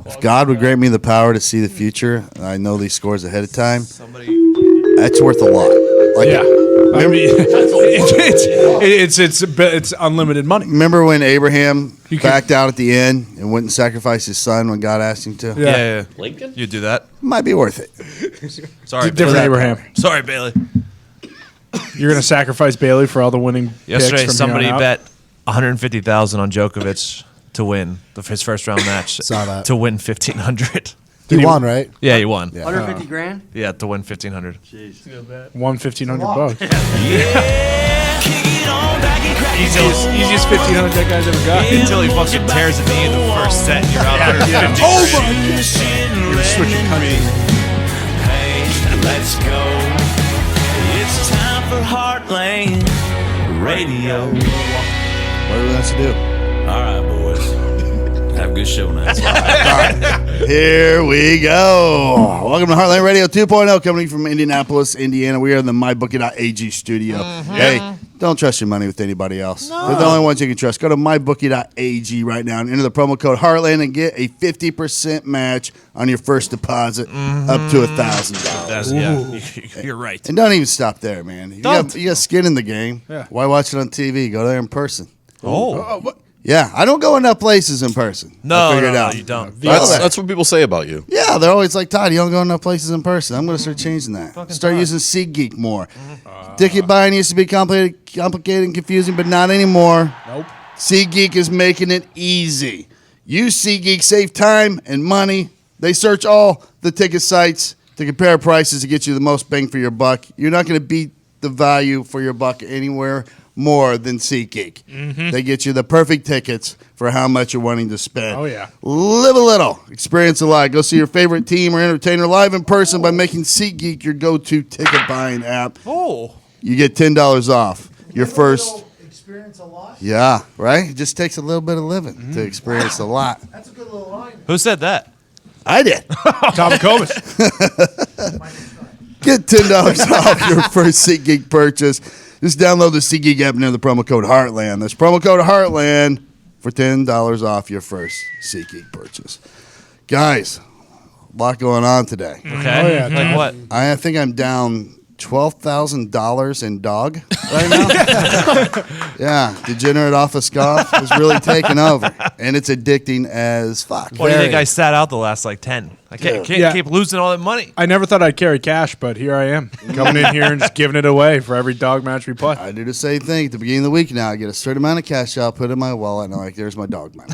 If God would grant me the power to see the future, I know these scores ahead of time. That's worth a lot. Like, yeah. I mean, it's unlimited money. Remember when Abraham backed out at the end and wouldn't sacrifice his son when God asked him to? Yeah. Lincoln? You do that? Might be worth it. Sorry, different Abraham. Sorry, Bailey. You're going to sacrifice Bailey for all the winning Yesterday, picks from somebody here on bet $150,000 on Djokovic to win his first round match. Saw that. To win $1,500. He won, right? Yeah, he won. Yeah. 150 grand? Yeah, to win $1,500. Jeez. Won $1,500. Easiest $1,500 that guy's ever got. Until he fucking tears a knee in the first set, you're out $150. Oh my God! You're switching countries. Hey, let's go. It's time for Heartland Radio. What do we have to do? All right, boys. Have a good show now. All right. Here we go. Welcome to Heartland Radio 2.0, coming from Indianapolis, Indiana. We are in the MyBookie.ag studio. Hey, don't trust your money with anybody else. No. They're the only ones you can trust. Go to MyBookie.ag right now and enter the promo code Heartland and get a 50% match on your first deposit up to $1,000. Yeah, you're right. And don't even stop there, man. You got skin in the game. Yeah. Why watch it on TV? Go there in person. Oh. Yeah, I don't go enough places in person. No, you don't. That's what people say about you. Yeah, they're always like, Todd, you don't go enough places in person. I'm going to start changing that. Start using SeatGeek more. Ticket buying used to be complicated and confusing, but not anymore. Nope. SeatGeek is making it easy. Use SeatGeek, save time and money. They search all the ticket sites to compare prices to get you the most bang for your buck. You're not going to beat the value for your buck anywhere more than SeatGeek. They get you the perfect tickets for how much you're wanting to spend. Oh, yeah. Live a little. Experience a lot. Go see your favorite team or entertainer live in person by making SeatGeek your go-to ticket buying app. Oh. You get $10 off your first. Experience a lot? Yeah, right? It just takes a little bit of living to experience a lot. That's a good little line. Who said that? I did. Tom Comas. Get $10 off your first SeatGeek purchase. Just download the SeatGeek app and enter the promo code Heartland. That's promo code Heartland for $10 off your first SeatGeek purchase. Guys, a lot going on today. Okay. Oh, yeah, Like what? I think I'm down $12,000 in dog right now. Yeah, degenerate office golf is really taking over, and it's addicting as fuck. Why do you think I sat out the last 10? I can't keep losing all that money. I never thought I'd carry cash, but here I am, coming in here and just giving it away for every dog match we play. I do the same thing at the beginning of the week now. I get a certain amount of cash out, put it in my wallet, and I'm like, there's my dog money.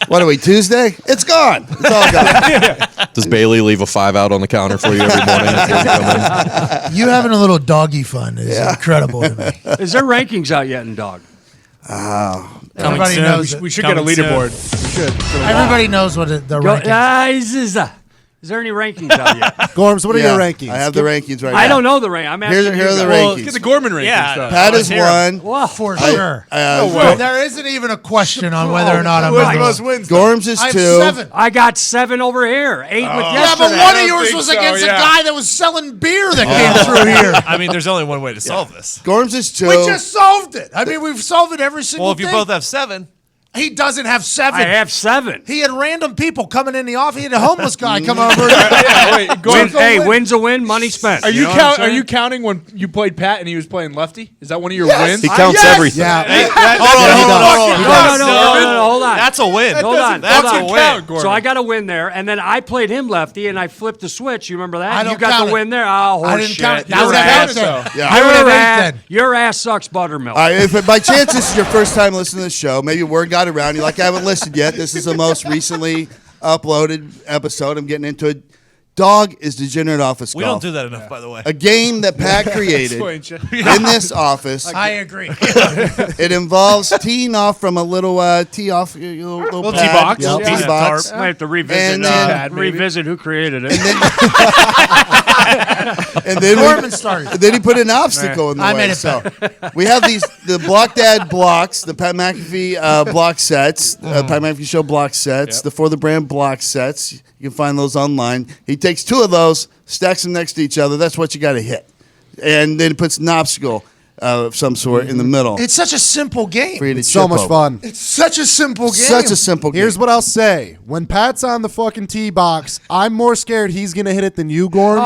What are we, Tuesday? It's gone. It's all gone. Does Bailey leave a 5 out on the counter for you every morning? Before you come in? You having a little doggy fun is incredible to me. Is there rankings out yet in dog? Everybody knows. We should get a leaderboard. We should. Everybody knows what the rankings. Is there any rankings out yet? Gorms, what are your rankings? I have the rankings right now. I don't know the rank. I'm asking Here are the you guys. rankings. Get the Gorman rankings. Yeah. Pat is one. Well, For sure. Well, There isn't even a question on whether or not I'm Who has the right. most wins? Gorms is I have 2. 7. I got 7 over here. 8 with Yeah, yesterday. but one of don't yours think was so, against a yeah. guy that was selling beer that came through here. I mean, there's only one way to solve this. Gorms is 2. We just solved it. I mean, we've solved it every single Well, if you day. both have 7. He doesn't have 7. I have 7. He had random people coming in the office. He had a homeless guy come over. Wait, Gorms, Win's a win, money spent. Are you know what I'm saying? counting when you played Pat and he was playing lefty? Is that one of your Yes. wins? He counts everything. Yeah. No, hold on. That's a win. Hold on. That's hold a on. win. So I got a win there, and then I played him lefty, and I flipped the switch. You remember that? I don't You got count the it. win there. Oh, I didn't count it. That Your would have ass- counted. Yeah. I would have Your eight ass- then. Your ass sucks buttermilk. If by chance this is your first time listening to the show, maybe word got around. You're like, I haven't listened yet. This is the most recently uploaded episode. I'm getting into it. Dog is degenerate office We golf. don't do that enough, by the way. A game that Pat created in this office. I agree. It involves teeing off from a little tee off, little tee pad. box. Yep, Yeah. tee box. I have to revisit. And then- revisit who created it. And then Gorman started. and then he put an obstacle in the I way. made it So we have the Block Dad blocks, the Pat McAfee block sets, Pat McAfee Show block sets, the For the Brand block sets. You can find those online. He takes 2 of those, stacks them next to each other. That's what you got to hit. And then he puts an obstacle. of some sort in the middle. It's such a simple game. for you to It's so chip much over. fun. It's such a simple game. Such a simple game. Here's what I'll say. When Pat's on the fucking tee box, I'm more scared he's going to hit it than you, Gorms.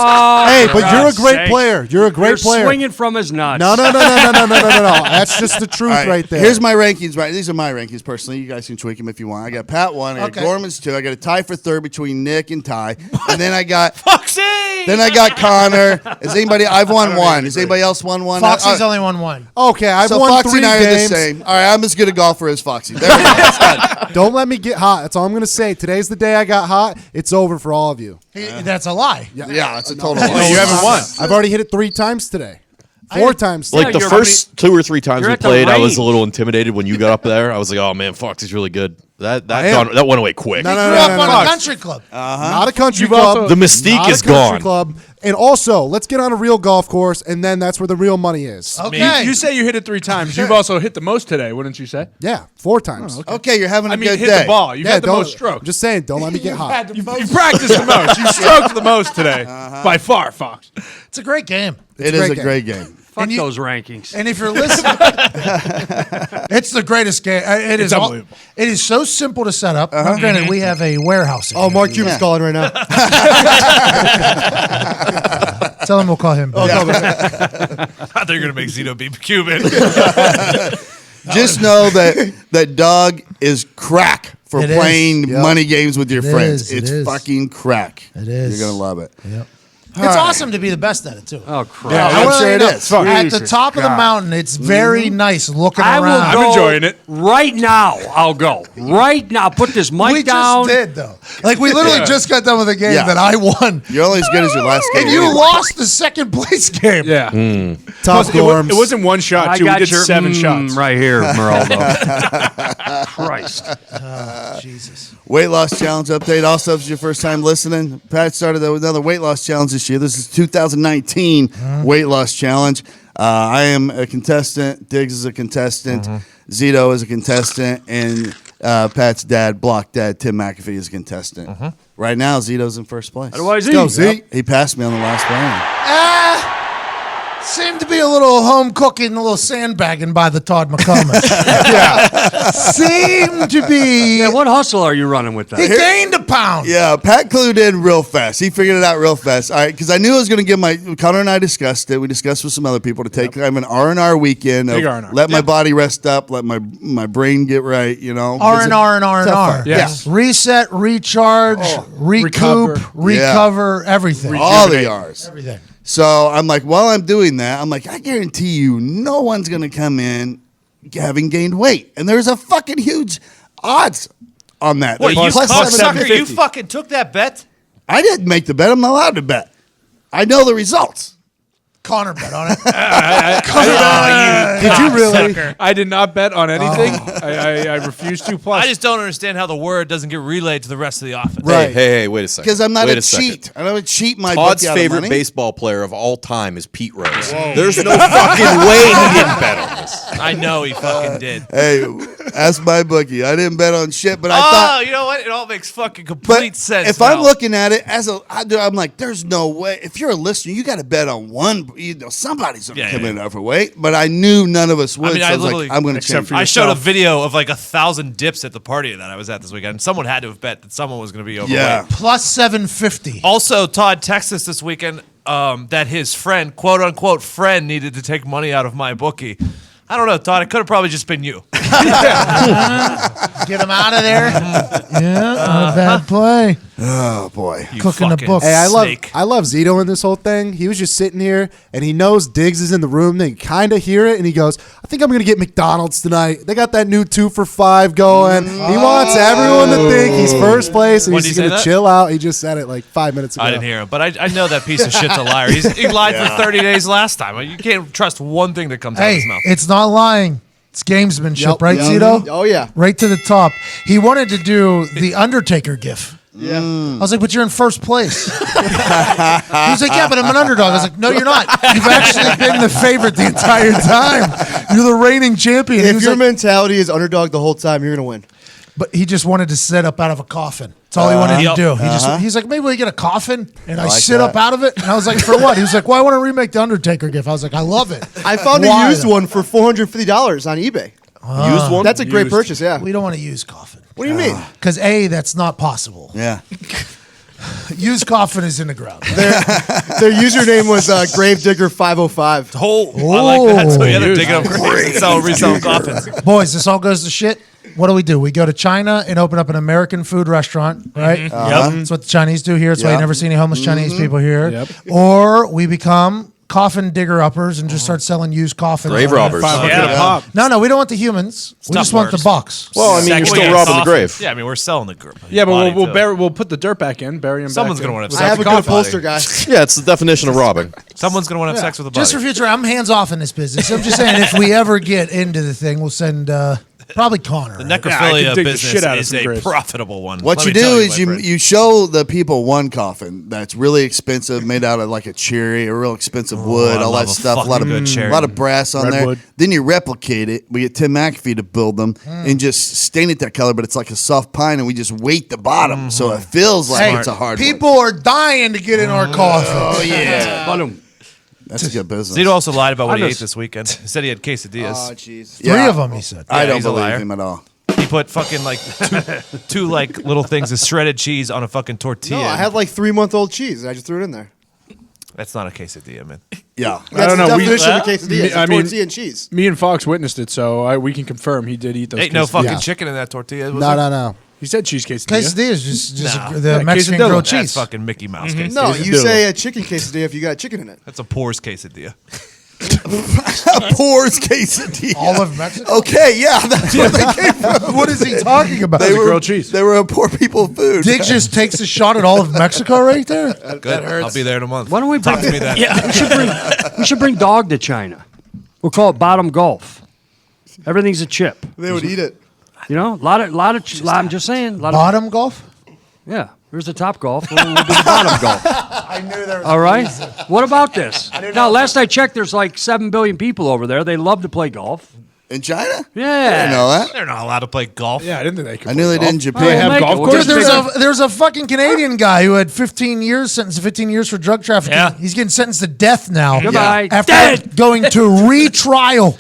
Hey, but you're a great player. You're a great player. Swinging from his nuts. No. That's just the truth All right there. Here's my rankings. Right, these are my rankings personally. You guys can tweak them if you want. I got Pat 1, I got Gormans 2. I got a tie for third between Nick and Ty, and then I got Foxy! Then I got Connor. Is anybody? I've won 1. Has anybody else won 1? Foxy's only won 1. Okay, I've so won Foxy 3 and I games. are the same. All right, I'm as good a golfer as Foxy. There we go. It's done. Don't let me get hot. That's all I'm going to say. Today's the day I got hot. It's over for all of you. That's a lie. Yeah, it's a total. No, you haven't won. I've already hit it 3 times today. 4 times today. Like the you're- first 2 or 3 times you're we at the played, I was range. a little intimidated when you got up there. I was like, "Oh man, Foxy's really good." That am. went away quick. No, Grew no, up no, on no. a country club. Not a country You've club. also- The mystique Not is a country gone. club. And also, let's get on a real golf course, and then that's where the real money is. Okay. You say you hit it 3 times. You've also hit the most today, wouldn't you say? Yeah, 4 times. Okay, you're having a I mean, good hit day. the ball. You've had the don't- most strokes. I'm just saying, don't let me get hot. You practiced the most. You stroked the most today. By far, Fox. It's a great game. It is a great game. Fuck And you- those rankings. And if you're listening, it's the greatest game. It is unbelievable. It is so simple to set up. Now, granted, we have a warehouse. Oh, Mark Cuban's calling right now. Tell him we'll call him. I thought you were going to make Zito be Cuban. Just know that dog is crack for It is. playing Yep. money games with your It friends. is. It It's is. fucking crack. It is. You're gonna love it. It's awesome to be the best at it too. Oh, crap. Yeah, I I'm wanna sure let it you know, is. At the Jesus top of the God. mountain, it's very nice looking I will around. go I'm enjoying it. right now. I'll go right now. Put this mic We down. just did though. Like we literally just got done with a game Yeah. that I won, You're only as good as your last game. and you lost the second place game. Yeah. Top It Gorms. wasn't one shot, I too. We got did your 7 shots. right here, Meraldo. Christ. Jesus. Weight loss challenge update. Also, if it's your first time listening, Pat started another weight loss challenge this year. This is 2019 weight loss challenge. I am a contestant. Diggs is a contestant. Zito is a contestant, and Pat's dad, Block Dad, Tim McAfee, is a contestant. Right now, Zito's in first place. Otherwise, Go, eat. Z. He passed me on the last round. Seemed to be a little home cooking, a little sandbagging by the Todd McComas. Seemed to be. Yeah, what hustle are you running with that? He gained a pound. Yeah, Pat clued in real fast. He figured it out real fast. All right, because I knew I was going to give Connor and I discussed it. We discussed with some other people to take kind of an R&R weekend. Big Of R&R. let my body rest up, let my brain get right, you know. R and R and R and Tough R. fight. Yes. Reset, recharge, recoup, recover, everything. All the R's. Everything. So I'm like, while I'm doing that, I'm like, I guarantee you no one's going to come in having gained weight. And there's a fucking huge odds on that. What, There's you plus cocksucker, 750. you fucking took that bet? I didn't make the bet. I'm not allowed to bet. I know the results. Connor bet on it. Did you really? I did not bet on anything. I refuse to. Plus, I just don't understand how the word doesn't get relayed to the rest of the office. Right. Hey, wait a second. Because I'm not Wait a second. cheat. I don't cheat my Todd's bookie out of favorite money. baseball player of all time is Pete Rose. There's no fucking way he didn't bet on this. I know he fucking did. Hey, ask my bookie. I didn't bet on shit, but I Oh, thought. you know what? It all makes fucking But complete sense. if now. I'm looking at it I'm like, there's no way. If you're a listener, you got to bet on one. You know, somebody's going to come in overweight. But I knew none of us would. mean, so I I was literally- like, I'm going to except change. for I showed a yourself. video of like 1,000 dips at the party that I was at this weekend. Someone had to have bet that someone was going to be overweight. Yeah. Plus 750. Also, Todd texted us this weekend that his friend, quote unquote friend, needed to take money out of my bookie. I don't know, Todd. It could have probably just been you. Get him out of there. Yeah, not a bad play. Oh boy. You Cooking the fucking books. Hey, I snake. love Zito in this whole thing. He was just sitting here, and he knows Diggs is in the room. They kind of hear it, and he goes, "I think I'm going to get McDonald's tonight. They got that new 2 for $5 going." He wants everyone to think he's first place, and When did he's he say going to that? chill out. He just said it like 5 minutes ago. I didn't hear him, but I know that piece of shit's a liar. He lied for 30 days last time. You can't trust one thing that comes out of Hey, his mouth. it's not lying. It's gamesmanship, Yep, right, yep. Zito? Oh, yeah. Right to the top. He wanted to do the Undertaker gif. Yeah. I was like, but you're in first place. He was like, yeah, but I'm an underdog. I was like, no, you're not. You've actually been the favorite the entire time. You're the reigning champion. He If was your like- mentality is underdog the whole time, you're going to win. but he just wanted to set up out of a coffin. That's all he wanted Yep. to do. He's like, maybe we get a coffin, and I like sit that. up out of it. And I was like, for what? He was like, well, I want to remake the Undertaker gif. I was like, I love it. I found Why, a used though? one for $450 on eBay. Used one? That's a great Used. purchase, yeah. We don't want to use coffin. What do you mean? Because A, that's not possible. Yeah. Used coffin is in the ground. Their username was Gravedigger505. Oh, I like that. So yeah, they're digging up graves and reselling coffins. Boys, this all goes to shit. What do? We go to China and open up an American food restaurant, right? Yep. That's what the Chinese do here. That's why you Yeah. never see any homeless Chinese people here. Yep. Or we become coffin digger uppers and just start selling used coffins. Grave robbers. $500 Yeah. a pop. No, we don't want the humans. We tough just want the works. bucks. Well, I mean, you're Second, still we got robbing the coffin. grave. Yeah, I mean, we're selling the group. Yeah, but body, too. we'll put the dirt back in, bury him. Someone's back gonna in. want to I have have a sex good with the body. upholster guy. Yeah, it's the definition of robbing. Someone's gonna want to have sex with a body. Just for future, I'm hands off in this business. I'm just saying, if we ever get into the thing, we'll send probably Connor. The right? Yeah, I necrophilia could dig the business shit out of is some a graves. profitable one. What Let you me tell do is my friend. you show the people one coffin that's really expensive, made out of like a cherry, a real expensive wood, I all love that a stuff, a lot fucking good cherry. lot of brass on Redwood. there. Then you replicate it. We get Tim McAfee to build them and just stain it that color, but it's like a soft pine, and we just weight the bottom so it feels like Hey, it's a hard people are dying to get in our coffins. Oh yeah, Boom. that's a good business. Zito also lied about what I he ate just- this weekend. He said he had quesadillas. Oh, jeez. Three of them, he said. I Yeah, don't he's a believe liar. him at all. He put fucking like two like little things of shredded cheese on a fucking tortilla. No, I had like 3-month-old cheese. I just threw it in there. That's not a quesadilla, man. Yeah, That's don't know. the We- definition of a quesadilla. It's I a mean- tortilla and cheese. Me and Fox witnessed it, so we can confirm he did eat those. Ain't no quesadillas. fucking Yeah. chicken in that tortilla. Was there? No. He said cheese quesadilla. Quesadilla is just No. the Yeah, Mexican quesadilla. grilled That's cheese. fucking Mickey Mouse quesadilla. No, It's you dough. say a chicken quesadilla if you got chicken in it. That's a Poor's quesadilla. Poor's quesadilla. All of Mexico? Okay, yeah, that's where they came from. What is he talking about? That's a grilled cheese. They were a poor people food. Dick just takes a shot at all of Mexico right there. Good. I'll be there in a month. Why don't we Talk bring? to me then. We should bring dog to China. We'll call it bottom golf. Everything's a chip. They would eat it. You know, I'm just saying. Bottom golf? Yeah. Here's the top golf. We'll do the bottom golf. I knew there was All right. What about this? Now, last I checked, there's like 7 billion people over there. They love to play golf. In China? Yeah. I didn't know that. They're not allowed to play golf. Yeah, I didn't think they could. I knew they did in They Japan. have make golf it. courses. Dude, Just there's a fucking Canadian guy who had 15 years sentenced to 15 years for drug trafficking. Yeah. He's getting sentenced to death now. Goodbye. After Dead. going to retrial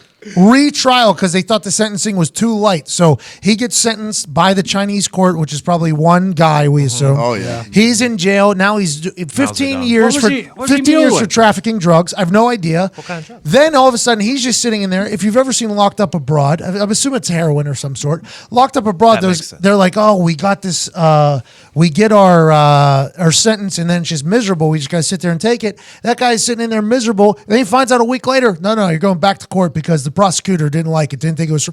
because they thought the sentencing was too light. So he gets sentenced by the Chinese court, which is probably one guy, we assume. Oh, yeah. He's in jail now. He's 15 years What for was he- what was he 15 years for muling? trafficking drugs. I have no idea. What kind of drugs? Then all of a sudden he's just sitting in there. If you've ever seen Locked Up Abroad, I'm assuming it's heroin or some sort. Locked Up Abroad, That makes sense. they're like, oh, we got this. We get our sentence, and then it's just miserable. We just got to sit there and take it. That guy's sitting in there miserable. Then he finds out a week later, no, you're going back to court because the prosecutor didn't like it, didn't think it was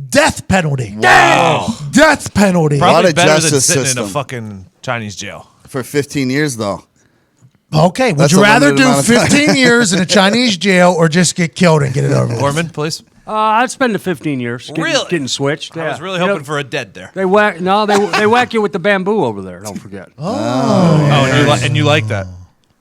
death penalty. Death penalty. lot Probably of better than justice sitting in system. a fucking Chinese jail. For 15 years, though. Okay, would That's you a rather limited do amount of time. 15 years in a Chinese jail or just get killed and get it over with? Gorman, please. I'd spend the 15 years Really? getting switched. I was Yeah. really You know, hoping for a dead there. They whack. No, they whack you with the bamboo over there. Don't forget. Oh, and you like that?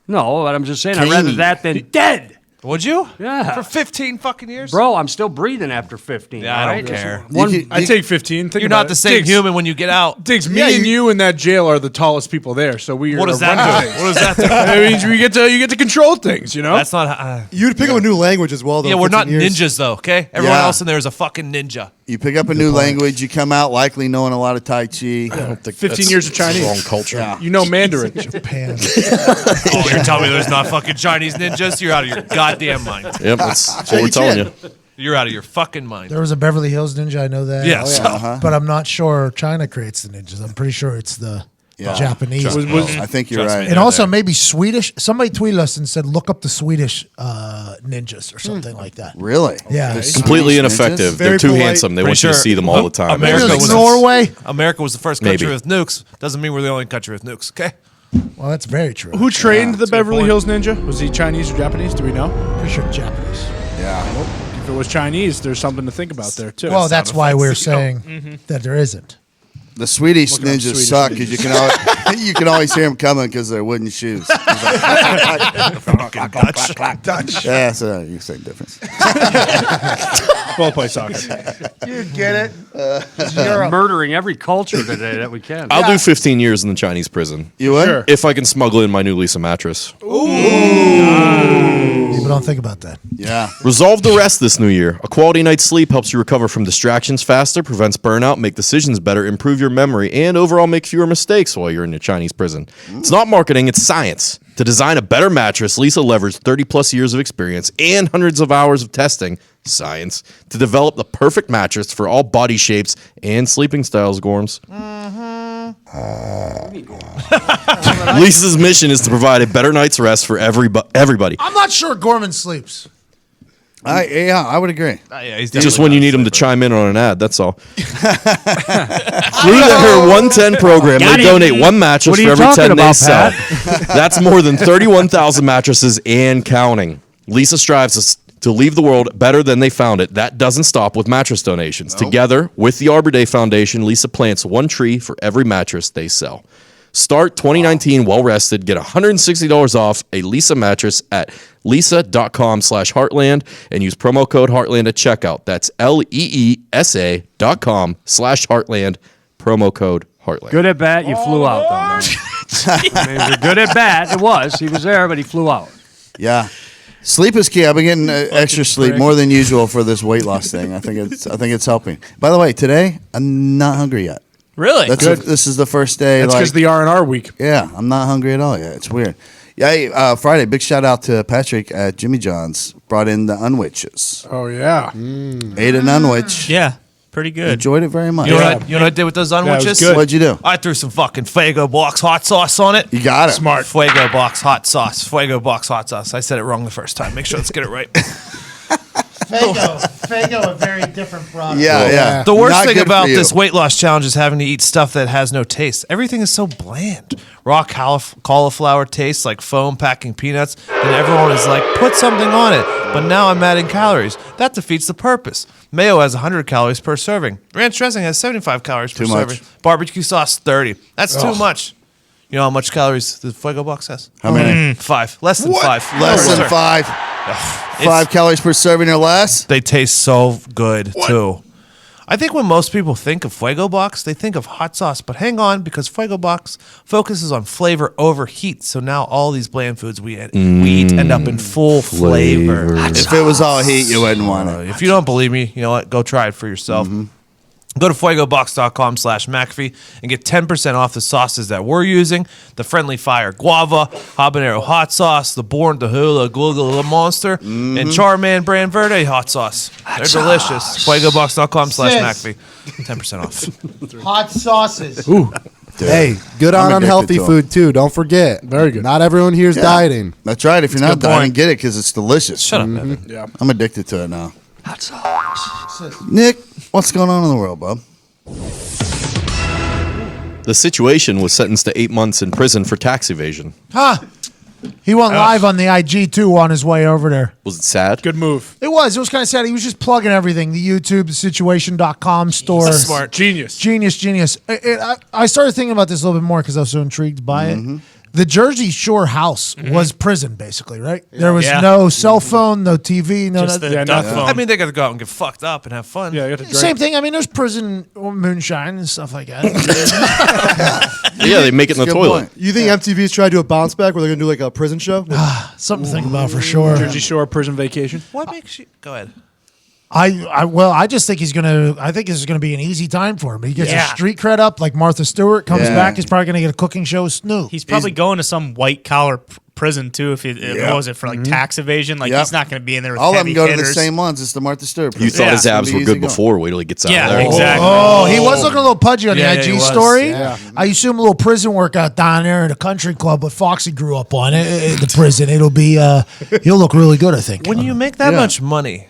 No, but I'm just saying. I'd rather Caney. that than dead. Would you? Yeah. For 15 fucking years? Bro, I'm still breathing after 15. Yeah, I all don't right? care. One, You I take 15. Think You're about not it. the same Diggs, human when you get out. Diggs, me Yeah, and you in that jail are the tallest people there, so we What are does that do? What does that do? That means you get to control things, you know. That's not. You'd pick up a new language as well, though. Yeah, we're not 15 years. ninjas though. Okay, everyone Yeah. else in there is a fucking ninja. You pick up a new language, you come out likely knowing a lot of Tai Chi. 15 years of Chinese. Wrong culture. Yeah. You know Mandarin. Japan. Oh, you're telling me there's not fucking Chinese ninjas? You're out of your goddamn mind. Yep, that's what we're telling you. You're out of your fucking mind. There was a Beverly Hills Ninja, I know that. Yes. But I'm not sure China creates the ninjas. I'm pretty sure it's the Japanese. I think you're Trust right. me. And They're also there. maybe Swedish. Somebody tweeted us and said, look up the Swedish ninjas or something like that. Really? Yeah. There's Completely Swedish ninjas? ineffective. Very They're too polite. handsome. They Pretty want you to sure see them all the time. America Like was Norway? America was the first country Maybe. with nukes. Doesn't mean we're the only country with nukes. Okay. Well, that's very true. Who trained the that's a good Beverly point. Hills Ninja? Was he Chinese or Japanese? Do we know? Pretty sure Japanese. Yeah. If it was Chinese, there's something to think about there too. Well, that's why we're saying that there isn't. The Swedish Looking up ninjas Swedish suck because you can always hear them coming because they're wooden shoes. Yeah, so you same difference. Both play soccer. You get it? You're murdering every culture today that we can. I'll do 15 years in the Chinese prison. You would? Sure. If I can smuggle in my new Lisa mattress. People don't think about that. Yeah. Resolve the rest this new year. A quality night's sleep helps you recover from distractions faster, prevents burnout, make decisions better, improve your memory, and overall make fewer mistakes while you're in a Chinese prison. It's not marketing, it's science. To design a better mattress, Lisa leveraged 30 plus years of experience and hundreds of hours of testing, science, to develop the perfect mattress for all body shapes and sleeping styles, Gorms. Lisa's mission is to provide a better night's rest for everybody. I'm not sure Gorman sleeps. I would agree. Yeah, he's Just definitely when you not need them to sleeper. chime in on an ad, that's all. Through her 110 program, Got they him. donate one mattress What are for you every talking 10 they about, sell. Pat? That's more than 31,000 mattresses and counting. Lisa strives to leave the world better than they found it. That doesn't stop with mattress donations. Together with the Arbor Day Foundation, Lisa plants one tree for every mattress they sell. Start 2019 well rested. Get $160 off a Lisa mattress at lisa.com/Heartland and use promo code Heartland at checkout. That's LEESA.com/Heartland, promo code Heartland. Good at bat, you flew out, though, man. I mean, you're good at bat. It was. He was there, but he flew out. Yeah. Sleep is key. I've been getting extra sleep more than usual for this weight loss thing. I think it's helping. By the way, today I'm not hungry yet. Really? This is the first day. That's because the R&R week. Yeah, I'm not hungry at all yet. It's weird. Yeah, Friday, big shout out to Patrick at Jimmy John's. Brought in the unwitches. Oh, yeah. Ate an unwitch. Yeah, pretty good. Enjoyed it very much. You know what I did with those it was unwitches? good. What'd you do? I threw some fucking Fuego Box hot sauce on it. You got it. Smart. Fuego Box hot sauce. Fuego Box hot sauce. I said it wrong the first time. Make sure let's get it right. Fago, a very different product. Yeah. The worst Not thing good about for you. this weight loss challenge is having to eat stuff that has no taste. Everything is so bland. Raw cauliflower tastes like foam packing peanuts, and everyone is like, put something on it. But now I'm adding calories. That defeats the purpose. Mayo has 100 calories per serving. Ranch dressing has 75 calories per Too much. serving. Barbecue sauce, 30. That's too much. You know how much calories the Fuego Box has? How many? 5. Less than 5. Less than 5. 5 calories per serving or less. They taste so good too. I think when most people think of Fuego Box, they think of hot sauce. But hang on, because Fuego Box focuses on flavor over heat. So now all these bland foods we eat end up in full flavor. If it was all heat, you wouldn't want it. If you don't believe me, you know what? Go try it for yourself. Go to fuegobox.com/McAfee and get 10% off the sauces that we're using. The Friendly Fire Guava, Habanero Hot Sauce, the Born to Hula Glugla Monster, and Charman Brand Verde Hot Sauce. They're delicious. Fuegobox.com/McAfee. 10% off. Hot sauces. Hey, good on addicted unhealthy to 'em. food too. Don't forget. Very good. Not everyone here's dieting. That's right. If you're not good dying, point. get it because it's delicious. Shut up, Evan. Yeah. I'm addicted to it now. Nick, what's going on in the world, bub? The situation was sentenced to 8 months in prison for tax evasion. He went live on the IG too on his way over there. Was it sad? Good move. It was kind of sad. He was just plugging everything. The YouTube, the situation.com store. Smart. Genius. Genius. I started thinking about this a little bit more because I was so intrigued by it. The Jersey Shore house was prison, basically, right? There was no cell phone, no TV, no Just the Yeah, duck nothing. phone. I mean, they got to go out and get fucked up and have fun. Yeah, you got to drink. Same thing. I mean, there's prison moonshine and stuff like that. Yeah, they make it in the Good toilet. point. You think MTV's trying to do a bounce back where they're going to do like a prison show? Something to think about for sure. Jersey Shore prison vacation. What makes you... Go ahead. I just think I think this is gonna be an easy time for him. He gets his street cred up, like Martha Stewart comes Yeah. back. He's probably gonna get a cooking show with Snoop. He's probably going to some white collar prison too. If what was it for like tax evasion? Like Yep. he's not going to be in there with All of heavy them go to the hitters. same ones. It's the Martha Stewart. You thought his Yeah. abs It's were gonna be good easy going. before. Wait till he gets out Yeah, of there. exactly. Oh, he was looking a little pudgy on Yeah, the he IG was. story. Yeah. I assume a little prison workout down there in the country club, but Foxy grew up on it. The prison, it'll be. He'll look really good, I think. When you make that much money,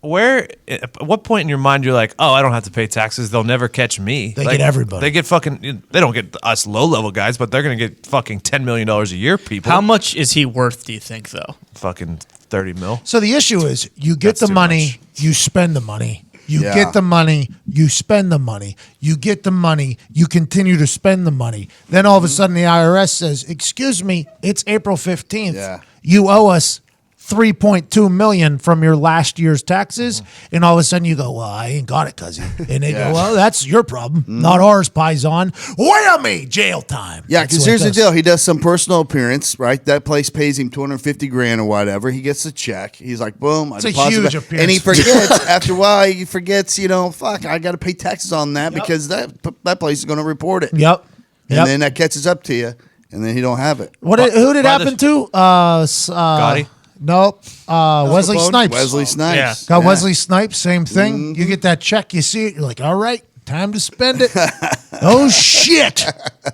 at what point in your mind you're like, oh, I don't have to pay taxes. They'll never catch me. They Like, get everybody. They get fucking. They don't get us low level guys, but they're gonna get fucking $10 million a year. People. How much is he worth? Do you think though? Fucking 30 mil. So the issue is, you get That's the too money, much. you spend the money. You get the money, you spend the money. You get the money, you continue to spend the money. Then all of a sudden the IRS says, excuse me, it's April 15th. Yeah. You owe us $3.2 million from your last year's taxes, and all of a sudden you go, well, I ain't got it, cousin. And they go, well, that's your problem, not ours, Paisan. Whammy, jail time. Yeah, That's because what here's it the does. deal. He does some personal appearance, right? That place pays him $250,000 or whatever. He gets a check. He's like, boom. It's I a deposit huge it. appearance. And he forgets. After a while, he forgets, fuck, I got to pay taxes on that because that place is going to report it. Yep. And then that catches up to you, and then he don't have it. Who did it happen to? Gotti? Nope. Wesley Snipes. Wesley Snipes. Yeah. Got Wesley Snipes, same thing. You get that check, you see it, you're like, all right, time to spend it. Oh, shit.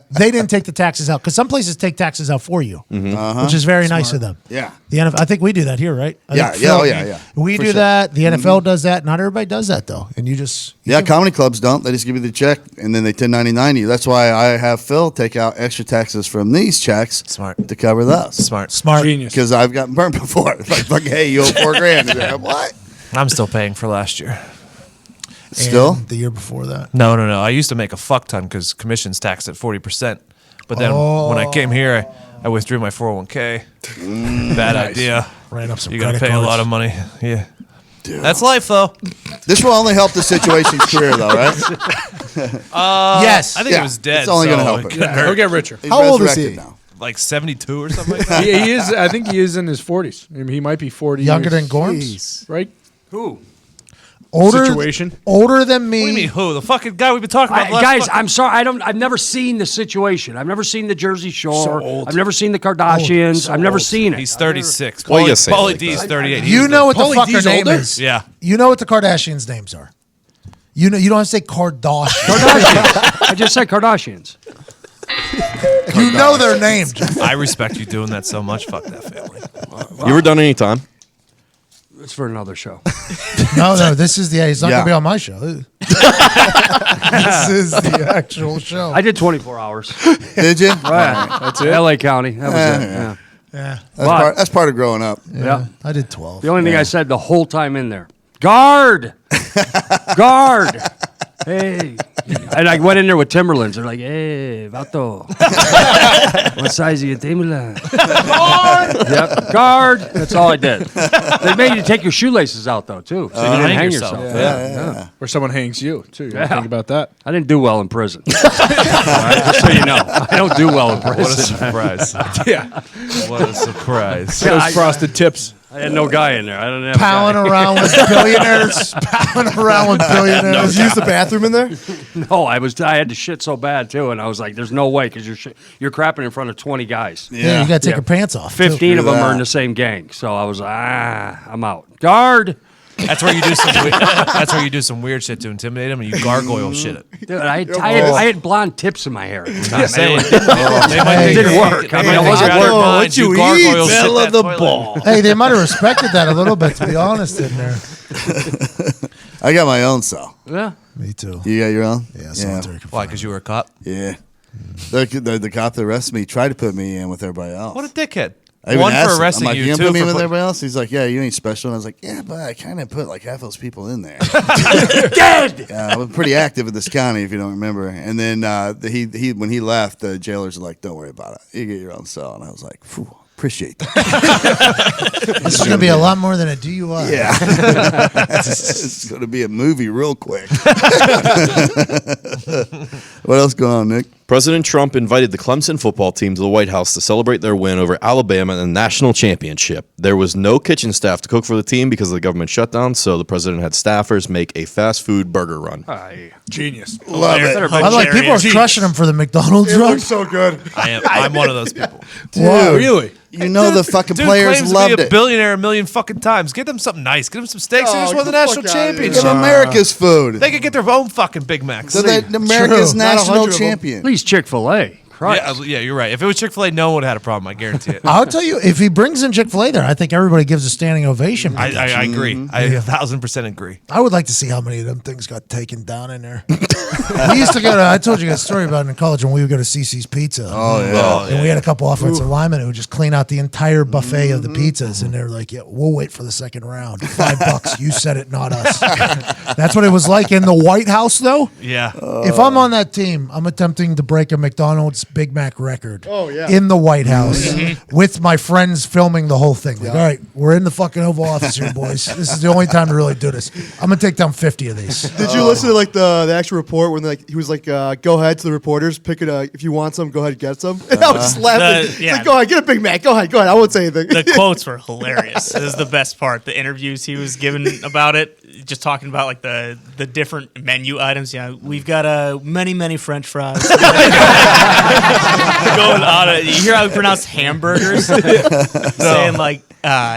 They didn't take the taxes out because some places take taxes out for you, which is very nice of them. Yeah. The NFL, I think we do that here, right? I Yeah, think yeah, Phil- oh, yeah. We For do sure. that. The NFL does that. Not everybody does that, though. And you just. Yeah, comedy clubs don't. They just give you the check, and then they 1099 you. That's why I have Phil take out extra taxes from these checks Smart. to cover those. Smart. Genius. Because I've gotten burnt before. Like, hey, you owe $4,000. And I'm, what? I'm still paying for last year. Still? And the year before that. No. I used to make a fuck ton because commission's taxed at 40%. But then when I came here, I withdrew my 401k. Bad idea. Ran up some You got to credit pay a cards. lot of money. Yeah. That's life, though. This will only help the situation's career, though, right? Yes. I think it was dead. It's only going to so help it it. couldn't He'll hurt. get richer. He's How old is resurrected he? now. Like 72 or something like that. He is. I think he is in his 40s. I mean, he might be 40. Younger than years, Gorms? right? Who? Older, Situation. older than me. What do you mean who? The fucking guy we've been talking about. the last Guys, fucking- I'm sorry. I've never seen the situation. I've never seen the Jersey Shore. So old. I've never seen the Kardashians. I've never seen it. He's 36. Why you say it Paulie like D's that? 38. You He's know what the Pauly fucker D's name older? is. Yeah. You know what the Kardashians' names are. You don't have to say Kardashian. Kardashians. I just said Kardashians. You know their name. I respect you doing that so much. Fuck that family. You ever done any time? It's for another show. No, this is the. He's not Yeah. gonna be on my show. This is the actual show. I did 24 hours. Did you? That's it. L.A. County. That was it. Yeah. Yeah, That's part of growing up. Yeah. I did 12. The only thing I said the whole time in there, guard, guard. Hey. And I went in there with Timberlands. They're like, hey, vato. What size are your Timberland? Yep, guard. That's all I did. They made you take your shoelaces out, though, too. So you didn't hang yourself. Yeah. Or someone hangs you, too. You gotta Yeah. think about that. I didn't do well in prison. All right, just so you know. I don't do well in What a prison. surprise. Yeah. What a surprise. Those frosted tips. I had no guy in there. I didn't have a Palling guy. around with billionaires. Palling around with billionaires. Did you use the bathroom in there? No, I had to shit so bad, too. And I was like, there's no way because you're crapping in front of 20 guys. Yeah, you got to take Yeah. your pants off. too. 15 of them that. are in the same gang. So I was like, I'm out. Guard. That's where you do some. That's where you do some weird shit to intimidate them, and you gargoyle shit it. Dude, I had blonde tips in my hair at the time. Saying, It didn't work. I mean, I wasn't out of your working. mind, you gargoyle shit Bell that of the toilet. ball. Hey, they might have respected that a little bit, to be honest, in there. I got my own cell. Yeah. Me too. You got your own? Yeah, solitary Why? confinement. Because you were a cop. Yeah. The cop that arrested me tried to put me in with everybody else. What a dickthead. I even One asked for him, arresting I'm like, you, you two gonna put me in for with put- everybody else? He's like, yeah, you ain't special. And I was like, yeah, but I kind of put like half those people in there. Dead. I was pretty active in this county, if you don't remember. And then he when he left, the jailers were like, don't worry about it. You get your own cell. And I was like, phew, appreciate that. This is going to be a lot more than a DUI. Yeah. It's going to be a movie real quick. What else going on, Nick? President Trump invited the Clemson football team to the White House to celebrate their win over Alabama in the national championship. There was no kitchen staff to cook for the team because of the government shutdown, so the president had staffers make a fast food burger run. Genius. Love it. I'm like, people are crushing them for the McDonald's run. so good. I'm one of those people. Wow, really? You know the fucking Dude players claims loved to be a it. billionaire a million fucking times. Get them something nice. Get them some steaks. They just won the get the national fuck outta here. Give championship. them America's food. They could get their own fucking Big Macs. So that America's True. national 100 of them. champion. At least Chick-fil-A. Christ. Yeah, you're right. If it was Chick-fil-A, no one would have had a problem. I guarantee it. I'll tell you, if he brings in Chick-fil-A there, I think everybody gives a standing ovation. I agree. I 1,000% agree. I would like to see how many of them things got taken down in there. We used to go to, I told you guys a story about it in college when we would go to CC's Pizza. And we had a couple offensive linemen who would just clean out the entire buffet of the pizzas. And they're like, yeah, we'll wait for the second round. $5. You said it, not us. That's what it was like in the White House, though. Yeah. If I'm on that team, I'm attempting to break a McDonald's Big Mac record in the White House with my friends filming the whole thing. Like, all right, we're in the fucking Oval Office here, boys. This is the only time to really do this. I'm going to take down 50 of these. Did you listen to like the actual report when he was like, go ahead to the reporters, pick it if you want some, go ahead and get some. And I was just laughing. He's like, go ahead, get a Big Mac. Go ahead. I won't say anything. The quotes were hilarious. This is the best part. The interviews he was giving about it, just talking about like the different menu items. Yeah, we've got many French fries. Going on. You hear how he pronounced hamburgers? Saying like.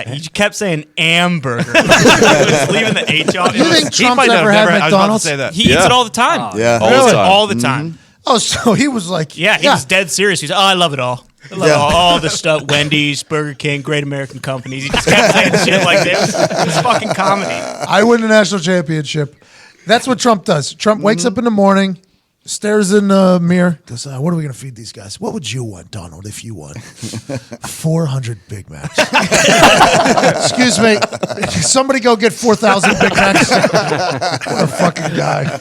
He kept saying hamburger. He was leaving the H on. You think Trump's ever had McDonald's? He eats it all the time. All the time. Oh, so he was like... Yeah, he was dead serious. He was I love it all. I love all the stuff. Wendy's, Burger King, great American companies. He just kept saying shit like this. It was fucking comedy. I win the national championship. That's what Trump does. Trump wakes up in the morning, stares in the mirror, goes, what are we going to feed these guys? What would you want, Donald, if you won? 400 Big Macs. Excuse me. Somebody go get 4,000 Big Macs. What a fucking guy.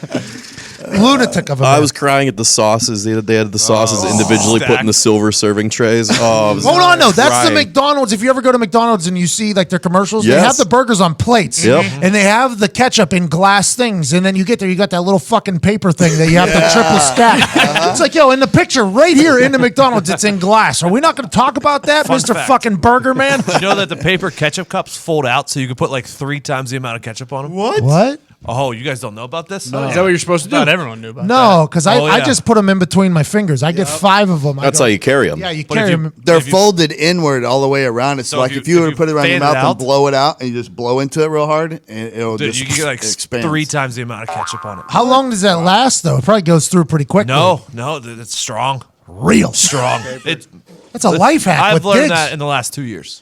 Lunatic of a man. I was crying at the sauces. They had the sauces individually put in the silver serving trays. Hold on, no. That's the McDonald's. If you ever go to McDonald's and you see like their commercials, they have the burgers on plates. And they have the ketchup in glass things. And then you get there, you got that little fucking paper thing that you have to triple stack. It's like, yo, in the picture right here in the McDonald's, it's in glass. Are we not going to talk about that, Mr. Fucking Burger Man? You know that the paper ketchup cups fold out so you can put like 3 times the amount of ketchup on them? What? Oh, you guys don't know about this? No. Is that what you're supposed to do? Not everyone knew about that. No, because I just put them in between my fingers. I get 5 of them. That's how you carry them. Yeah, you carry them. They're folded inward all the way around. It's like if you were to put it around your mouth and blow it out, and you just blow into it real hard, and it'll just you get like expand. 3 times the amount of ketchup on it. How long does that last, though? It probably goes through pretty quickly. No, it's strong. Real strong. That's a life hack. I've with learned Diggs. that in the last 2 years.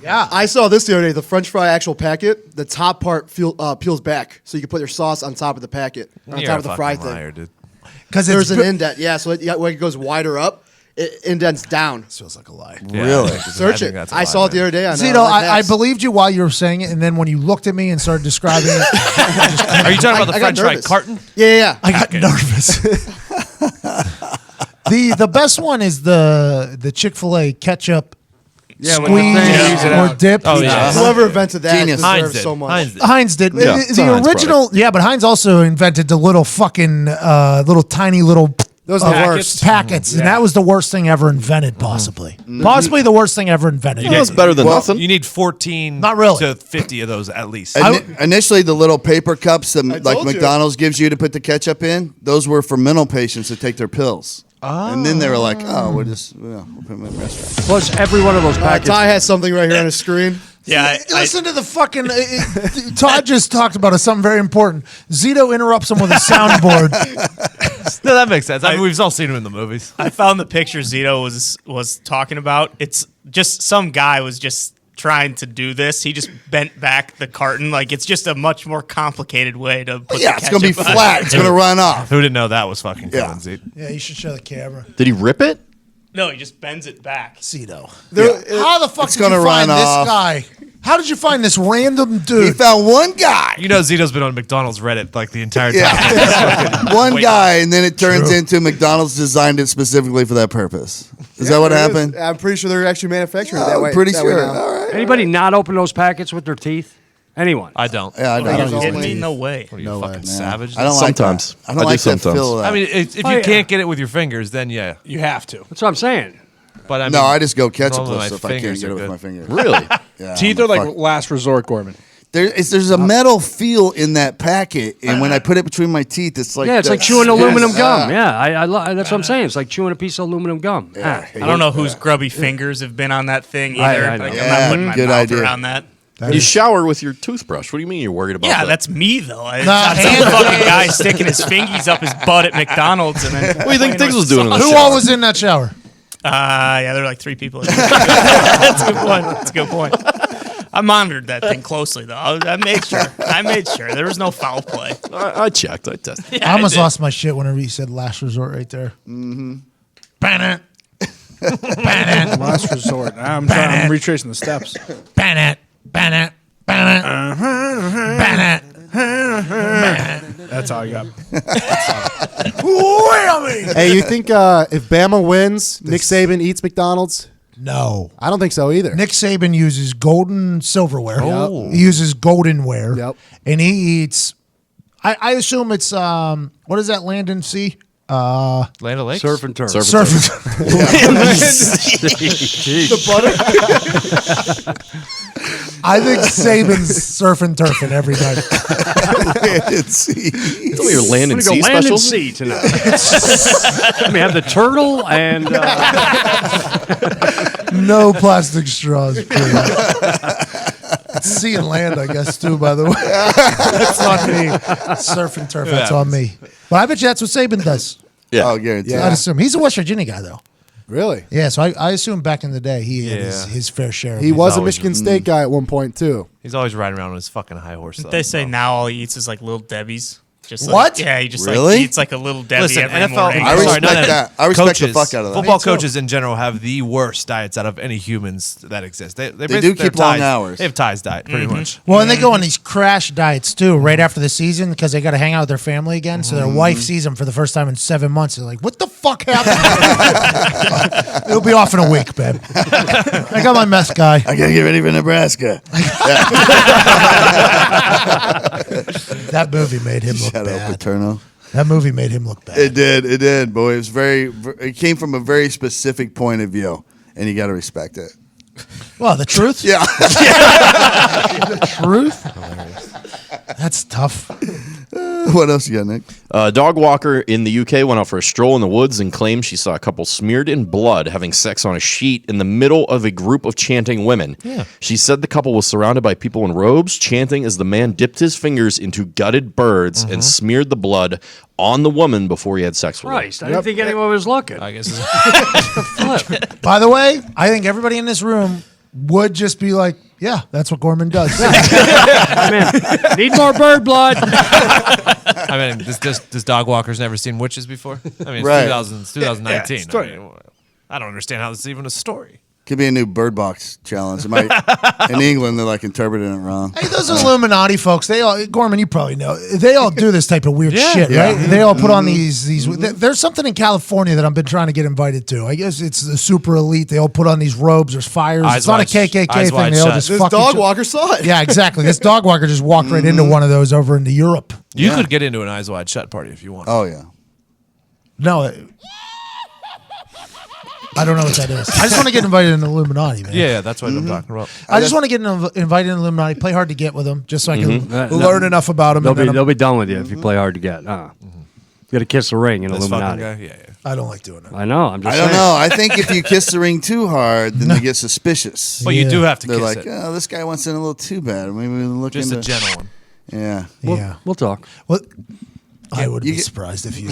Yeah, I saw this the other day. The French fry actual packet, the top part peels back, so you can put your sauce on top of the packet, on top of the fry thing. Because there's an indent, so when it goes wider up, it indents down. This feels like a lie. Yeah, really? Search it. I saw it the other day. Zito, I believed you while you were saying it, and then when you looked at me and started describing it, are you talking about the French fry carton? Yeah. I got nervous. The best one is the Chick-fil-A ketchup. Squeeze or dip. Oh, yeah. Whoever invented that deserves so much. Heinz did. The original, but Heinz also invented the little fucking, little tiny little. Those are the worst packets, and that was the worst thing ever invented, possibly. Possibly the worst thing ever invented. It's better than nothing. You need 14 Not really. to 50 of those at least. Initially, the little paper cups that like told you. McDonald's gives you to put the ketchup in, those were for mental patients to take their pills. And then they were like, we'll put them in the restaurant. Plus, every one of those packets. Ty has something right here on his screen. Yeah, listen to the fucking. Todd just talked about something very important. Zito interrupts him with a soundboard. No, that makes sense. I mean, we've all seen him in the movies. I found the picture Zito was talking about. It's just some guy was just trying to do this. He just bent back the carton. Like, it's just a much more complicated way to put the it's going to be ketchup on. flat. It's going to run off. Who didn't know that was fucking coming, Zeke? Yeah, you should show the camera. Did he rip it? No, he just bends it back. Zito. How the fuck did you gonna find run this off. guy? How did you find this random He dude? found one guy. You know Zito's been on McDonald's Reddit like the entire time. Yeah. One guy, and then it turns into McDonald's designed it specifically for that purpose. Is that what happened? I'm pretty sure they're actually manufacturing it that way. I'm pretty that way sure. now. All right. Anybody not open those packets with their teeth? Anyone? I don't. Yeah, I Are you don't. kidding me? No way. What are you, fucking savage? I don't like Sometimes. that. I don't I do like that sometimes. feel of that. I mean, if you can't get it with your fingers, then yeah. You have to. That's what I'm saying. But I mean, no, I just go ketchup normally my if I can't fingers get it are with good. my fingers. Really? Yeah, Teeth I'm are like fuck- last resort, Gorman. There's a metal feel in that packet, and when I put it between my teeth, it's like It's like that- chewing aluminum gum. Yeah. Yeah, that's what I'm saying. It's like chewing a piece of aluminum gum. Yeah. I don't know whose grubby fingers have been on that thing I either. know. Like, I'm Yeah, not putting my good mouth idea. around that. You shower with your toothbrush. What do you mean you're worried about that? Yeah, that's me though. It's not some fucking guy sticking his fingies up his butt at McDonald's and then. What do you think Diggs was doing in the Who shower? all was in that shower? Yeah, there were like 3 people. That's a good point. That's a good point. I monitored that thing closely though. I made sure there was no foul play. I checked. I tested. I almost lost my shit whenever you said last resort right there. Mm-hmm. Ban it. Last resort. I'm retracing the steps. Ban it. That's all I got. Hey, you think if Bama wins, Nick Saban eats McDonald's? No. I don't think so either. Nick Saban uses golden silverware. Oh. He uses goldenware. Yep. And he eats, I assume it's, what is that land and sea? Land of Lakes? Surf and turf. Surf. I think Saban's surf and turfing every night. Land and sea. Tell me your land and I'm gonna sea go land and specials. sea tonight. Let me have the turtle and No plastic straws. Please. It's sea and land, I guess, too, by the way. That's on me. Surf and turf, that's on me. But I bet you that's what Saban does. Yeah. Oh, guaranteed. Yeah. I'd assume. He's a West Virginia guy, though. Really? Yeah, so I assume back in the day he had his fair share. He was a always- Michigan State guy at one point, too. He's always riding around on his fucking high horse. Though. They say now all he eats is like Little Debbie's. Just like, What? Yeah, he just Really? like eats like a Little Debbie Listen, every NFL. morning. I respect not that. I respect the coaches, fuck out of that. Football Me too. coaches in general have the worst diets out of any humans that exist. They do keep long hours. They have Ty's diet, pretty much. Well, and they go on these crash diets, too, right after the season because they got to hang out with their family again. So their wife sees them for the first time in 7 months. They're like, what the fuck happened? It'll be off in a week, babe. I got my meth guy. I gotta get ready for Nebraska. That movie made him look Shout out bad. Paterno. That movie made him look bad. It did, boy. It was it came from a very specific point of view, and you got to respect it. Well, the truth? Yeah. The truth? That's tough. What else you got, Nick? A dog walker in the UK went out for a stroll in the woods and claimed she saw a couple smeared in blood having sex on a sheet in the middle of a group of chanting women. Yeah. She said the couple was surrounded by people in robes chanting as the man dipped his fingers into gutted birds and smeared the blood on the woman before he had sex with her. Christ, I didn't think anyone was looking. I guess. By the way, I think everybody in this room would just be like, yeah, that's what Gorman does. I'm in. Need more bird blood. I mean, this dog walker's never seen witches before. I mean, it's Right. 2019. Yeah, I mean, I don't understand how this is even a story. Could be a new Bird Box challenge. It might, in England, they're like interpreting it wrong. Hey, those Illuminati folks, they all, Gorman, you probably know, they all do this type of weird shit, Yeah. right? They all put on these, there's something in California that I've been trying to get invited to. I guess it's the super elite. They all put on these robes. There's fires. Eyes It's not a wide- KKK eyes thing. wide They all shut. just This fuck dog each other. walker saw it. Yeah, exactly. This dog walker just walked right into one of those over into Europe. You could get into an Eyes Wide Shut party if you want. Oh, yeah. No, I don't know what that is. I just want to get invited in the Illuminati, man. Yeah, that's what I'm talking about. I just want to get invited in the Illuminati, play hard to get with them, just so I can No. learn enough about them. They'll be done with you if you play hard to get. You got to kiss the ring in This fucking Illuminati. guy, yeah. I don't like doing it. I know. I'm just I saying. don't know. I think if you kiss the ring too hard, then they get suspicious. But you do have to They're kiss like, it. oh, this guy wants it a little too bad. Maybe we look Just into a gentle one. Yeah. Yeah. We'll talk. Well, I would you be get- surprised if you.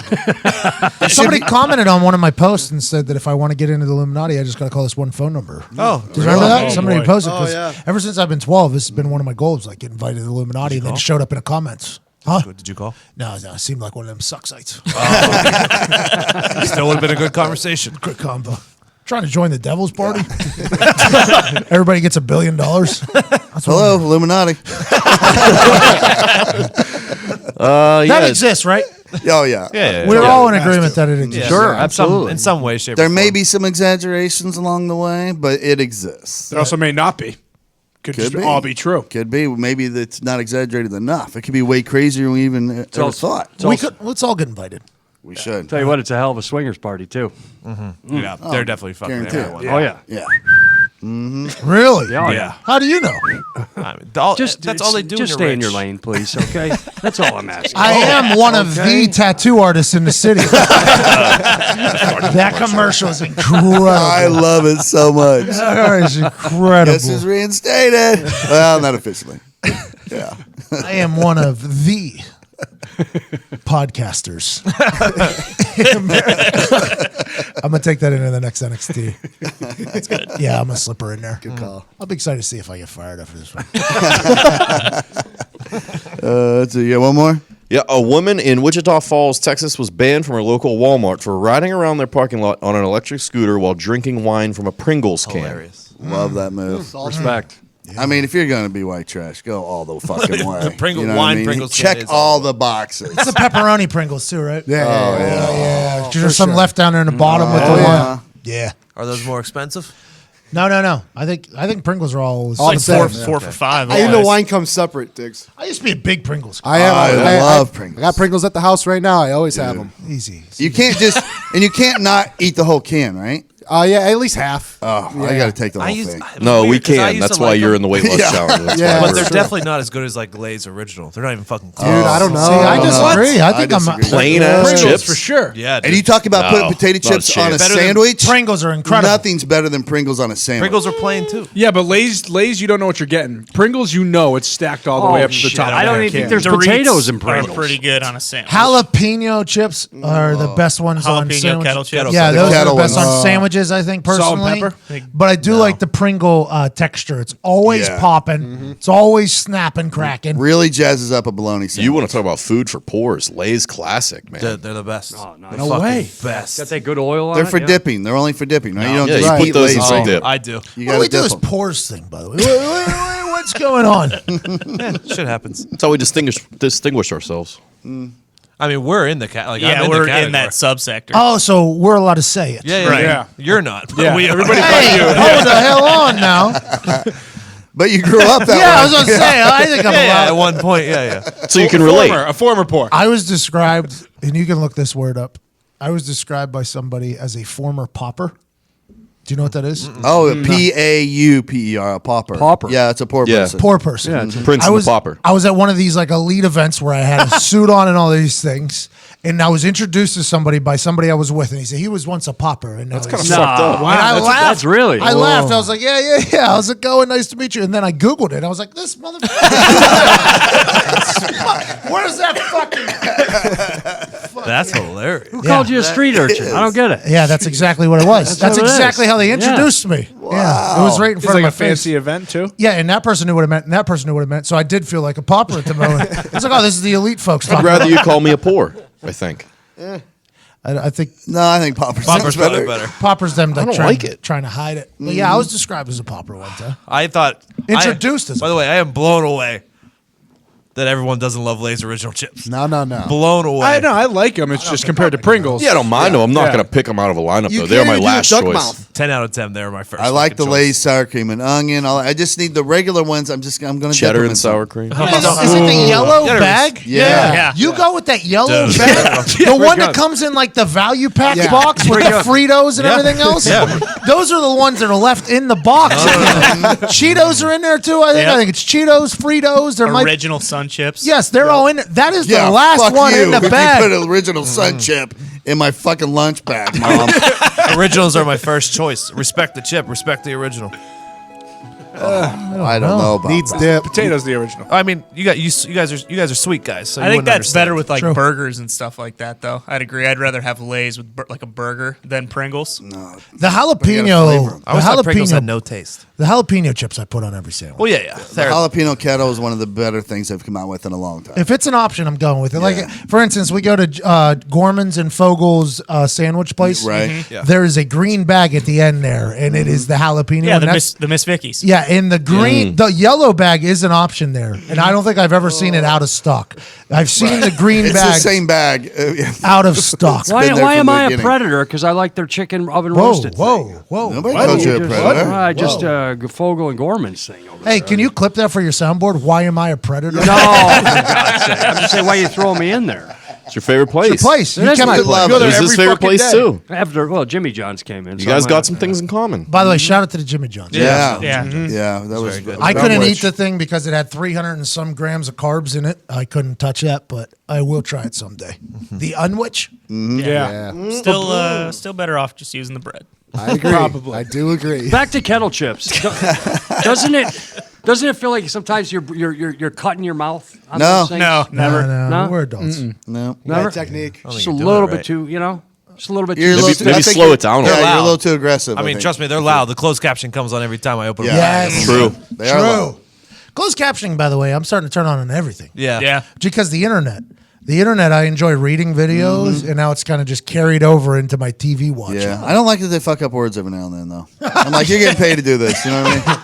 Somebody commented on one of my posts and said that if I want to get into the Illuminati, I just got to call this one phone number. Oh, Do you remember that? Oh, Somebody boy. posted. Oh, 'Cause yeah. Ever since I've been 12, this has been one of my goals, like get invited to the Illuminati, and then it showed up in the comments. Huh? Did you call? No, it seemed like one of them suck sites. Still would have been a good conversation. Quick combo. Trying to join the Devil's Party. Everybody gets $1 billion. Hello, Illuminati. That exists, right? Oh, yeah. Yeah, We're all in agreement that it exists. Sure, In absolutely. some way, shape, There or may form. be some exaggerations along the way, but it exists. There also may not be. Could just be. all be true. Could be. Maybe it's not exaggerated enough. It could be way crazier than we even ever all- thought. Let's all get invited. We should. Tell you what, it's a hell of a swingers party too. Yeah, they're definitely fucking guaranteed. everyone. Oh yeah. Yeah. Really? Yeah. How do you know? I mean, that's all they do. Just when stay in you're your rich. lane, please. Okay, that's all I'm asking. I am one of the tattoo artists in the city. That commercial is incredible. I love it so much. That is incredible. This is reinstated. Well, not officially. Yeah. I am one of the podcasters. I'm gonna take that into the next NXT. That's good. Yeah, I'm gonna slip her in there. Good call. I'll be excited to see if I get fired after this one. Yeah, one more. Yeah, a woman in Wichita Falls, Texas was banned from her local Walmart for riding around their parking lot on an electric scooter while drinking wine from a Pringles can. Hilarious. Love that move. Respect. I mean, if you're going to be white trash, go all the fucking way. The Pringle- You know what wine I mean? Pringles Check can is all all the boxes. It's the pepperoni Pringles too, right? Yeah. Oh, yeah. Yeah. There's some left down there in the bottom with the yeah. one. Yeah. Are those more expensive? No. I think Pringles are all All Like the same. four for $5. I even the wine comes separate, Diggs. I used to be a big Pringles. I am. I love Pringles. I got Pringles at the house right now. I always have them. Easy. You can't just, and you can't not eat the whole can, right? Yeah, at least half. Oh, I got to take the whole thing. No, we can. That's why you're in the weight loss Yeah. challenge. That's Yeah. why But they're we're- definitely not as good as like Lay's original. They're not even fucking close. Dude, I don't know. See, I disagree. I think I'm disagree. plain ass Pringles chips for sure. Yeah, And you talk about No, putting potato not chips a on a chance. Better than sandwich? Pringles are incredible. Nothing's better than Pringles on a sandwich. Pringles are plain too. Yeah, but Lay's, you don't know what you're getting. Pringles, you know it's stacked all the way up to the top. I don't of even that think can. there's Doritos potatoes in are Pringles. pretty good on a sandwich. Jalapeno chips are the best ones on Jalapeno sandwiches. kettle chips. Yeah, The those are the kettle best ones. on sandwiches, I think, Salt and personally. pepper? But I do like the Pringle texture. It's always Yeah. popping. It's always snapping, cracking. Really jazzes up a bologna sandwich. You want to talk about food for pores? Lay's classic, man. They're the best. Oh, nice. No way. Best. Got that good oil on They're it? for Yeah. dipping. They're only for dipping, right? You don't Yeah, just you put eat those Lay's. in some dip. I do. You What do got we to do dip this them. pores thing, by the way? What's going on? Shit happens. That's how we distinguish ourselves. I mean, we're in the cat. Like, Yeah, I'm we're the category. in that subsector. Oh, so we're allowed to say it. Yeah, Right. Yeah. You're not. But Yeah, we are. everybody Hey, but you. hold the hell on now. But you grew up that Yeah, I way. was going to say, I think I'm Yeah, allowed. at one point. Yeah. So you can relate. A former poor. I was described, and you can look this word up. I was described by somebody as a former pauper. Do you know what that is? Oh, Pauper, a pauper. Pauper. Yeah, it's a poor Yeah. person. Poor person. Yeah, it's a Prince I and was the Pauper. I was at one of these like elite events where I had a suit on and all these things, and I was introduced to somebody by somebody I was with, and he said he was once a pauper, and that's kinda kind fucked up. And I laughed. That's really. I laughed. I was like, yeah. How's it going? Nice to meet you. And then I Googled it. I was like, this motherfucker. Where's that fucking? That's hilarious. Who called you a street urchin? I don't get it. Yeah, that's exactly what it was. That's what it exactly is. how they Yeah. introduced me. Yeah, it was right in It's front like of a my face. fancy event too. Yeah, and that person knew what it meant, and that person knew what it meant. So I did feel like a pauper at the moment. It's like, oh, this is the elite folks I'd talking. rather you call me a poor, I think. I think No, I think Pauper's Pauper's better. better. paupers them like, don't trying, like it. trying to hide it. But yeah, I was described as a pauper one time. I thought Introduced as a By the way, I am blown away that everyone doesn't love Lay's original chips. No. Blown away. I know. I like them. It's just compared to Pringles. Yeah, I don't mind them. I'm not Yeah. going to pick them out of a lineup, You though. They're can't my even do last duck choice. mouth. 10 out of 10. They're my first. I like fucking the choice. Lay's sour cream and onion. I just need the regular ones. I'm going to Cheddar and sour cream. Is it the yellow Yeah, bag? Yeah. You go with that yellow Dude. bag? The one that comes in like the value pack Yeah. box with the Fritos and Yeah. everything else? Yeah. Those are the ones that are left in the box. Cheetos are in there too, I think. Yep. I think it's Cheetos, Fritos. There might Original Sun Chips. Yes, they're all in it. That is Yeah, the last fuck one you. in the If you bag. put an original sun chip in my fucking lunch bag, Mom. Originals are my first choice. Respect the chip. Respect the original. I don't know about Needs that. dip. Potato's the original. I mean, you guys are sweet guys. So I you think wouldn't that's understand. better with like True. burgers and stuff like that, though. I'd agree. I'd rather have Lay's with like a burger than Pringles. The But you gotta flavor jalapeno, 'em. I always thought Pringles had the no taste. jalapeno chips I put on every sandwich. Well, yeah. The jalapeno kettle is one of the better things they've come out with in a long time. If it's an option, I'm going with it. Like, for instance, we go to Gormans and Fogel's sandwich place. Right. Mm-hmm. Yeah. There is a green bag at the end there, and it is the jalapeno. Yeah, and the that's- Miss Vicky's. Yeah, and the green, the yellow bag is an option there, and I don't think I've ever seen it out of stock. I've seen the green It's bag the same bag. out of stock. Why, been there why from am the I a beginning. predator? Because I like their chicken oven Whoa, roasted thing. whoa. Nobody Whoa. called you a Just- predator. Just Fogel and Gorman's thing over Hey, there. can you clip that for your soundboard? Why am I a predator? No, for God's sake. I'm just saying, why are you throwing me in there? It's your favorite place. Your place. It You is kept my it place. love. Go there It's his every favorite fucking place day. too. After Jimmy John's came in. You guys got some things in common. By the way, shout out to the Jimmy John's. Yeah. Yeah. Yeah. That was very good. I about couldn't which- eat the thing because it had 300 and some grams of carbs in it. I couldn't touch that, but I will try it someday. The unwich? Yeah. Still better off just using the bread. I agree. I do agree. Back to kettle chips. Doesn't it feel like sometimes you're cutting your mouth? On No. those things? No, never. No, No? we're adults. No. Never? Technique. Just a little bit too, just a little bit You're a too. little Maybe I think slow you're- it down a Yeah, little. you're a Loud. little too aggressive. I mean, think. trust me, they're loud. The closed caption comes on every time I open. Yeah. my Yes. True. They are loud. True. Closed captioning, by the way, I'm starting to turn on everything. Yeah. Yeah. Because the internet. The internet, I enjoy reading videos, and now it's kind of just carried over into my TV watching. Yeah, I don't like that they fuck up words every now and then, though. I'm like, you're getting paid to do this. You know what I mean?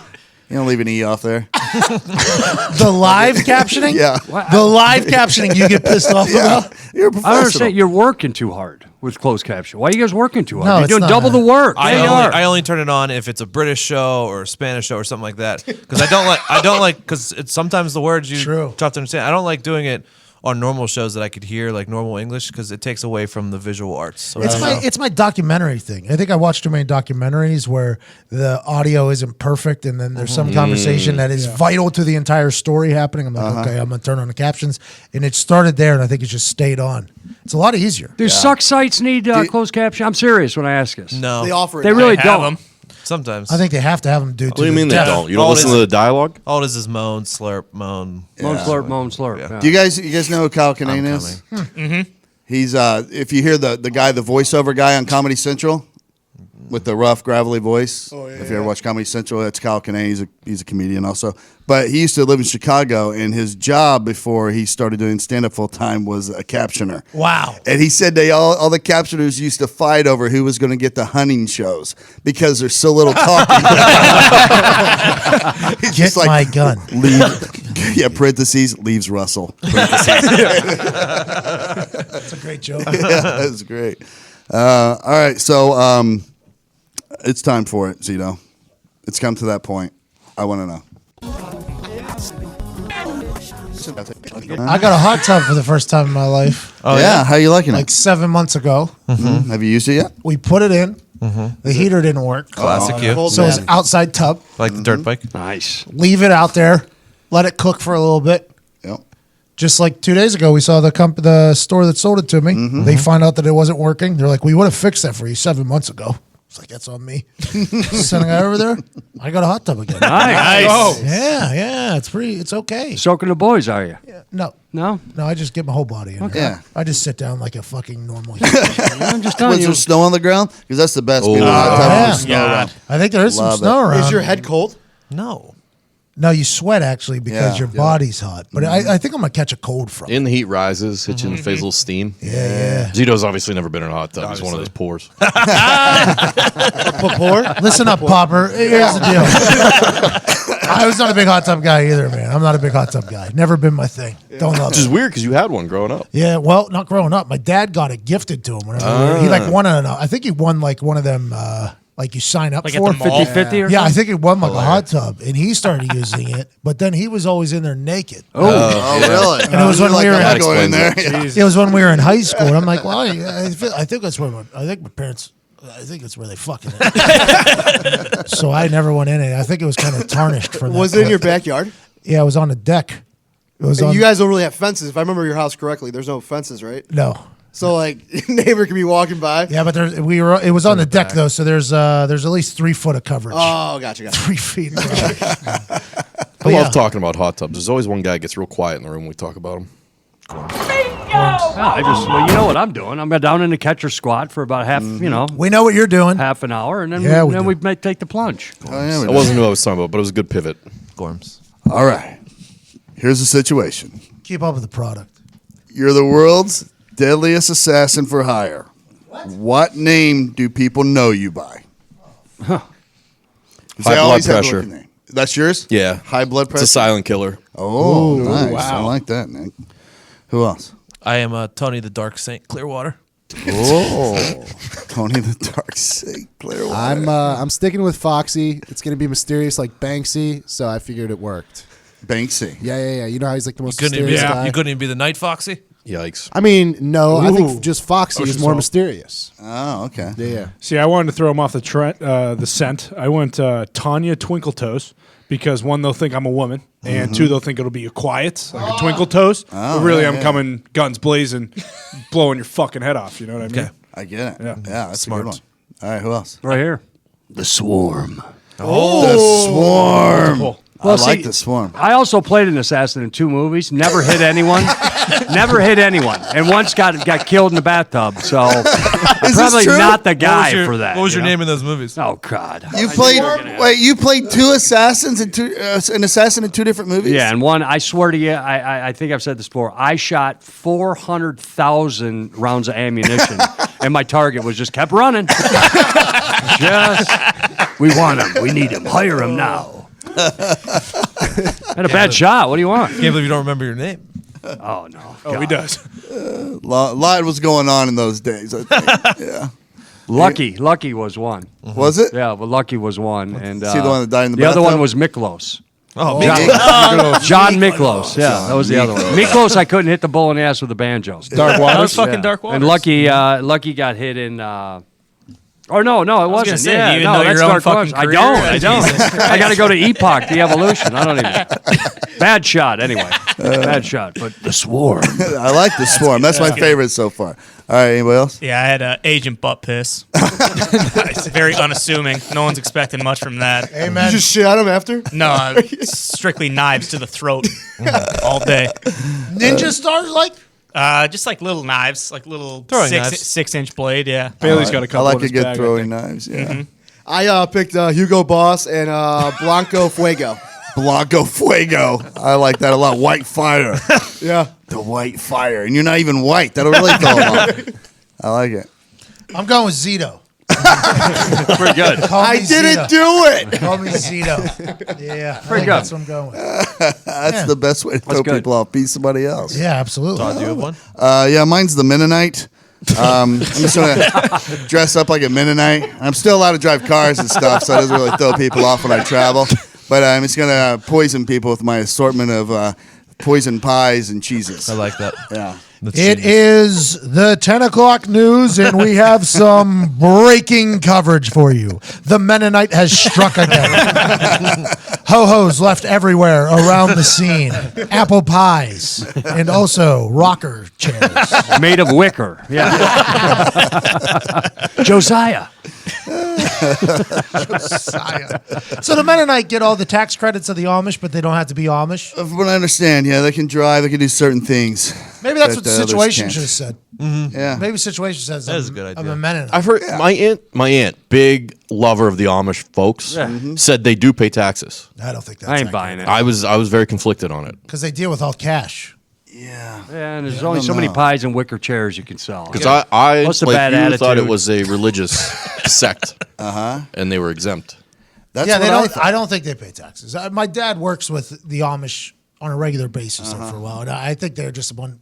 You don't leave an E off there. The live captioning? Yeah. The live captioning you get pissed off about? You're a I professional. understand you're working too hard with closed caption. Why are you guys working too hard? No, You're it's doing not double that. the work. I only turn it on if it's a British show or a Spanish show or something like that because I don't like because it's sometimes the words you True. tough to understand. I don't like doing it on normal shows that I could hear like normal English because it takes away from the visual arts. So It's my documentary thing. I think I watched too many documentaries where the audio isn't perfect, and then there's some conversation that is vital to the entire story happening. I'm like, okay, I'm gonna turn on the captions, and it started there, and I think it just stayed on. It's a lot easier. Do suck sites need closed caption? I'm serious when I ask this. no, They offer it. They really Have don't. them. sometimes. I think they have to have them do. What do you mean they don't? You don't All it listen is- to the dialogue? all it is moan, slurp, moan. Moan slurp, moan slurp. Yeah. Do you guys know who Kyle Kinane is? He's if you hear the guy, the voiceover guy on Comedy Central with the rough, gravelly voice. If you ever watch Comedy Central, that's Kyle Kinane. He's a comedian also. But he used to live in Chicago, and his job before he started doing stand-up full-time was a captioner. Wow. And he said all the captioners used to fight over who was going to get the hunting shows because there's so little talking. He's Get my gun. Parentheses, leaves Russell. That's a great joke. Yeah, that's great. All right, so it's time for it, Zito. It's come to that point. I want to know. I got a hot tub for the first time in my life. Oh yeah, how you liking Like 7 months ago. it? Have you used it yet? We put it in. The heater didn't work. Classic you. So it's outside tub. Like the dirt bike. Nice. Leave it out there. Let it cook for a little bit. Yep. Just like 2 days ago, we saw the store that sold it to me. They found out that it wasn't working. They're like, we would have fixed that for you 7 months ago. It's like, that's on me. Sending guy over there. I got a hot tub again. Nice. Yeah. It's okay. Soaking the boys, are you? No, No? I just get my whole body in. Yeah. I just sit down like a fucking normal human. I'm just telling Was you. there snow on the ground? Because that's the best. Oh. Being in a hot tub Yeah. with snow around. I think there is some Love snow it. around. Is your head cold? No. No, you sweat actually because Yeah. your body's hot. But I think I'm gonna catch a cold from it. In the heat rises, hits you in the face, a little steam. Yeah. Zito's obviously never been in a hot tub. He's one of those pores. Listen up, Pauper. Here's the deal. I was not a big hot tub guy either, man. I'm not a big hot tub guy. Never been my thing. Don't love Which is it. weird because you had one growing up. Yeah, well, not growing up. My dad got it gifted to him. Whenever he like won I think he won like one of them. Like you sign up Like at for the mall? 50-50 or Yeah, I something? think it won like a hot tub, and he started using it. But then he was always in there naked. Oh, really? And it was when we were I'm not in- going in there. explains Yeah. It was when we were in high school, and I'm like, well, I think that's where my parents. I think that's where they fucking it. So I never went in it. I think it was kind of tarnished for that. Was it in your backyard? Yeah, it was on the deck. It was And on. you guys don't really have fences. If I remember your house correctly, there's no fences, right? No. So like, neighbor could be walking by. Yeah, but it was on the deck though, so there's at least 3 foot of coverage. Oh, gotcha. 3 feet. Bro. I love talking about hot tubs. There's always one guy that gets real quiet in the room when we talk about them. Well, you know what I'm doing. I'm down in the catcher squat for about half We know what you're doing. half an hour, and then Yeah, we do. we may take the plunge. Oh, yeah, we I do. wasn't who I was talking about, but it was a good pivot. Gorms. All right. Here's the situation. Keep up with the product. You're the world's deadliest assassin for hire. What name do people know you by? High blood pressure. Name. That's yours? Yeah. High blood pressure? It's a silent killer. Oh, nice. I like that, Nick. Who else? I am Tony the Dark Saint Clearwater. Oh, Tony the Dark Saint Clearwater. I'm sticking with Foxy. It's gonna be mysterious like Banksy, so I figured it worked. Banksy. Yeah. You know how he's like the most You mysterious guy. couldn't even be the Night Foxy? Yikes. I mean, no, I Ooh. think just Foxy is Ocean more salt. mysterious. Oh, okay. Yeah. See, I wanted to throw him off the scent. I went Tanya Twinkle Toes because one, they'll think I'm a woman, and two, they'll think it'll be a quiet, like a Twinkle Toes. But really, I'm coming guns blazing, blowing your fucking head off. You know what I mean? Okay. I get it. Yeah. That's Smart. a good one. All right, who else? Right here. The Swarm. The Swarm. Cool. Well, I like see, the Swarm. I also played an assassin in 2 movies. Never hit anyone. Never hit anyone. And once got killed in the bathtub. So probably true? not the guy for that. What was your you know? name in those movies? Oh God. You played. Wait, you played 2 assassins and an assassin in 2 different movies. Yeah, and one, I swear to you, I think I've said this before. I shot 400,000 rounds of ammunition, and my target was just kept running. We want him. We need him. Hire him now. Had a bad shot. What do you want? Can't believe you don't remember your name. Oh no. Oh, he does. Lot was going on in those days. I think. Yeah. Lucky was one. Was it? Yeah, but Lucky was one, and See the one that died in the other bathtub? one was Miklos. Oh, John Miklos. Yeah, that was the other one. Miklos, I couldn't hit the bull in the ass with the banjos. Dark that Waters. was fucking Dark Waters. And Lucky got hit in. Or no, it wasn't. gonna say, yeah, do you even no, know that's your own Dark Waters. fucking I career? don't. Jesus I got to go to Epoch, the Evolution. I don't even. Bad shot, anyway. Bad shot. But the Swarm. I like the Swarm. That's my favorite so far. All right, anybody else? Yeah, I had Agent Butt Piss. It's very unassuming. No one's expecting much from that. Amen. You just shot him after? No, strictly knives to the throat all day. Ninja stars like. Just like little knives, like little Throwing knives. 6-inch blade. Yeah. Bailey's got a I couple. like in his a good bag, I throwing think. knives. Yeah. I picked Hugo Boss and Blanco Fuego. Blanco Fuego. I like that a lot. White fire. Yeah. The white fire. And you're not even white. That'll really throw them off. I like it. I'm going with Zito. Pretty good. Call me I didn't Zito. do it. Call me Zito. Yeah, Pretty good. That's what I'm going with. That's the best way to throw good. people off. Be somebody else. Yeah, absolutely. Todd, do you have one? Yeah, mine's the Mennonite. I'm just gonna dress up like a Mennonite. I'm still allowed to drive cars and stuff, so it doesn't really throw people off when I travel. But I'm just gonna poison people with my assortment of poison pies and cheeses. I like that. Yeah. That's It genius. is the 10 o'clock news, and we have some breaking coverage for you. The Mennonite has struck again. Ho-hos left everywhere around the scene. Apple pies, and also rocker chairs. Made of wicker. Yeah. Josiah. So the Mennonite get all the tax credits of the Amish, but they don't have to be Amish. From what I understand, yeah, they can drive, they can do certain things. Maybe that's what that the others situation can't. should have said. Yeah. Maybe situation says That is a good I'm idea. a Mennonite. I've heard my aunt, big lover of the Amish folks, said they do pay taxes. I don't think that's I ain't buying it. I was very conflicted on it because they deal with all cash. Yeah. Yeah, and there's only so many pies and wicker chairs you can sell. because I What's the like bad you thought it attitude? was a religious sect, and they were exempt. That's Yeah, what they I don't. thought. I don't think they pay taxes. My dad works with the Amish on a regular basis there for a while, and I think they're just one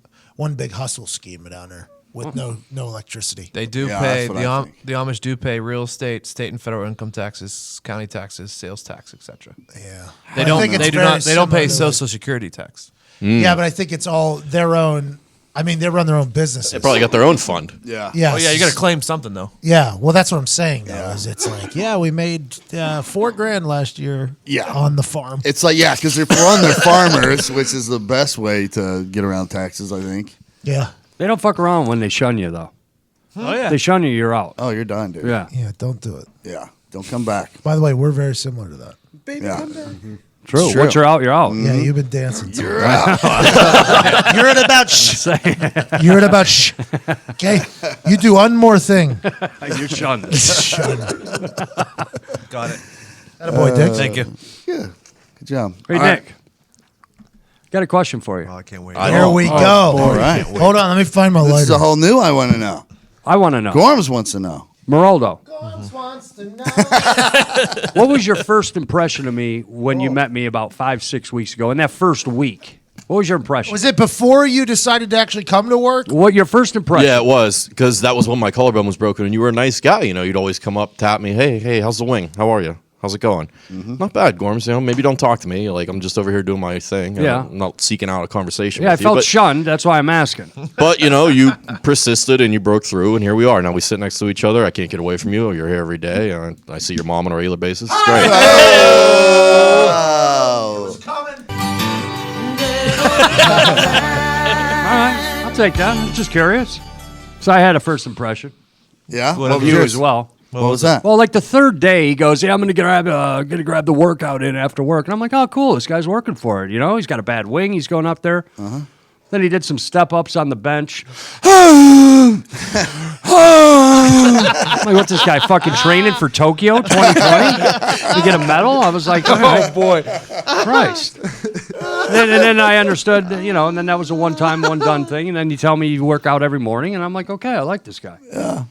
big hustle scheme down there with no electricity. They do Yeah, pay that's what I think. the Amish do pay real estate, state and federal income taxes, county taxes, sales tax, etc. Yeah, They I don't. think it's They do very not. They don't pay similar to, Social Security tax. Yeah, but I think it's all their own. I mean, they run their own businesses. They probably got their own fund. Yeah. Yeah. Oh yeah, you got to claim something though. Yeah, well, that's what I'm saying. Though, is it's like, yeah, we made $4,000 last year. Yeah. on the farm. It's like, yeah, because they're they're farmers, which is the best way to get around taxes, I think. Yeah, They don't fuck around when they shun you, though. Oh yeah. They shun you, you're out. Oh, you're done, dude. Yeah. yeah. Don't do it. Yeah. Don't come back. By the way, we're very similar to that. Yeah. True. True. Once you're out, you're out. Yeah, you've been dancing. Too. You're out. You're at about shh. You're at about shh. Okay, you do one more thing. You're shunned. Got it. Attaboy, Dick. Thank you. Yeah. Good job. Hey, All right. Nick. Got a question for you. Oh, I can't wait. Here we go. All right. Hold on, let me find my This lighter. is a whole new I want to know. I want to know. Gorms wants to know. Meroldo, wants to know. what was your first impression of me when you met me about 5-6 weeks ago? In that first week, what was your impression? Was it before you decided to actually come to work? What your first impression? Yeah, it was because that was when my collarbone was broken, and you were a nice guy. You know, you'd always come up, tap me, hey, how's the wing? How are you? How's it going? Not bad, Gorms. Maybe don't talk to me. Like, I'm just over here doing my thing. Yeah. I'm not seeking out a conversation Yeah, with I felt you. shunned. That's why I'm asking. But, you persisted and you broke through, and here we are. Now we sit next to each other. I can't get away from you. You're here every day. I see your mom on a regular basis. It's great. All right, I'll take that. I'm just curious. So I had a first impression. Yeah. What of you yours? as well. What was that? Well, like the third day, he goes, "Yeah, I'm gonna grab the workout in after work," and I'm like, "Oh, cool, this guy's working for it." He's got a bad wing. He's going up there. Then he did some step ups on the bench. I'm like, what's this guy fucking training for Tokyo 2020 to get a medal? I was like, oh boy, Christ. And then I understood, and then that was a one-time, one-done thing. And then you tell me you work out every morning, and I'm like, okay, I like this guy. Yeah.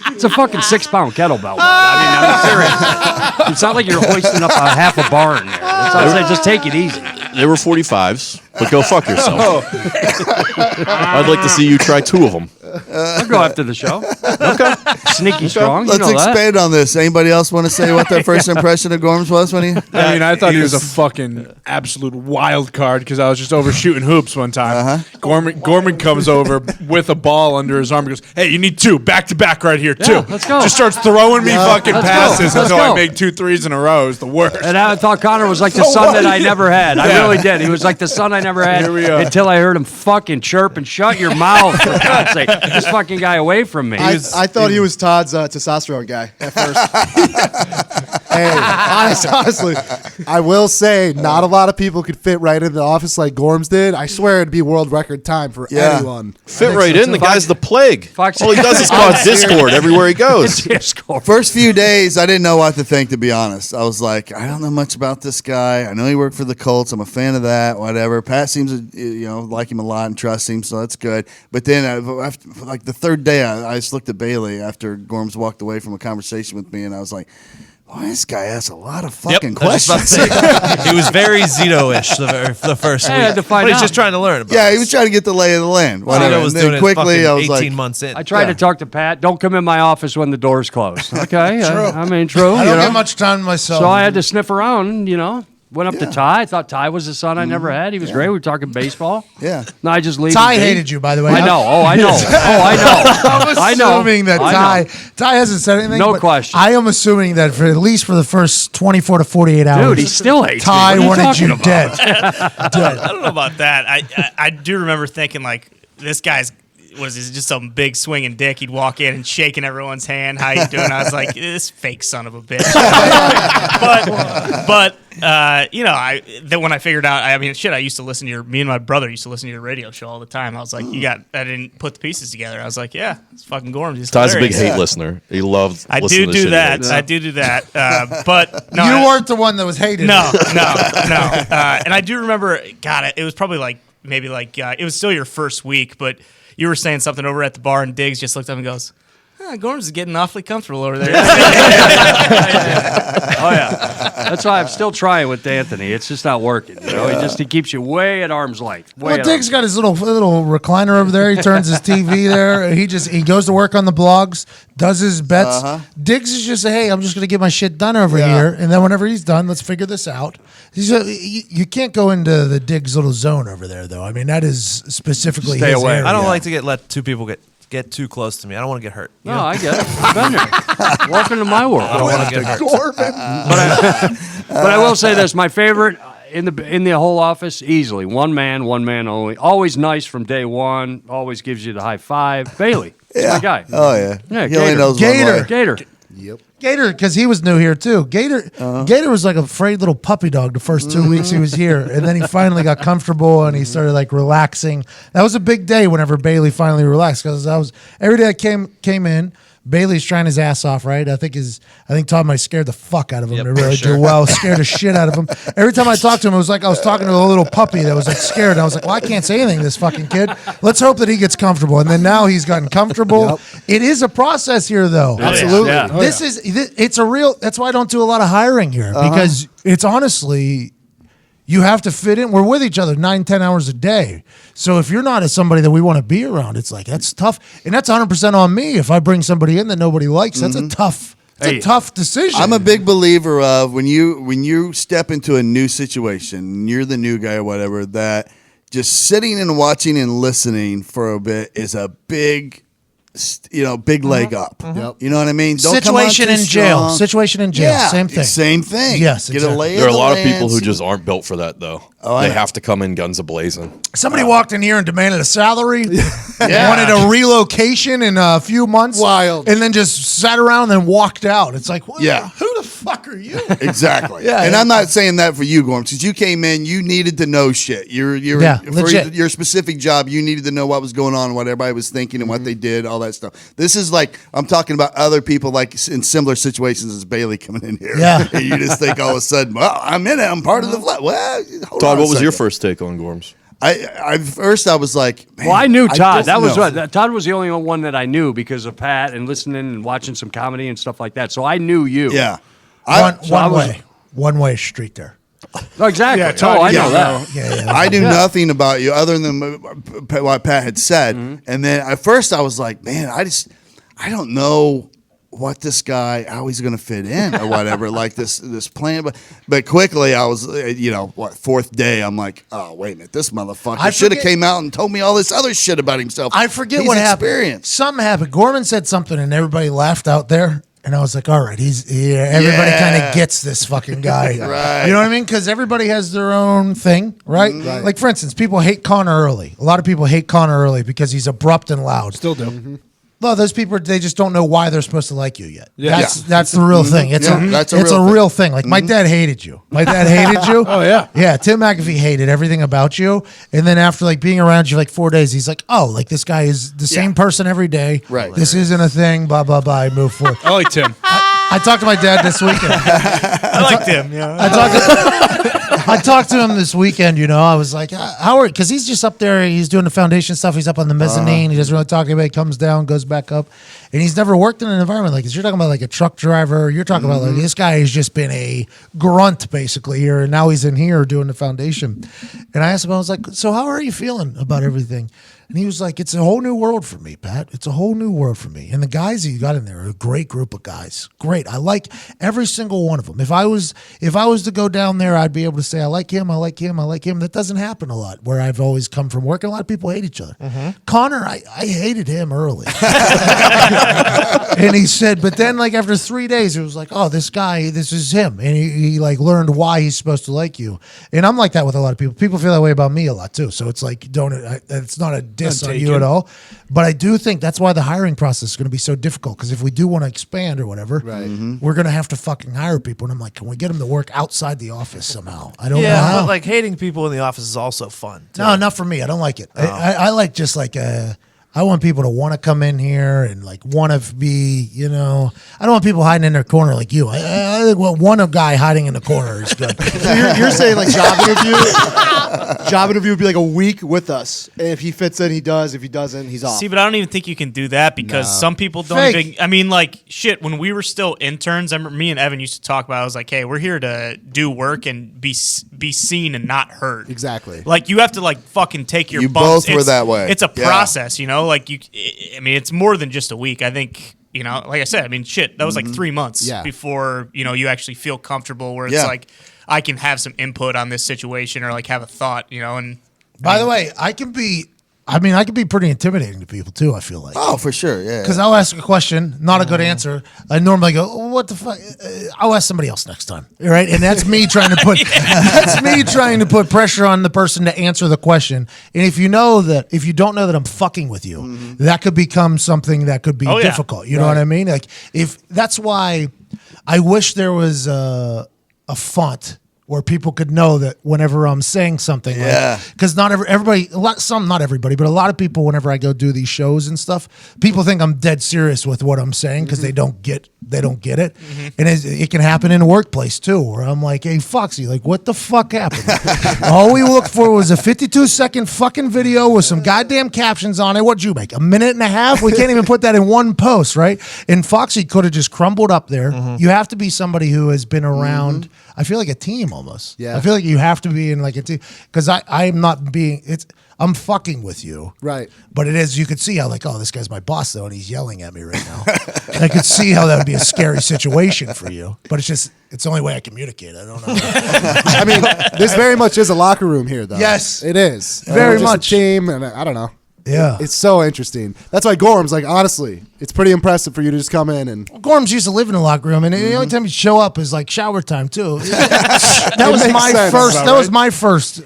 It's a fucking 6-pound kettlebell. I'm serious. It's not like you're hoisting up a half a bar in there. That's what I say. Just take it easy. They were 45s, but go fuck yourself. I'd like to see you try 2 of them. I'll go after the show. Okay. Sneaky strong. Let's expand on this. Anybody else want to say what their first impression of Gorms was when he? I thought he was a fucking absolute wild card because I was just over shooting hoops one time. Gorman comes over with a ball under his arm and goes, "Hey, you need 2 back to back right here, 2. Let's go. Just starts throwing me fucking Let's passes go. until Let's I go. make 2 threes in a row. It was the worst. And I thought Connor was like the son that I never had. I really did. He was like the son I never had Here we are. until I heard him fucking chirp and shut your mouth, for God's sake. This fucking guy away from me. I thought he was Todd's testosterone guy at first. Hey, honestly, I will say, not a lot of people could fit right in the office like Gorms did. I swear it'd be world record time for anyone. Fit right in. The guy's the plague. Fox- All he does is cause discord everywhere he goes. First few days, I didn't know what to think, to be honest. I was like, I don't know much about this guy. I know he worked for the Colts. I'm a fan of that, whatever. Pat seems to, like him a lot and trust him, so that's good. But then, after, like the third day, I just looked at Bailey after Gorms walked away from a conversation with me, and I was like, boy, this guy asks a lot of fucking questions. He was very Zito-ish the first week. I had to find but he's out. just trying to learn about Yeah, it. he was trying to get the lay of the land. Whatever. Zito was And doing then it quickly, fucking I was 18 like, months in. I tried to talk to Pat. Don't come in my office when the door's closed. Okay. True. I don't get much time to myself. So I had to sniff around, Went up to Ty. I thought Ty was the son I never had. He was great. We were talking baseball. Yeah. No, I just leave. Ty him be. hated you, by the way. I know. Oh, I know. I'm assuming that Ty hasn't said anything. No but question. I am assuming that for at least for the first 24 to 48 hours, Dude, he still hates Ty me. What are wanted you you talking dead. I don't know about that. I do remember thinking like this guy's was just some big swinging dick. He'd walk in and shaking everyone's hand. How you doing? I was like, this fake son of a bitch. but then when I figured out, I used to listen to me and my brother used to listen to your radio show all the time. I was like, I didn't put the pieces together. I was like, yeah, it's fucking Gorms. He's Ty's a big hilarious. hate listener. He loves. I listening to do shit he that. hates. I do that. But no, You weren't the one that was hated. no. And I do remember, God, it was probably it was still your first week, but you were saying something over at the bar, and Diggs just looked up and goes, Gorms is getting awfully comfortable over there. Oh yeah, that's why I'm still trying with Anthony. It's just not working. He keeps you way at arm's length. Well, Diggs got his little recliner over there. He turns his TV there. He goes to work on the blogs, does his bets. Diggs is just hey, I'm just gonna get my shit done over here, and then whenever he's done, let's figure this out. You can't go into the Diggs little zone over there, though. I mean, that is specifically Stay his away. area. I don't like to let two people get too close to me. I don't want to get hurt. No, I get it. I've been there. Welcome to my world. I don't want to get hurt. But I will say this: my favorite in the whole office, easily one man only. Always nice from day one. Always gives you the high five. Bailey, that's my guy. oh yeah, Yeah, he only Gator. knows one way. Gator. Gator, because he was new here too. Gator was like a afraid little puppy dog the first 2 weeks he was here, and then he finally got comfortable and he started like relaxing. That was a big day whenever Bailey finally relaxed because every day I came in. Bailey's trying his ass off, right? I think Todd might scared the fuck out of him to really do well. Scared the shit out of him. Every time I talked to him, it was like I was talking to a little puppy that was like scared. And I was like, well, I can't say anything to this fucking kid. Let's hope that he gets comfortable. And then now he's gotten comfortable. It is a process here, though. Absolutely. Yeah. It's a real. That's why I don't do a lot of hiring here because it's honestly. You have to fit in. We're with each other 9-10 hours a day. So if you're not somebody that we want to be around, it's like, that's tough. And that's 100% on me. If I bring somebody in that nobody likes, that's a tough decision. I'm a big believer of when you step into a new situation, and you're the new guy or whatever, that just sitting and watching and listening for a bit is a big leg up. Yep. You know what I mean? Situation in jail. Situation in jail. Yeah, Same thing. Same thing. Yes, Get exactly. a lay There are of a the lot of land. people who just aren't built for that, though. They have to come in guns a-blazing. Somebody walked in here and demanded a salary, wanted a relocation in a few months, Wild. and then just sat around and walked out. It's like, who the fuck are you? Exactly. And I'm not saying that for you, Gorms, because you came in, you needed to know shit. For legit. your specific job, you needed to know what was going on, what everybody was thinking, and what they did, all that stuff. This is like, I'm talking about other people like in similar situations as Bailey coming in here. Yeah. And you just think all of a sudden, well, I'm in it. I'm part of the flat. Well, hold Todd, on a what was your second. first take on Gorms? I was like, man, Well, I knew Todd. don't know. Todd was the only one that I knew because of Pat and listening and watching some comedy and stuff like that. So I knew you. Yeah. One way street there. No, exactly. Yeah, Todd, I know that. Yeah. I knew nothing about you other than what Pat had said. And then at first I was like, man, I don't know what this guy, how he's going to fit in or whatever, like this plan. But quickly I was, fourth day, I'm like, oh, wait a minute, this motherfucker should have came out and told me all this other shit about himself. I forget He's what happened. experienced. Something happened. Gorman said something and everybody laughed out there. And I was like, all right, he's here. Everybody kind of gets this fucking guy. Right. You know what I mean? Because everybody has their own thing, right? Like, for instance, people hate Connor Early. A lot of people hate Connor Early because he's abrupt and loud. Still do. No, those people, they just don't know why they're supposed to like you yet. Yeah. That's the real thing. It's a real thing. Like, my dad hated you. My dad hated you. Oh, yeah. Yeah, Tim McAfee hated everything about you. And then after, like, being around you, like, 4 days, he's like, oh, like, this guy is the same person every day. Right. This isn't a thing, blah, blah, blah. I move forward. I like Tim. I talked to my dad this weekend. I liked him. Yeah. I talked to him this weekend, I was like, how are, because he's just up there, he's doing the foundation stuff, he's up on the mezzanine, he doesn't really talk to anybody, comes down, goes back up, and he's never worked in an environment like this. You're talking about like a truck driver, you're talking about like, this guy has just been a grunt basically here, and now he's in here doing the foundation. And I asked him, I was like, so how are you feeling about everything? And he was like, it's a whole new world for me, Pat. It's a whole new world for me. And the guys he got in there are a great group of guys. Great. I like every single one of them. If I was to go down there, I'd be able to say, I like him, I like him, I like him. That doesn't happen a lot where I've always come from work. And a lot of people hate each other. Connor, I hated him early. And he said, but then like after 3 days, it was like, oh, this guy, this is him. And he like learned why he's supposed to like you. And I'm like that with a lot of people. People feel that way about me a lot too. So it's like, it's not a diss on you at all. But I do think that's why the hiring process is going to be so difficult. Because if we do want to expand or whatever, we're going to have to fucking hire people. And I'm like, can we get them to work outside the office somehow? I don't know how. But like hating people in the office is also fun. Too. No, not for me. I don't like it. I like just like I want people to want to come in here and like want to be, I don't want people hiding in their corner like you. I think one guy hiding in the corner is good. So you're saying like job interview would be like a week with us. And if he fits in, he does. If he doesn't, he's off. See, but I don't even think you can do that because some people don't Fake. even. I mean, like shit. When we were still interns, I remember me and Evan used to talk about. I was like, "Hey, we're here to do work and be seen and not heard." Exactly. Like you have to like fucking take your. You bumps. both were that way. It's a Yeah. process, Like you. I mean, it's more than just a week. I think. Like I said, I mean, shit. That was like 3 months before you actually feel comfortable. Where it's like I can have some input on this situation or like have a thought, And By the way, I can be pretty intimidating to people too, I feel like. Oh, for sure, yeah. Because I'll ask a question, not a good answer. I normally go, oh, "What the fuck?" I'll ask somebody else next time, right? And that's me trying to put pressure on the person to answer the question. And if you don't know that I'm fucking with you, that could become something that could be difficult. You know what I mean? Like that's why I wish there was a font where people could know that whenever I'm saying something, because not everybody, not everybody, but a lot of people, whenever I go do these shows and stuff, people think I'm dead serious with what I'm saying because they don't get it, and it can happen in the workplace too, where I'm like, "Hey, Foxy, like, what the fuck happened?" All we looked for was a 52-second fucking video with some goddamn captions on it. What'd you make? 1.5 minutes? We can't even put that in one post, right? And Foxy could have just crumbled up there. You have to be somebody who has been around. I feel like a team almost. Yeah. I feel like you have to be in like a team because I'm not being. I'm fucking with you, Right. But it is. You could see how like, oh, this guy's my boss though, and he's yelling at me right now. And I could see how that would be a scary situation for you. But it's the only way I communicate. I don't know. I mean, this very much is a locker room here, though. Yes. It is. Very We're just much. a team, and I don't know. Yeah. It's so interesting. That's why Gorms, like, honestly, it's pretty impressive for you to just come in and. Gorms used to live in the locker room, and the only time he'd show up is like shower time too. That was makes my sense. first. That was my first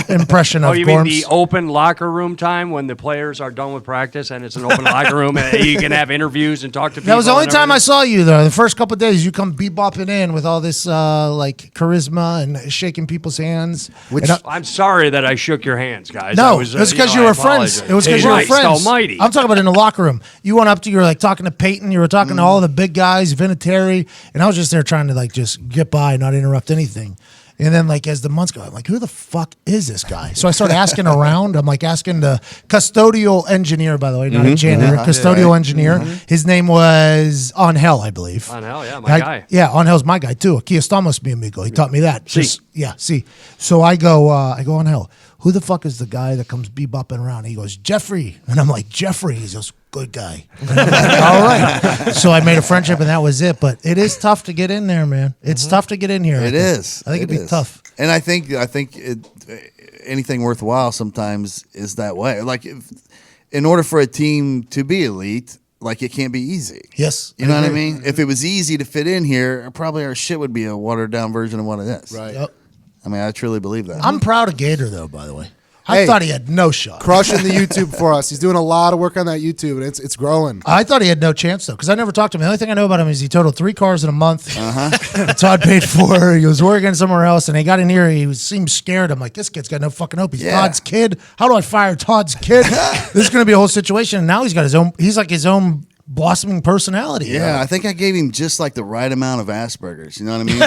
impression of Oh, you Gorms. mean the open locker room time when the players are done with practice and it's an open locker room and you can have interviews and talk to people? That was the only and time I everything? saw you though. The first couple of days, you come bebopping in with all this like charisma and shaking people's hands. Which- And I'm sorry that I shook your hands, guys. no, I was, it was because you I were friends. apologize. It was because you were Christ friends. Almighty. I'm talking about in the locker room. You went up to, you were like talking to Peyton. You were talking to all the big guys, Vinatieri, and I was just there trying to like just get by, not interrupt anything. And then like as the months go, I'm like, who the fuck is this guy? So I started asking around. I'm like asking the custodial engineer, by the way, not a janitor, custodial engineer. His name was Angel, I believe. Angel, yeah, my guy. Yeah, Angel's my guy too. Aquí estamos, mi amigo. He taught me that. See. So I go, Angel, who the fuck is the guy that comes bebopping around? He goes, Jeffrey. And I'm like, Jeffrey. He goes, good guy. And I'm like, all right. So I made a friendship and that was it. But it is tough to get in there, man. It's tough to get in here. It is. I think it'd be tough. And I think anything worthwhile sometimes is that way. Like, in order for a team to be elite, like it can't be easy. Yes. You know what I mean? If it was easy to fit in here, probably our shit would be a watered down version of what it is. Right. Yep. I mean, I truly believe that. I'm proud of Gator, though, by the way. I Hey. thought he had no shot. Crushing the YouTube for us. He's doing a lot of work on that YouTube, and it's growing. I thought he had no chance, though, because I never talked to him. The only thing I know about him is he totaled 3 cars in a month. Todd paid for it. He was working somewhere else, and he got in here. He seemed scared. I'm like, this kid's got no fucking hope. He's Todd's kid. How do I fire Todd's kid? This is going to be a whole situation. And now he's got his own. He's like his own blossoming personality. Yeah, I think I gave him just like the right amount of Asperger's. You know what I mean?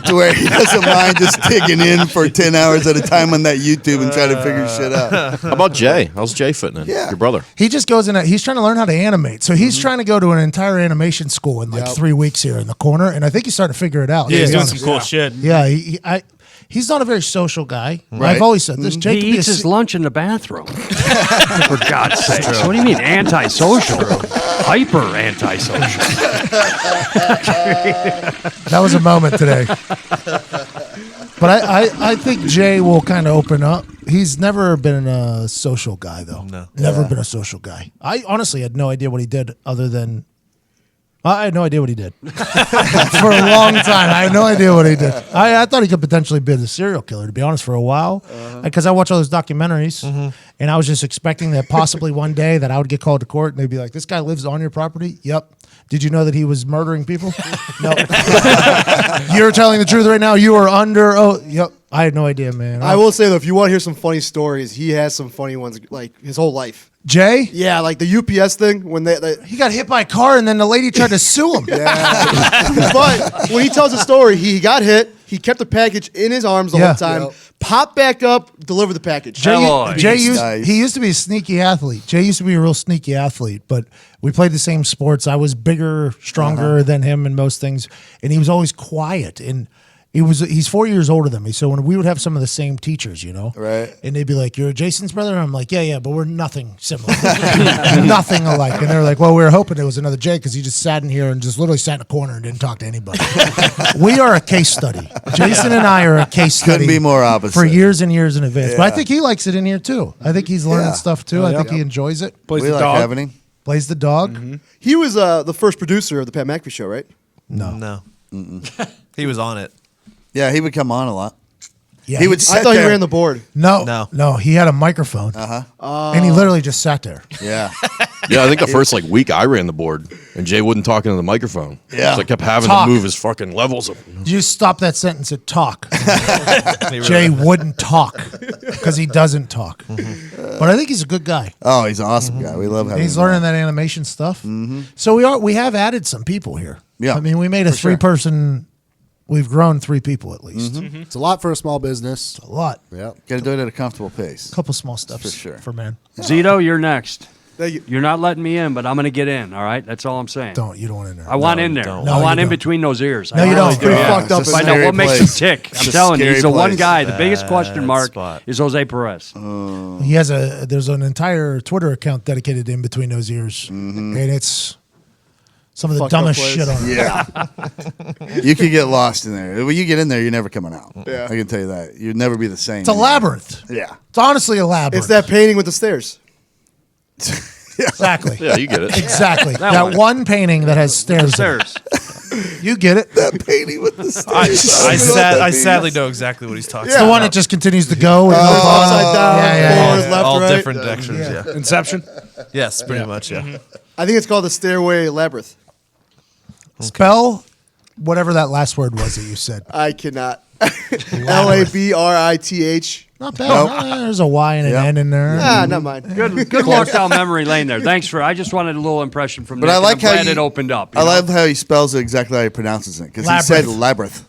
To where he doesn't mind just digging in for 10 hours at a time on that YouTube and trying to figure shit out. How about Jay? How's Jay fitting in? Yeah. Your brother. He just goes in. He's trying to learn how to animate. So he's trying to go to an entire animation school in like 3 weeks here in the corner. And I think he's starting to figure it out. Yeah, he's to be doing honest. some cool shit. Yeah, he's not a very social guy. Right. I've always said this. Jake could He be eats a his lunch in the bathroom. For God's sake. What do you mean antisocial? Hyper antisocial. That was a moment today. But I think Jay will kind of open up. He's never been a social guy, though. No. Never been a social guy. I honestly had no idea what he did other than... I had no idea what he did. For a long time, I had no idea what he did. I thought he could potentially be the serial killer, to be honest, for a while. Because I watch all those documentaries, and I was just expecting that possibly one day that I would get called to court, and they'd be like, this guy lives on your property? Yep. Did you know that he was murdering people? No. You're telling the truth right now? You are under... Oh, yep. I had no idea, man. I will say though, if you want to hear some funny stories, he has some funny ones like his whole life. Jay? Yeah, like the UPS thing when they He got hit by a car, and then the lady tried to sue him. but when he tells the story, he got hit. He kept the package in his arms the Yeah. whole time. Yep. Popped back up, delivered the package. Hello. Jay used, Nice. he used to be a sneaky athlete. Jay used to be a real sneaky athlete, but we played the same sports. I was bigger, stronger than him in most things, and he was always quiet. And he's 4 years older than me, so when we would have some of the same teachers, you know, Right. and they'd be like, "You're Jason's brother," and I'm like, "Yeah, but we're nothing similar, nothing alike." And they're like, "Well, we were hoping it was another Jay because he just sat in here and just literally sat in a corner and didn't talk to anybody." We are a case study. Jason and I are a case study. Couldn't be more opposite. For years and years in advance. But I Yeah. think he likes it in here too. I think he's learning Yeah. stuff too. I think he enjoys it. Plays We the like dog. having him. Plays the dog. He was the first producer of the Pat McAfee show, right? No. No. He was on it. Yeah, he would come on a lot. Yeah, He would I sit thought there. he ran the board. No. He had a microphone. And he literally just sat there. Yeah. Yeah, I think the first week I ran the board and Jay wouldn't talk into the microphone. Yeah. So I kept having Talk. to move his fucking levels up. You stop that sentence at talk. Jay wouldn't talk because he doesn't talk. But I think he's a good guy. Oh, he's an awesome guy. We love having He's him. learning that animation stuff. So we have added some people here. Yeah, I mean, we made a for sure. 3-person. We've grown 3 people at least. It's a lot for a small business. A lot. Yeah. Got to do it at a comfortable pace. A couple small steps For sure. for man. Zito, you're next. Thank you. You're not letting me in, but I'm going to get in. All right, that's all I'm saying. You don't want in there. I want in there. don't. I want you in don't. between those ears. No, you don't. It's pretty fucked up. It's a Find out scary what makes him place. tick. It's I'm a telling you, he's the scary one place. guy. The biggest question mark spot. is Jose Perez. He has there's an entire Twitter account dedicated in between those ears, and it's some of the Fucked up dumbest place. shit on earth. Yeah. You could get lost in there. When you get in there, you're never coming out. Yeah. I can tell you that. You'd never be the same. It's a labyrinth. Yeah. It's honestly a labyrinth. It's that painting with the stairs. Exactly. Yeah, you get it. Exactly. that one painting that has stairs. in it. Stairs. You get it. That painting with the stairs. I sadly know exactly what he's talking It's the one that just continues to go. With no Upside down, floors, yeah. left, All right. different directions. Yeah. Inception. Yes, pretty much. Yeah. I think it's called the Stairway Labyrinth. Spell whatever that last word was that you said. I cannot. Labrith. Not bad. There's a Y and an N in there. Ah, not mine. Good walk down memory lane there. Thanks for. I just wanted a little impression from. But Nick, I like and how I'm glad you- it opened up. I love how he spells it exactly how he pronounces it because he said labyrinth.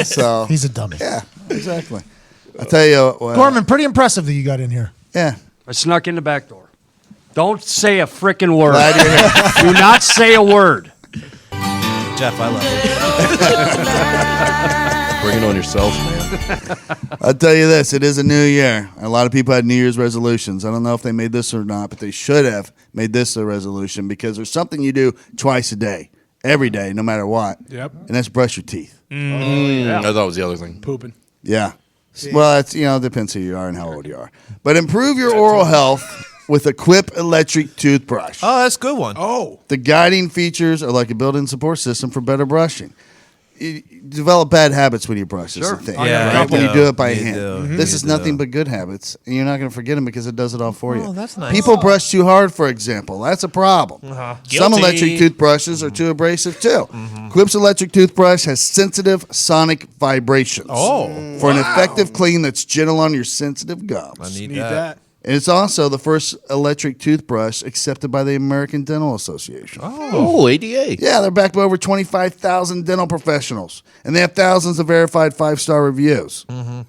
So He's a dummy. yeah, exactly. I'll tell you, Gorman, pretty impressive that you got in here. yeah. I snuck in the back door. Don't say a freaking word. Glad you're here. Do not say a word. Jeff, I love it. Bring it on yourself, man. I'll tell you this: it is a new year. A lot of people had New Year's resolutions. I don't know if they made this or not, but they should have made this a resolution because there's something you do twice a day, every day, no matter what. Yep. And that's brush your teeth. I thought it was the other thing. Pooping. Yeah. Well, it's it depends who you are and how old you are. But improve your oral health with a Quip electric toothbrush. Oh, that's a good one. Oh. The guiding features are like a built-in support system for better brushing. You develop bad habits when you brush. Is the thing, Yeah, right? you When you do. do it by You hand. do. This You is do. nothing but good habits, and you're not going to forget them because it does it all for you. Oh, that's nice. People brush too hard, for example. That's a problem. Some Guilty. electric toothbrushes are too abrasive too. Quip's electric toothbrush has sensitive sonic vibrations. For an effective clean that's gentle on your sensitive gums. I need Need that. that. And it's also the first electric toothbrush accepted by the American Dental Association. Oh, ADA. Yeah, they're backed by over 25,000 dental professionals, and they have thousands of verified 5-star reviews.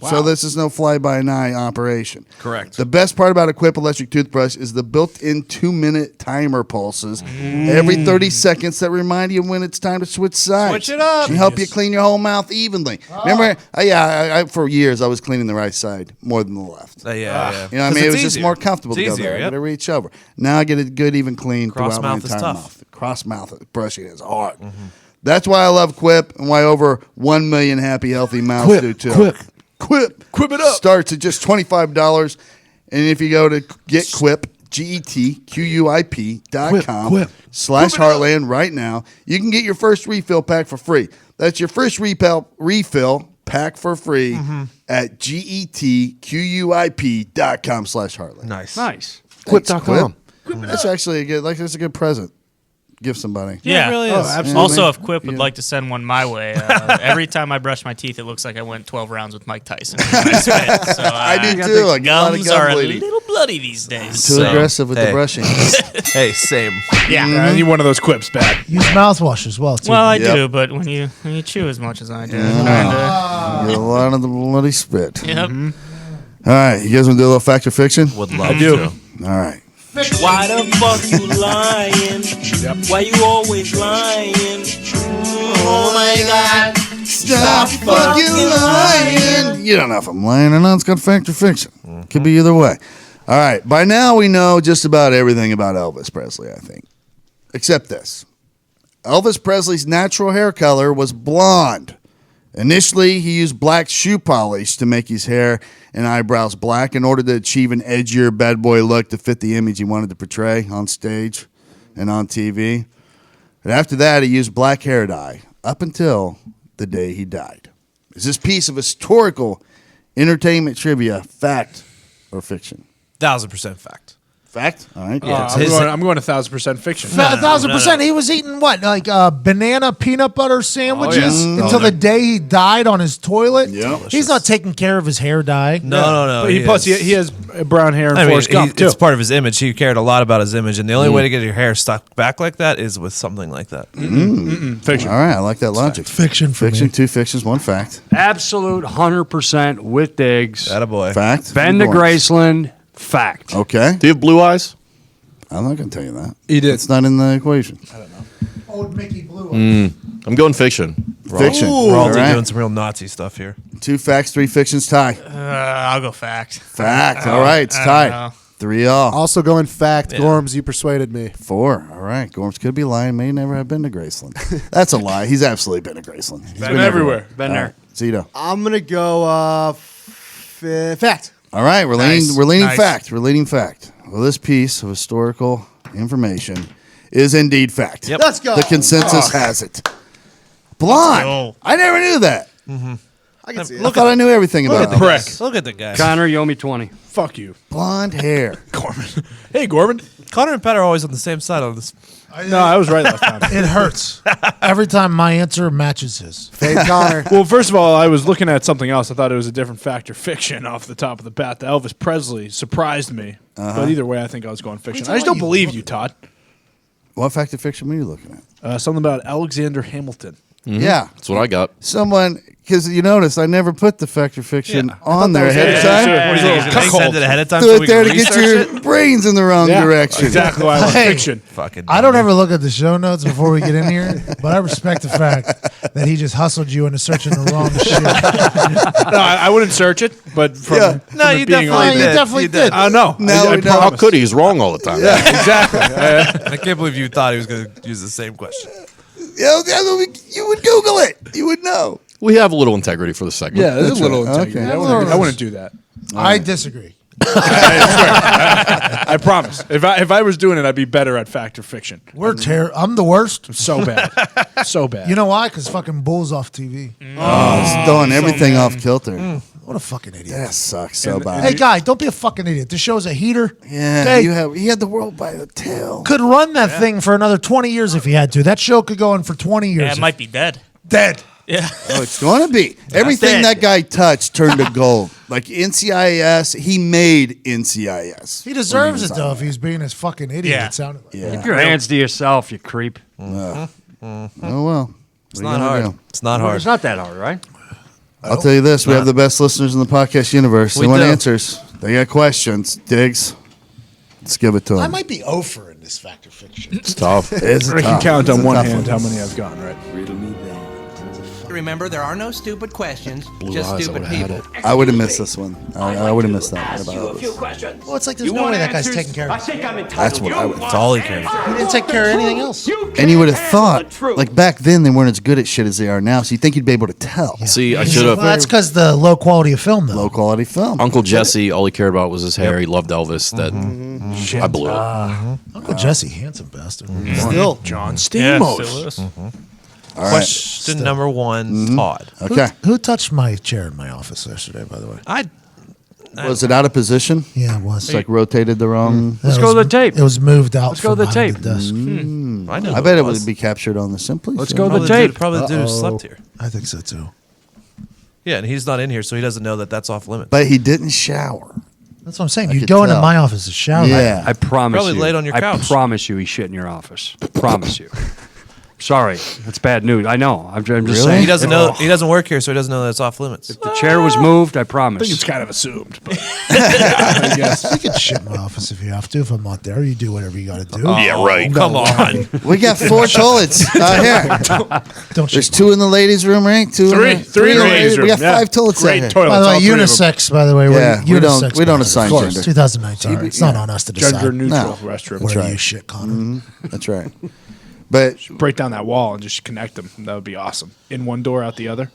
So this is no fly-by-night operation. Correct. The best part about a Quip electric toothbrush is the built-in 2-minute timer pulses every 30 seconds that remind you when it's time to switch sides. Switch it up. And help you clean your whole mouth evenly. Remember, I for years I was cleaning the right side more than the left. Yeah. You know what I 'Cause mean? It it's was just easier. more comfortable It's to go easier, there. I yep. got to reach over. Now I get a good even clean Cross throughout my mouth is entire tough. mouth. Cross mouth brushing is hard. That's why I love Quip and why over 1 million happy, healthy mouths do too. Quip it up. Starts at just $25. And if you go to get Quip, GetQuip.com/Heartland right now, you can get your first refill pack for free. That's your first refill pack for free at GetQuip.com/Heartland. Nice. Nice. Quip.com. That's actually that's a good present. Give somebody. Yeah, it really Oh, is. absolutely. Also, if Quip would like to send one my way, every time I brush my teeth, it looks like I went 12 rounds with Mike Tyson. When I spit. So, I do too. I get a lot of Gums gum are a bleeding. little bloody these days. Too aggressive with the hey. brushing. Hey, same. Yeah. I need one of those Quips bad. Use mouthwash as well, too. Well, I Yep. do, but when you chew as much as I do, Get a lot of the bloody spit. yep. All right, you guys want to do a little fact or fiction? Would love do. to. All right. Why the fuck you lying? Why you always lying? Oh my god. Stop fucking lying. You don't know if I'm lying or not. It's got fact or fiction. Could be either way. All right. By now, we know just about everything about Elvis Presley, I think. Except this. Elvis Presley's natural hair color was blonde. Initially, he used black shoe polish to make his hair and eyebrows black in order to achieve an edgier bad boy look to fit the image he wanted to portray on stage and on TV. But after that, he used black hair dye up until the day he died. Is this piece of historical entertainment trivia fact or fiction? 1,000% fact. Fact? All right. I'm going 1,000% fiction. 1,000%. He was eating what, like banana peanut butter sandwiches yeah. until the day he died on his toilet. Yeah. He's not taking care of his hair dye. No. But plus, he has brown hair and I mean, Forrest Gump, too. it's part of his image. He cared a lot about his image, and the only way to get your hair stuck back like that is with something like that. Fiction. All right. I like that logic. Fiction for Fiction, me. 2 fictions, 1 fact. Absolute 100% with Diggs. Attaboy. Fact. Ben to Gorms. Graceland. Fact. Okay. Do you have blue eyes? I'm not going to tell you that. He did. It's not in the equation. Old Mickey Blue. I'm going fiction. Fiction. We're all All right. doing some real Nazi stuff here. 2 facts, 3 fictions, tie. I'll go fact. Fact. All right, it's I don't tied. know. 3 all. Also going fact, Gorms, you persuaded me. 4. All right. Gorms could be lying. May never have been to Graceland. That's a lie. He's absolutely been to Graceland. He's Been everywhere. Been there. Zito. I'm gonna go fact. All right. We're Nice. leaning Nice. fact. We're leaning fact. Well, this piece of historical information is indeed fact. Yep. Let's go. The consensus has it. Blonde. go. I never knew that. I can see it. I thought I knew everything about it. Prick. Look at the guy. Connor, you owe me 20. Fuck you, Blonde hair. Gorman. Hey, Gorman. Connor and Pat are always on the same side on this. No, I was right last time. It hurts every time my answer matches his. Fade Connor. Well, first of all, I was looking at something else. I thought it was a different fact or fiction off the top of the bat. The Elvis Presley surprised me. But either way, I think I was going fiction. I just don't believe you, Todd. What fact or fiction were you looking at? Something about Alexander Hamilton. Yeah. That's what I got. Someone, because you notice I never put the fact or fiction on there ahead of time. What do you think? He's gonna send it ahead of time Do so it we there can to get research your it? brains in the wrong direction. Exactly why I went Hey. fiction. Fucking. I don't ever look at the show notes before we get in here, but I respect the fact that he just hustled you into searching the wrong shit. No, I wouldn't search it, but from, Yeah. from No, it you being definitely on you did. definitely You did. I know. Now I we know. How promise. could he? He's wrong all the time. Exactly. I can't believe you thought he was going to use the same question. Yeah, you would Google it. You would know. We have a little integrity for the segment. Yeah, there's a little right. integrity. Okay. I wouldn't do that. I disagree. I promise. If I was doing it, I'd be better at fact or fiction. I'm the worst. So bad. So bad. You know why? Because fucking Bull's off TV. Oh, it's throwing everything off kilter. What a fucking idiot. That sucks so And- bad. Hey, guy, don't be a fucking idiot. This show's a heater. Yeah, Hey, he had the world by the tail. could run that thing for another 20 years if he had to. That show could go on for 20 years. Yeah, it might be dead. Dead. Yeah. Oh, it's going to be. Everything that guy touched turned to gold. Like NCIS, he made NCIS. He deserves it, though, if he was being his fucking idiot. Yeah. It sounded like. Yeah. Keep your hands to yourself, you creep. Oh, well. It's not hard. It's not hard. It's not that hard, right? I'll tell you this. We have the best listeners in the podcast universe. We They want do. answers. They got questions. Diggs. Let's give it to them. I might be over in this fact or fiction. It's tough. It's I can tough. count It's on a one tough hand how many I've gotten right. Remember, there are no stupid questions, just eyes, I stupid would've had people. I would have missed this one. I would have missed that. Well, it's like there's no way that guy's taking care of it. That's what I would. That's all he cares. He didn't take care of anything else. And you would have thought, like back then, they weren't as good at shit as they are now. So you think you'd be able to tell. See, I should have. Well, that's because the low quality of film, though. Low quality film. Uncle Jesse, all he cared about was his hair. He loved Elvis. That I blew it. Uncle Jesse, handsome bastard. Still. John Yeah, Stamos. still is. All right. Question number one, Todd. Okay. Who touched my chair in my office yesterday, by the way? Was it out of position? Yeah, it was. It's like rotated the wrong. Let's It go was- to the tape. It was moved out. Let's go from to the behind tape. desk. I know. I bet it would be captured on the Simply. Let's Show. go to Probably the tape. Probably the dude who slept here. I think so, too. Yeah, and he's not in here, so he doesn't know that that's off limits. But he didn't shower. That's what I'm saying. I You could go into tell. my office to shower. Yeah. I promise Probably you. laid on your I couch. promise you he shit in your office. Promise you. Sorry, that's bad news. I know. I'm just saying. He doesn't know. He doesn't work here, so he doesn't know that it's off limits. The chair was moved. I promise. I think it's kind of assumed. But I guess. You can shit in my office if you have to. If I'm not there, you do whatever you got to do. Yeah, right. Come on. We got 4 toilets here. Don't There's shit. 2 in the ladies' room, right? 2 Three. in the, Three in the in ladies' We got room, yeah. 5 toilets Great out here. toilets. By the way, all three of them. unisex. By the way, Yeah, we're we don't- unisex, we don't by the way. assign Of course, gender. 2019. It's not on us to decide. Gender neutral No. restroom. Where right. you shit, Connor. That's right. But Break down that wall and just connect them. That would be awesome. In one door, out the other.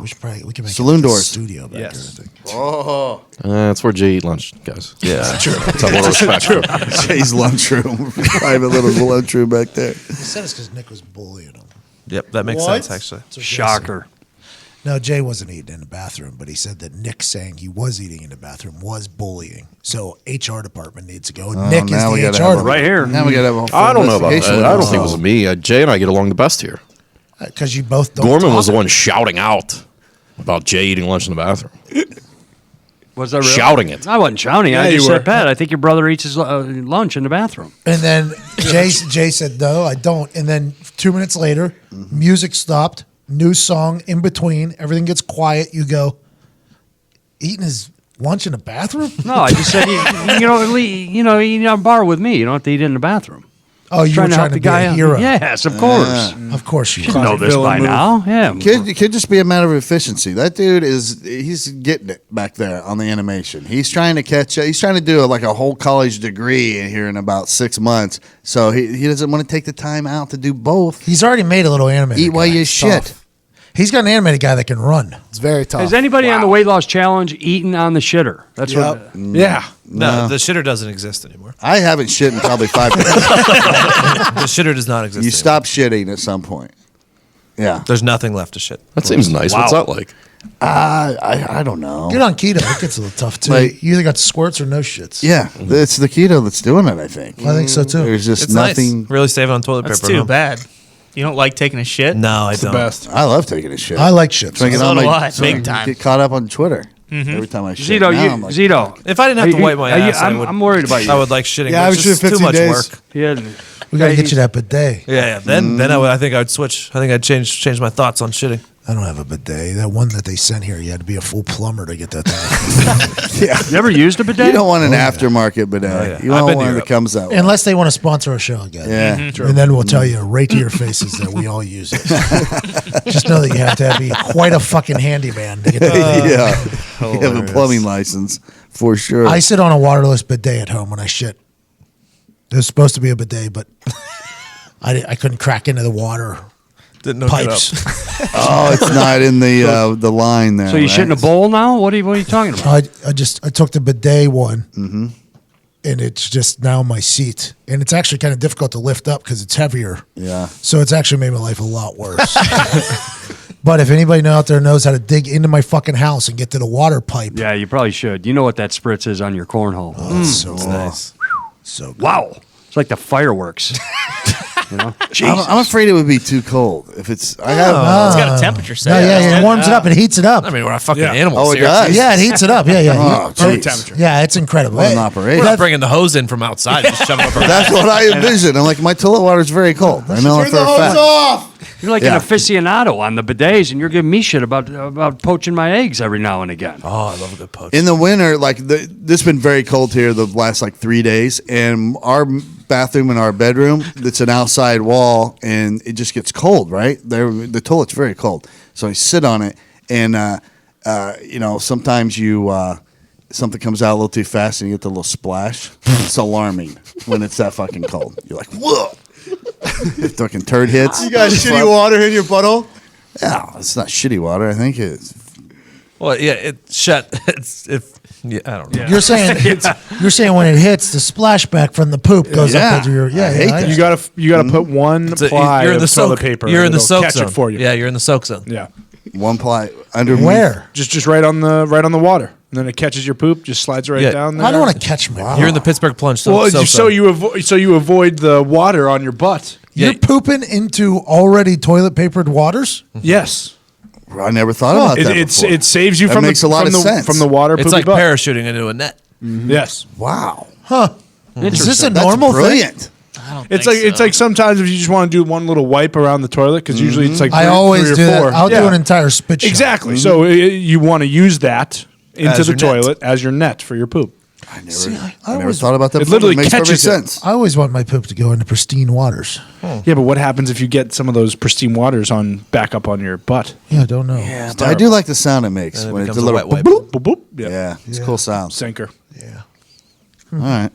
We should probably can make Saloon it like a doors. studio back Yes. here. I think. That's where Jay eat lunch, guys. Yeah, that's true. That's a little respect. Jay's lunchroom, private little lunchroom back there. He said it's because Nick was bullying him. Yep, that makes What? sense actually. So Jay Shocker. said- No, Jay wasn't eating in the bathroom, but he said that Nick saying he was eating in the bathroom was bullying. So HR department needs to go. Nick is now we the gotta HR have a- department. Right here. Now we got to have a full I don't know about that. investigation I don't with think it was me. Jay and I get along the best here. Because you both don't Gorman talk. was the one shouting out about Jay eating lunch in the bathroom. Was that real? Shouting it. I wasn't shouting. I Yeah, just you were. said, Pat, I think your brother eats his lunch in the bathroom. And then Jay said, no, I don't. And then 2 minutes later, music stopped, new song in between, everything gets quiet. You go, eating his Lunch in the bathroom? No, I just said, eat on a bar with me. You don't have to eat in the bathroom. Oh, you were trying to be a hero. Yes, of course. Of course you should know this by now. Yeah. It could just be a matter of efficiency. That dude he's getting it back there on the animation. He's trying to catch up. He's trying to do a whole college degree in here in about 6 months. So he doesn't want to take the time out to do both. He's already made a little animated Eat while you shit. Tough. He's got an animated guy that can run. It's very tough. Has anybody on the weight loss challenge eaten on the shitter? That's what. Yeah. No, the shitter doesn't exist anymore. I haven't shit in probably 5 days. The shitter does not exist. You anymore. stop shitting at some point. Yeah. There's nothing left to shit. That seems nice. Wow. What's that like? I don't know. Get on keto. It gets a little tough, too. Like- You either got squirts or no shits. Yeah, it's the keto that's doing it, I think. I think so, too. There's just It's nothing. nice. Really saving on toilet That's paper. too huh? bad. You don't like taking a shit? No, I It's the don't. best. I love taking a shit. I like shits. Drinking So all do my- I, so big I time. Get caught up on Twitter every time I shit. Zito, Now I'm like, Zito. If I didn't have to wipe my ass, I'm worried about you. I would like shitting. Yeah, I but would it's shit just 15 too much days. work. Yeah. We got to get you that bidet. Yeah. Then I think I'd switch. I think I'd change my thoughts on shitting. I don't have a bidet. That one that they sent here, you had to be a full plumber to get that thing. yeah. You ever used a bidet? You don't want an aftermarket bidet. yeah. You I've want been to one that Europe. comes out. Unless they want to sponsor a show again. Yeah. And then we'll tell you right to your faces that we all use it. Just know that you have to be quite a fucking handyman to get that. Yeah. You have a plumbing license for sure. I sit on a waterless bidet at home when I shit. There's supposed to be a bidet, but I couldn't crack into the water Didn't know pipes. Oh, it's not in the line there. So you shit in a bowl now? What are you talking about? I took the bidet one, and it's just now my seat, and it's actually kind of difficult to lift up because it's heavier. Yeah. So it's actually made my life a lot worse. But if anybody out there knows how to dig into my fucking house and get to the water pipe, Yeah, you probably should. You know what that spritz is on your cornhole. it's so Nice. so good. Wow. It's like the fireworks. You know? I'm afraid it would be too cold. If it's, I have. It's got a temperature set. Yeah, it warms it up, it heats it up. I mean, we're not fucking Yeah. animals Oh, it here. does? Yeah, it heats it up. Yeah. Oh, Perfect geez. temperature. Yeah, it's incredible. What an Hey, operation. We're not bringing the hose in from outside. Just shove it up our That's what I envision. I'm like, my toilet water is very cold. I know it for a fact. off. You're like Yeah. an aficionado on the bidets, and you're giving me shit about poaching my eggs every now and again. Oh, I love a good poach. In the winter, this has been very cold here the last 3 days, and our bathroom and our bedroom, it's an outside wall, and it just gets cold, right? The toilet's very cold. So I sit on it, and sometimes something comes out a little too fast, and you get the little splash. It's alarming when it's that fucking cold. You're like, whoa! The fucking turd hits. You got shitty water in your butthole? Yeah, it's not shitty water. I think it's. Well, yeah, I don't know. You're saying when it hits, the splashback from the poop goes Yeah. up into your. Yeah, I hate yeah, that. You gotta put one ply You're in the of toilet soak. paper. You're in and the it'll soak catch zone it for you. Yeah, you're in the soak zone. Yeah. One ply under Where? Just right on the water, and then it catches your poop. Just slides right Yeah. down there. I don't want to catch my. You're in the Pittsburgh plunge. Well, soak so zone. you avoid the water on your butt. Yeah. You're pooping into already toilet papered waters. Yes. I never thought about that. before. It saves you That from makes a lot of sense. from the water. It's poopy like butt. parachuting into a net. Yes. Wow. Is this a That's normal thing? brilliant. It's like sometimes if you just want to do one little wipe around the toilet because usually it's like I three always or do four. that. I'll do Yeah. an entire spit shot. Exactly. So you want to use that into As the your net. toilet as your net for your poop. I never, See, I I never always- thought about that. It before. literally Makes perfect catches it. sense. I always want my poop to go into pristine waters. Yeah, but what happens if you get some of those pristine waters back up on your butt? Yeah, I don't know. Yeah, but I do like the sound it makes And it when it's a becomes a little wet wipe. boop, boop. Boop, boop. Yeah, it's a cool sound. Sinker. All right.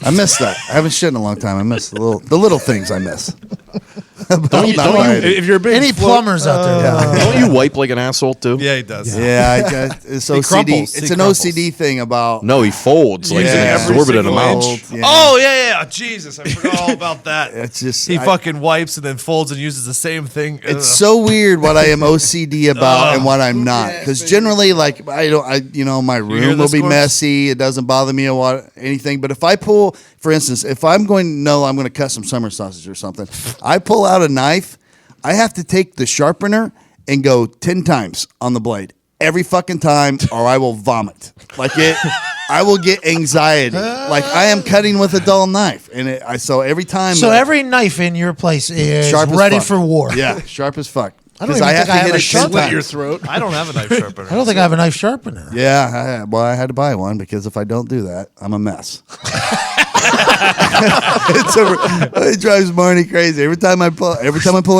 I miss that. I haven't shit in a long time. I miss the little things I miss. If you're a big Any plumbers out there? Don't you wipe like an asshole too? Yeah, he does. Yeah, it's OCD. crumbles. It's He an crumbles. OCD thing about. No, he folds like Using an every exorbitant single amount. inch. Yeah. Oh yeah. Jesus, I forgot all about that. It's just He fucking wipes and then folds and uses the same thing. It's so weird what I am OCD about and what I'm not. Because generally, like my room will this, be Gorms? messy. It doesn't bother me or anything. But if I pull, for instance, if I'm going to know I'm going to cut some summer sausage or something, I pull out a knife. I have to take the sharpener and go 10 times on the blade every fucking time, or I will vomit. Like it. I will get anxiety. Like I am cutting with a dull knife, and so every time. So every knife in your place is sharp as ready fuck. for war. Yeah, sharp as fuck. I don't Because even I have think to I have hit a it 10 sharpener. times. Your throat. I don't have a knife sharpener. I don't think I have a knife sharpener. Yeah, I had to buy one because if I don't do that, I'm a mess. It drives Marnie crazy. Every time I pull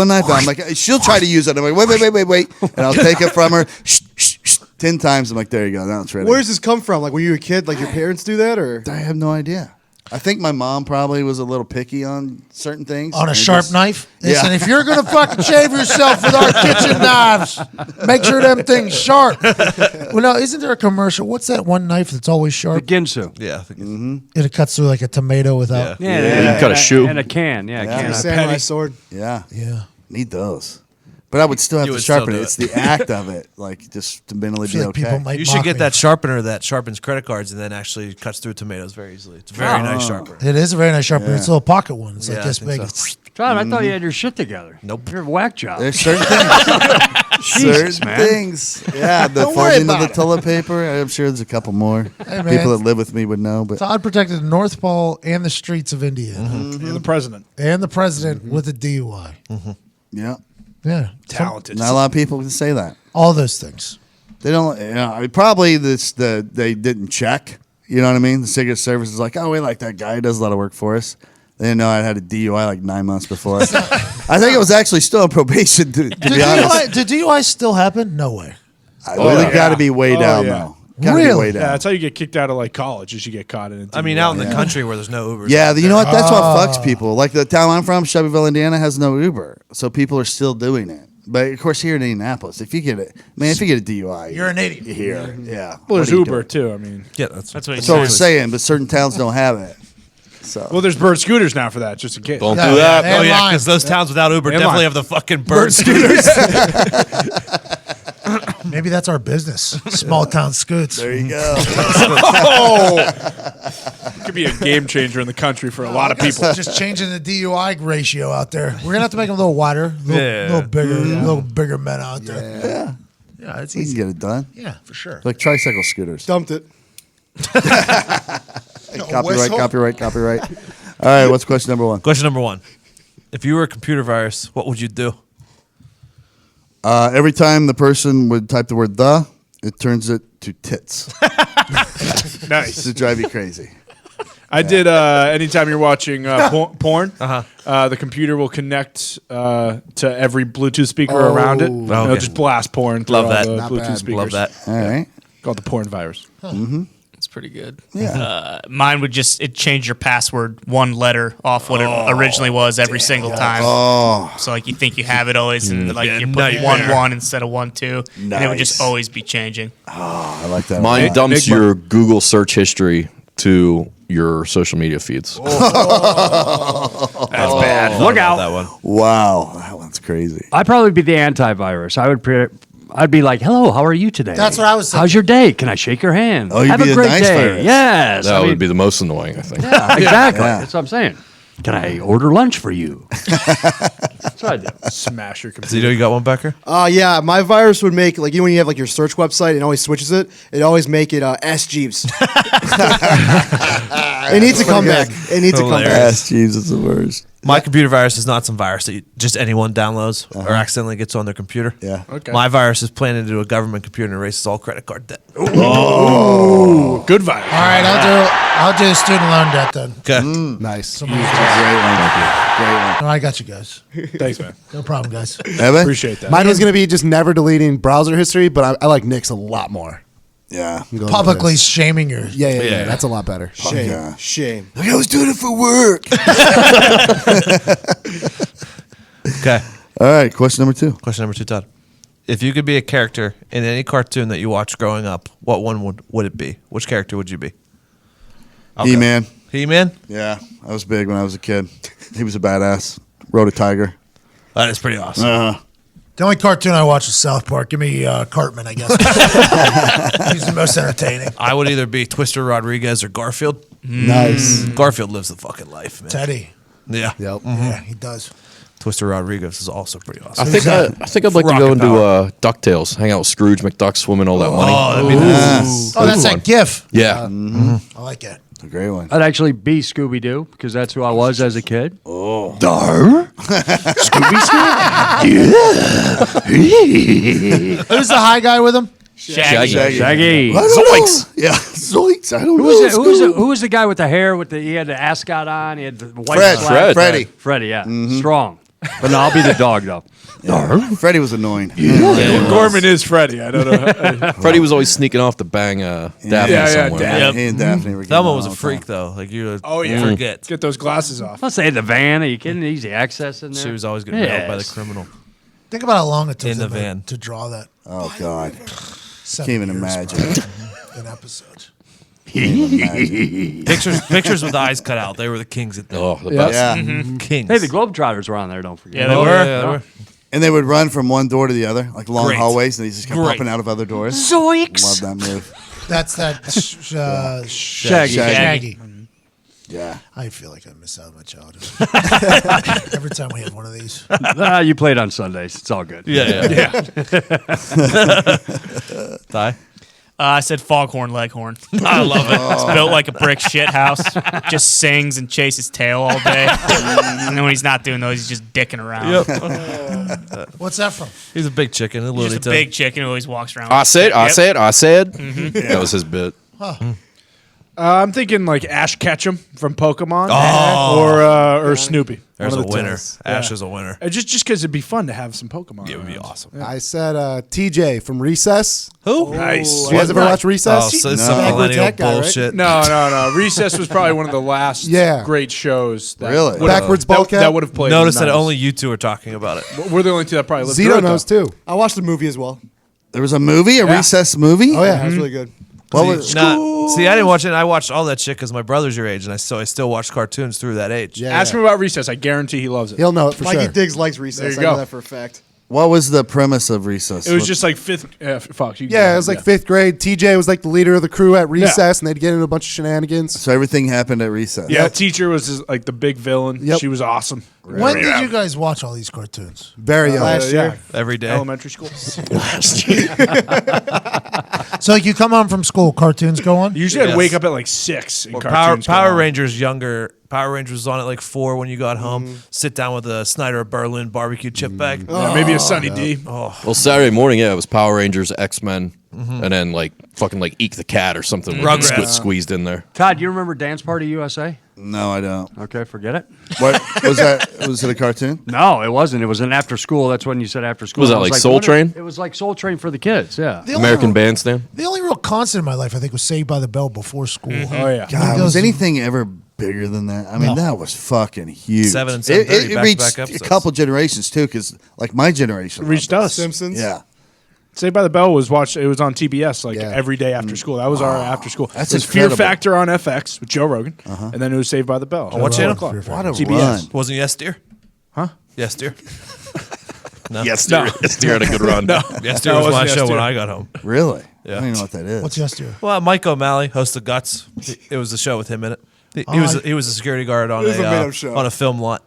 a knife out, I'm like, she'll try to use it. I'm like, wait, and I'll take it from her. 10 times. I'm like, there you go. Now it's ready. Where does this come from? Like when you were a kid, like your parents do that, or I have no idea. I think my mom probably was a little picky on certain things. On a And sharp knife? Yeah. Listen, if you're going to fucking shave yourself with our kitchen knives, make sure them things sharp. Well, now, isn't there a commercial? What's that one knife that's always The sharp? Ginsu. Yeah. I think It cuts through like a tomato without. Yeah, you can cut a shoe. And a can. Yeah, a can. a samurai sword? Yeah. Yeah. Need those. But I would still have You to would still sharpen it. do It's it. the act of it, like just to mentally I be feel like people okay. might you should mock get me. that sharpener that sharpens credit cards and then actually cuts through tomatoes very easily. It's a very nice sharpener. It is a very nice sharpener. Yeah. It's a little pocket one. It's Yeah, like I this think big. so. It's- Todd, I thought you had your shit together. Nope. You're a whack job. There's certain things. Jesus, certain man. things. Yeah, the Don't worry folding of about the it. toilet paper. I'm sure there's a couple more. man. People that live with me would know. But Todd protected the North Pole and the streets of India And the president. and the president with a DUI. yeah, Yeah. Talented. not a lot of people can say that. All those things. They don't. You know, I mean, probably they didn't check. You know what I mean? The Secret Service is like, oh, we like that guy. He does a lot of work for us. They didn't know I had a DUI like 9 months before. I think it was actually still on probation. To be honest, Did DUI still happen? No way. I really got to be way down yeah. though. Gotta be Really? way Yeah, down. that's how you get kicked out of like college. Is you get caught in it. I mean, out in the country where there's no Ubers. Yeah, you know what? That's what fucks people. Like the town I'm from, Shelbyville, Indiana, has no Uber, so people are still doing it. But of course, here in Indianapolis, if you get a DUI, You're an idiot. here. Yeah, Well, there's What are you Uber doing? too. I mean, Yeah, that's That's what That's what we're he's saying. But certain towns don't have it. So well, there's bird scooters now for that, just in case. Don't Yeah, do that. and Oh yeah, line. because those towns without Uber And definitely line. have the fucking bird scooters. Maybe that's our business. Small town scoots. there you go. It could be a game changer in the country for a lot of people. Just changing the DUI ratio out there. We're gonna have to make them a little wider, little bigger men out there. Yeah, it's You can easy. get it done. Yeah, for sure. Like tricycle scooters. Dumped it. Copyright. All right, what's question number one? Question number 1: if you were a computer virus, what would you do? Every time the person would type the word "the," it turns it to tits Nice. to drive you crazy. I did. Anytime you're watching porn, the computer will connect to every Bluetooth speaker around it. It'll Okay. just blast porn. through Love all that. The Not Bluetooth bad. speakers. Love that. All right. Called the porn virus. It's pretty good. Yeah. Mine would just change your password one letter off what it originally was every single time. Oh, So like you think you have it always, and like Yeah, you put nightmare. 1 instead of 1 2, and it would Nice. just always be changing. I like that. Mine one. dumps your Google search history to your social media feeds. That's bad. Look out. That one. Wow, that one's crazy. I'd probably be the antivirus. I'd be like, "Hello, how are you today? That's what I was thinking. How's your day? Can I shake your hand? Oh, you'd Have be a the great nice day." virus. Yes, That I mean, would be the most annoying, I think. yeah, exactly. Yeah. That's what I'm saying. Can I order lunch for you? That's what I do. Smash your computer. Zito, you got one, Becker? Yeah, my virus would make, like, you know when you have like your search website and always switches it? It always make it Ask Jeeves. It needs to come back. It needs to come back. Hilarious. Jeez, it's the worst. My computer virus is not some virus that just anyone downloads or accidentally gets on their computer. Yeah. Okay. My virus is planted into a government computer and erases all credit card debt. Good virus. All right, I'll do student loan debt then. Okay. Nice. Great one. No, I got you guys. Thanks, man. No problem, guys. Evan? Appreciate that. Mine was going to be just never deleting browser history, but I like Nick's a lot more. Yeah. I'm going with Publicly this. shaming your. Yeah. That's a lot better. Shame. yeah. Shame. Like I was doing it for work. Okay. All right, question number 2. Question number 2, Todd. If you could be a character in any cartoon that you watched growing up, what one would it be? Which character would you be? He-Man. He-Man? Yeah, I was big when I was a kid. He was a badass. Rode a tiger. That is pretty awesome. The only cartoon I watch is South Park. Give me Cartman, I guess. He's the most entertaining. I would either be Twister Rodriguez or Garfield. Nice. Garfield lives the fucking life, man. Teddy. Yeah. Yep. Yeah, he does. Twister Rodriguez is also pretty awesome. I think I'd like to go into DuckTales, hang out with Scrooge McDuck, swimming all that money. Oh, that'd be nice. Oh, that's that GIF. Yeah. I like it. A great one. I'd actually be Scooby Doo because that's who I was as a kid. Oh. Scooby Doo. Who's the high guy with him? Shaggy. Zoinks! Yeah, zoinks. I don't know. Who was the guy with the hair he had the ascot on? He had the white Freddie. Freddie, yeah. Strong. But no, I'll be the dog, though. Yeah. Freddie was annoying. Gorman is Freddie. I don't know. Freddie was always sneaking off to bang Daphne somewhere. He and Daphne were Thelma was a freak, though. Like, you forget. Get those glasses off. I'll say the van. Are you kidding? Easy access in there. She was always getting nailed by the criminal. Think about how long it took In the them van. to draw that. Oh, God. 7 Can't even years, imagine. bro. An episode. Pictures with the eyes cut out. They were the kings at that. Oh, the best. Yeah. Kings. Hey, the Globetrotters were on there, don't forget. Yeah, they were. Yeah, they were. And they would run from one door to the other, like long Great. hallways, and they just kept Great. popping out of other doors. Zoinks! Love that move. That's that Shaggy. Yeah. I feel like I miss out on my childhood. Every time we have one of these. You played on Sundays. It's all good. Yeah. Ty? I said foghorn leghorn. I love it. It's built like a brick shit house. Just sings and chases tail all day. And then when he's not doing those, he's just dicking around. What's that from? He's a big chicken. He's just a big chicken who always walks around. I said. Mm-hmm. That was his bit. I'm thinking like Ash Ketchum from Pokemon, or Snoopy. There's One a of the two. winner. Ash is a winner. Just because it'd be fun to have some Pokemon. It would be around. awesome. I said TJ from Recess. Who? Nice. You guys ever watch Recess? Oh, so it's No. some Backwards millennial tech guy, right? bullshit. No. Recess was probably one of the last Yeah. great shows. That Really? would've- Backwards that, ball cap? that would have played. Notice in that the only you two are talking about it. 90s. We're the only two that probably lived Zito through it, knows though. too. I watched the movie as well. There was a movie, a Recess movie? Oh, yeah. That was really good. What was See, I didn't watch it. I watched all that shit because my brother's your age, and I still watch cartoons through that age. Yeah. Ask him about Recess. I guarantee he loves it. He'll know it for Mikey sure. Diggs likes Recess. There you I know go. that for a fact. What was the premise of Recess? It was What- just like fifth. Fuck. You Yeah, it was like fifth grade. TJ was like the leader of the crew at Recess, and they'd get into a bunch of shenanigans. So everything happened at Recess. Yeah, teacher was just, like the big villain. Yep. She was awesome. When did you guys watch all these cartoons? Very young. Last year. Every day. Elementary school. So like you come home from school, cartoons go on? Usually I'd Yes. wake up at like 6 in Or cartoons. Power go on. Rangers younger. Power Rangers was on at like 4 when you got home. Sit down with a Snyder of Berlin barbecue chip bag. Yeah, maybe a Sunny D. Well, Saturday morning, it was Power Rangers, X-Men, and then like fucking like Eek the Cat or something. Rugrats. Squeezed in there. Todd, you remember Dance Party USA? No, I don't. Okay, forget it. What was that? Was it a cartoon? No, it wasn't. It was an after school. That's when you said after school. Was that I like Soul what Train? It was like Soul Train for the kids, yeah. The only American real- Bandstand. The only real constant in my life, I think, was Saved by the Bell before school. Oh, yeah. God, It was goes- anything ever bigger than that? I mean, No. that was fucking huge. 7 and It 7:30 reached back-to-back a episodes. couple generations too, because like my generation Reached loved us. Simpsons. it. Yeah, Saved by the Bell was watched. It was on TBS like Yeah. every day after school. That was our after school. That's it was Fear incredible. Factor on FX with Joe Rogan, and then it was Saved by the Bell. what channel? O'clock. what a TBS. run! Wasn't Yes Dear? Huh? Yes Dear. No. Yes, dear. Yes, dear had a good run. Yes Dear No, it was my wasn't Yes show when Dear. I got home. Really? Yeah. I don't even know what that is. What's yesterday? Well, Mike O'Malley, host of Guts. It was a show with him in it. He was a security guard on It is a made-up show. on a film lot.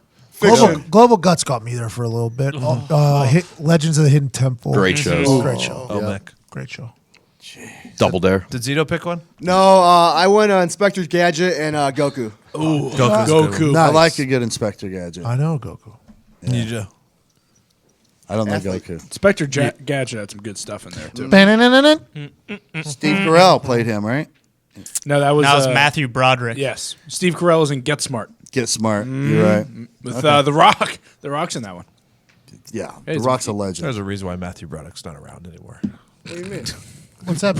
Global Guts got me there for a little bit. Legends of the Hidden Temple. Great shows. Great show. Oh, Mick. Great show. Double Dare. Did Zito pick one? No, I went Inspector Gadget and Goku. Goku's Goku. good. I like a good Inspector Gadget. I know Goku. You do. I don't like Goku. Inspector Gadget had some good stuff in there too. Steve Carell played him, right? No, that was Matthew Broderick. Yes, Steve Carell is in Get Smart Get Smart. You're right. with The Rock. The Rock's in that one. Yeah, Hey, The Rock's a legend. There's a reason why Matthew Broderick's not around anymore. What do you mean? What's that?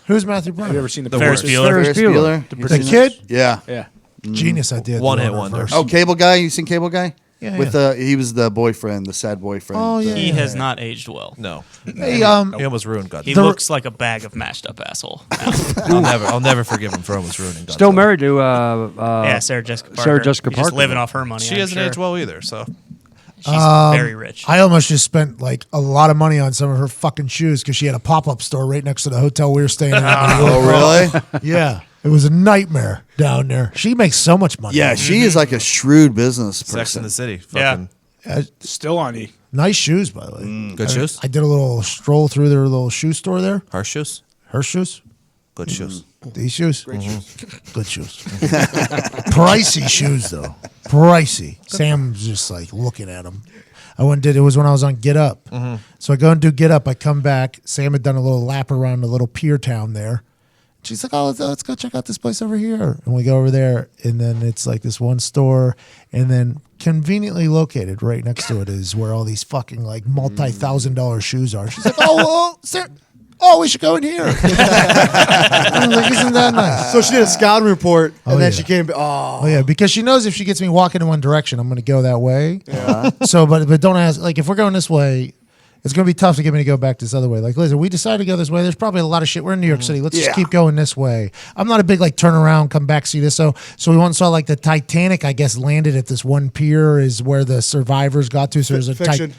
Who's Matthew Have you Broderick? ever seen the Ferris worst? Bueller. Ferris Bueller. The You The seen kid? that? Yeah. Yeah. Genius idea. One to hit do it in wonder. reverse. Oh, Cable Guy. You seen Cable Guy? Yeah, With yeah. he was the boyfriend, the sad boyfriend. Oh, yeah. He has not aged well. No. Hey, He almost ruined Guts. He looks like a bag of mashed up asshole. I'll never forgive him for almost ruining Guts. Still married to Yeah, Sarah Jessica Parker. Sarah Jessica He's just Parker. living off her money. She I'm hasn't sure. aged well either, so. She's very rich. I almost just spent like a lot of money on some of her fucking shoes because she had a pop-up store right next to the hotel we were staying at. Oh, really? Yeah. It was a nightmare down there. She makes so much money. Yeah, she is like a shrewd business person. Sex in the City. Yeah. Fucking Still on E. Nice shoes, by the way. good shoes. I did a little stroll through their little shoe store there. Harsh shoes. Her shoes? Good shoes. These shoes? Great shoes. Good shoes. Pricey shoes, though. Pricey. Sam's just like looking at them. I went and did it was when I was on Get Up. So I go and do Get Up. I come back. Sam had done a little lap around the little pier town there. She's like, oh, let's go check out this place over here. And we go over there, and then it's like this one store, and then conveniently located right next to it is where all these fucking like multi-$1,000 shoes are. She's like, oh, sir. Oh, we should go in here. I'm like, isn't that nice? So she did a scouting report, and then yeah. she came. Oh yeah, because she knows if she gets me walking in one direction, I'm going to go that way. Yeah. So, but don't ask. Like, if we're going this way, it's going to be tough to get me to go back this other way. Like, listen, we decided to go this way. There's probably a lot of shit. We're in New York City. Let's just keep going this way. I'm not a big like turn around, come back, see this. So we once saw like the Titanic. I guess landed at this one pier is where the survivors got to. So there's a Fiction.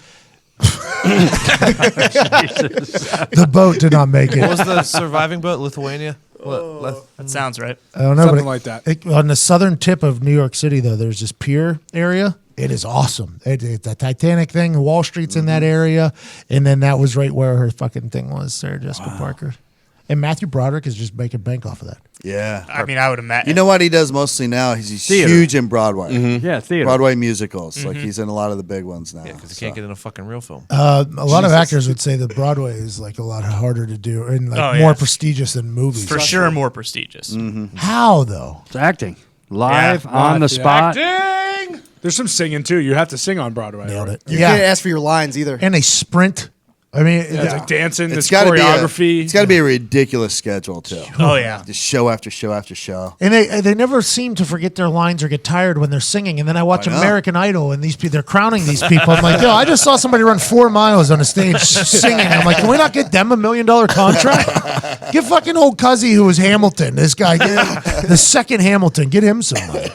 The boat did not make it. What was the surviving boat? Lithuania? That sounds right. I don't know, Something but like that. On the southern tip of New York City, though, there's this pier area. It is awesome. The Titanic thing, Wall Street's in that area, and then that was right where her fucking thing was, Sarah Jessica Parker. And Matthew Broderick is just making bank off of that. Yeah. I mean, I would imagine. You know what he does mostly now? He's Theater. huge in Broadway. Yeah, theater. Broadway musicals. Like he's in a lot of the big ones now. Because he can't get in a fucking real film. A lot of actors would say that Broadway is like a lot harder to do and like more prestigious than movies. For sure, more prestigious. How though? It's acting. Live, on the spot. Acting! There's some singing too. You have to sing on Broadway. Nailed it. You can't ask for your lines either. And they sprint. I mean, It's like dancing, It's this got to be choreography. it's got to be a ridiculous schedule too. Oh yeah. Just show after show after show. and they never seem to forget their lines or get tired when they're singing. And then I watch I know. American Idol, and they're crowning these people. I'm like, yo, I just saw somebody run 4 miles on a stage singing. I'm like, can we not get them $1 million contract? Get fucking old Cuzzy, who was Hamilton. This guy, the second Hamilton, get him some money.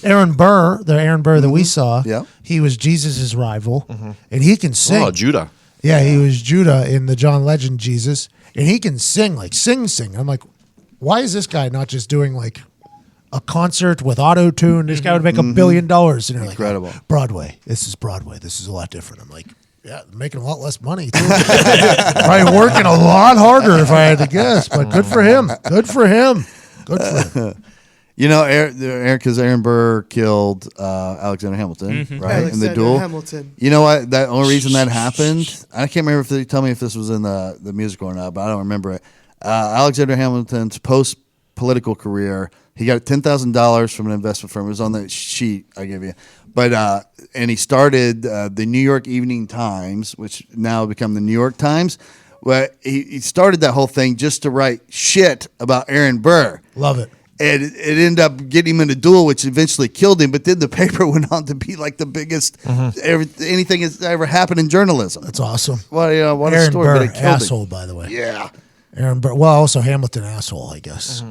Aaron Burr that we saw, Yeah. he was Jesus' rival, and he can sing. Oh, Judah. Yeah, he was Judah in the John Legend Jesus, and he can sing, like sing. I'm like, why is this guy not just doing like a concert with auto-tune? This guy would make $1 billion. And you're Incredible. like, Broadway. This is Broadway. This is a lot different. I'm like, yeah, making a lot less money too. Probably working a lot harder if I had to guess, but good for him. Good for him. Good for him. You know, because Aaron Burr killed Alexander Hamilton, right? In the Alexander duel. Hamilton. You know what? The only reason that happened, I can't remember if they tell me if this was in the musical or not, but I don't remember it. Alexander Hamilton's post-political career, he got $10,000 from an investment firm. It was on the sheet I gave you. But and he started the New York Evening Times, which now become the New York Times. Well, he started that whole thing just to write shit about Aaron Burr. Love it. And it ended up getting him in a duel, which eventually killed him. But then the paper went on to be like the biggest anything that's ever happened in journalism. That's awesome. Well, what Aaron a story! Burr, But it killed asshole, him. by the way. Yeah. Aaron Burr. Well, also Hamilton, asshole, I guess.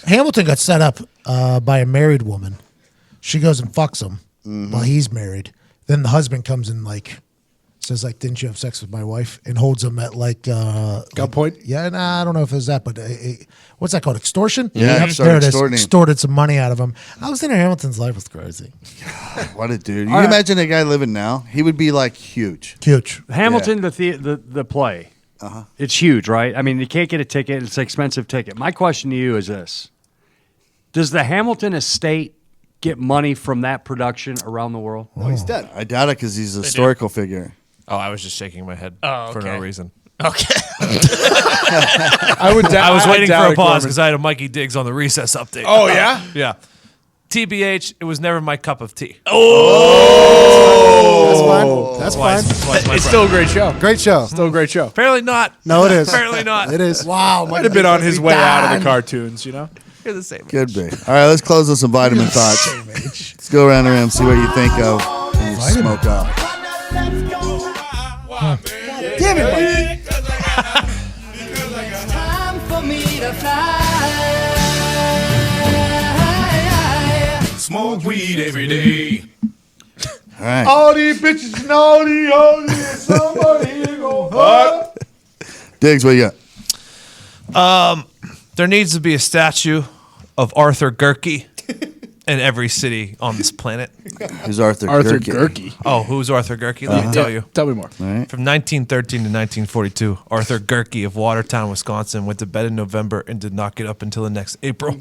Hamilton got set up by a married woman. She goes and fucks him while he's married. Then the husband comes and like says like, "Didn't you have sex with my wife?" and holds him at like gunpoint. Yeah, nah, I don't know if it was that, but what's that called? Extortion. Yeah, there it is. extorting him. Extorted some money out of him. I was thinking Hamilton's life was crazy. What a dude! You can imagine a guy living now? He would be like huge. Huge. Hamilton, the play. It's huge, right? I mean, you can't get a ticket. It's an expensive ticket. My question to you is this. Does the Hamilton estate get money from that production around the world? Oh, he's dead. I doubt it because he's a historical figure. Oh, I was just shaking my head for no reason. Okay. I would. I was waiting for doubt a it, pause Gorman. because I had a Mikey Diggs on the recess update. Oh yeah. Yeah. TBH, it was never my cup of tea. That's fine. That's fine. It's still a great show. Great show. Still a great show. Apparently not. No, it is. Apparently not. It is. Wow. Might have been on his way out of the cartoons, you know. You're the same. Could be. All right, let's close with some vitamin thoughts. Let's go around the room, see what you think of when you smoke up. Damn it. Time for me to fly. Smoke weed every day. All right. All these bitches and all these somebody go hard. Diggs, what you got? There needs to be a statue of Arthur Gerke in every city on this planet. Who's Arthur Gerke. Oh, who's Arthur Gerke? Let me tell you. Tell me more. All right. From 1913 to 1942, Arthur Gerke of Watertown, Wisconsin, went to bed in November and did not get up until the next April.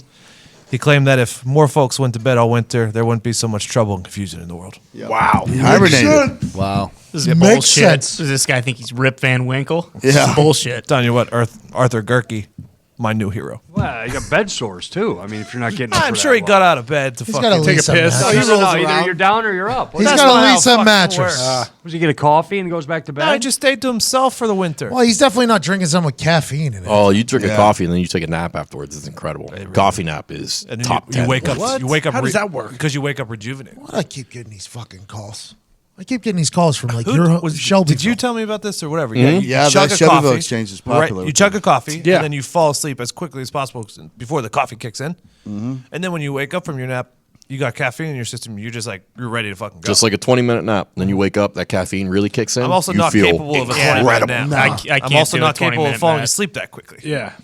He claimed that if more folks went to bed all winter, there wouldn't be so much trouble and confusion in the world. Wow. Hibernated. Wow. This is Makes bullshit. sense. Does this guy think he's Rip Van Winkle? This Yeah. is bullshit. Telling you what, Arthur Gerke, my new hero. Well, you got bed sores too. I mean, if you're not getting, up I'm for sure that he long. got out of bed to He's fucking got a take a Lisa piss. mattress. No, rolls either around. you're down or you're up. He's That's got not a how Lisa fucking mattress. works. Does he get a coffee and goes back to bed? No, he just stayed to himself for the winter. Well, he's definitely not drinking something with caffeine in it. Oh, you drink a coffee and then you take a nap afterwards. It's incredible. Coffee nap is And then top you 10. wake up. What? You wake up. How does that work? Because you wake up rejuvenated. Why do I keep getting these fucking calls? I keep getting these calls from like your Shelby. Did you tell me about this or whatever? Yeah, chug the a Shelbyville coffee, Exchange is popular. Right, you with chug that. a coffee, Yeah. and then you fall asleep as quickly as possible before the coffee kicks in. And then when you wake up from your nap, you got caffeine in your system. You're just like you're ready to fucking go. Just like a 20-minute nap. Then you wake up, that caffeine really kicks in. I'm also you not feel capable of a 20-minute nap. I can't I'm also do a not capable of 20-minute falling nap. asleep that quickly. Yeah.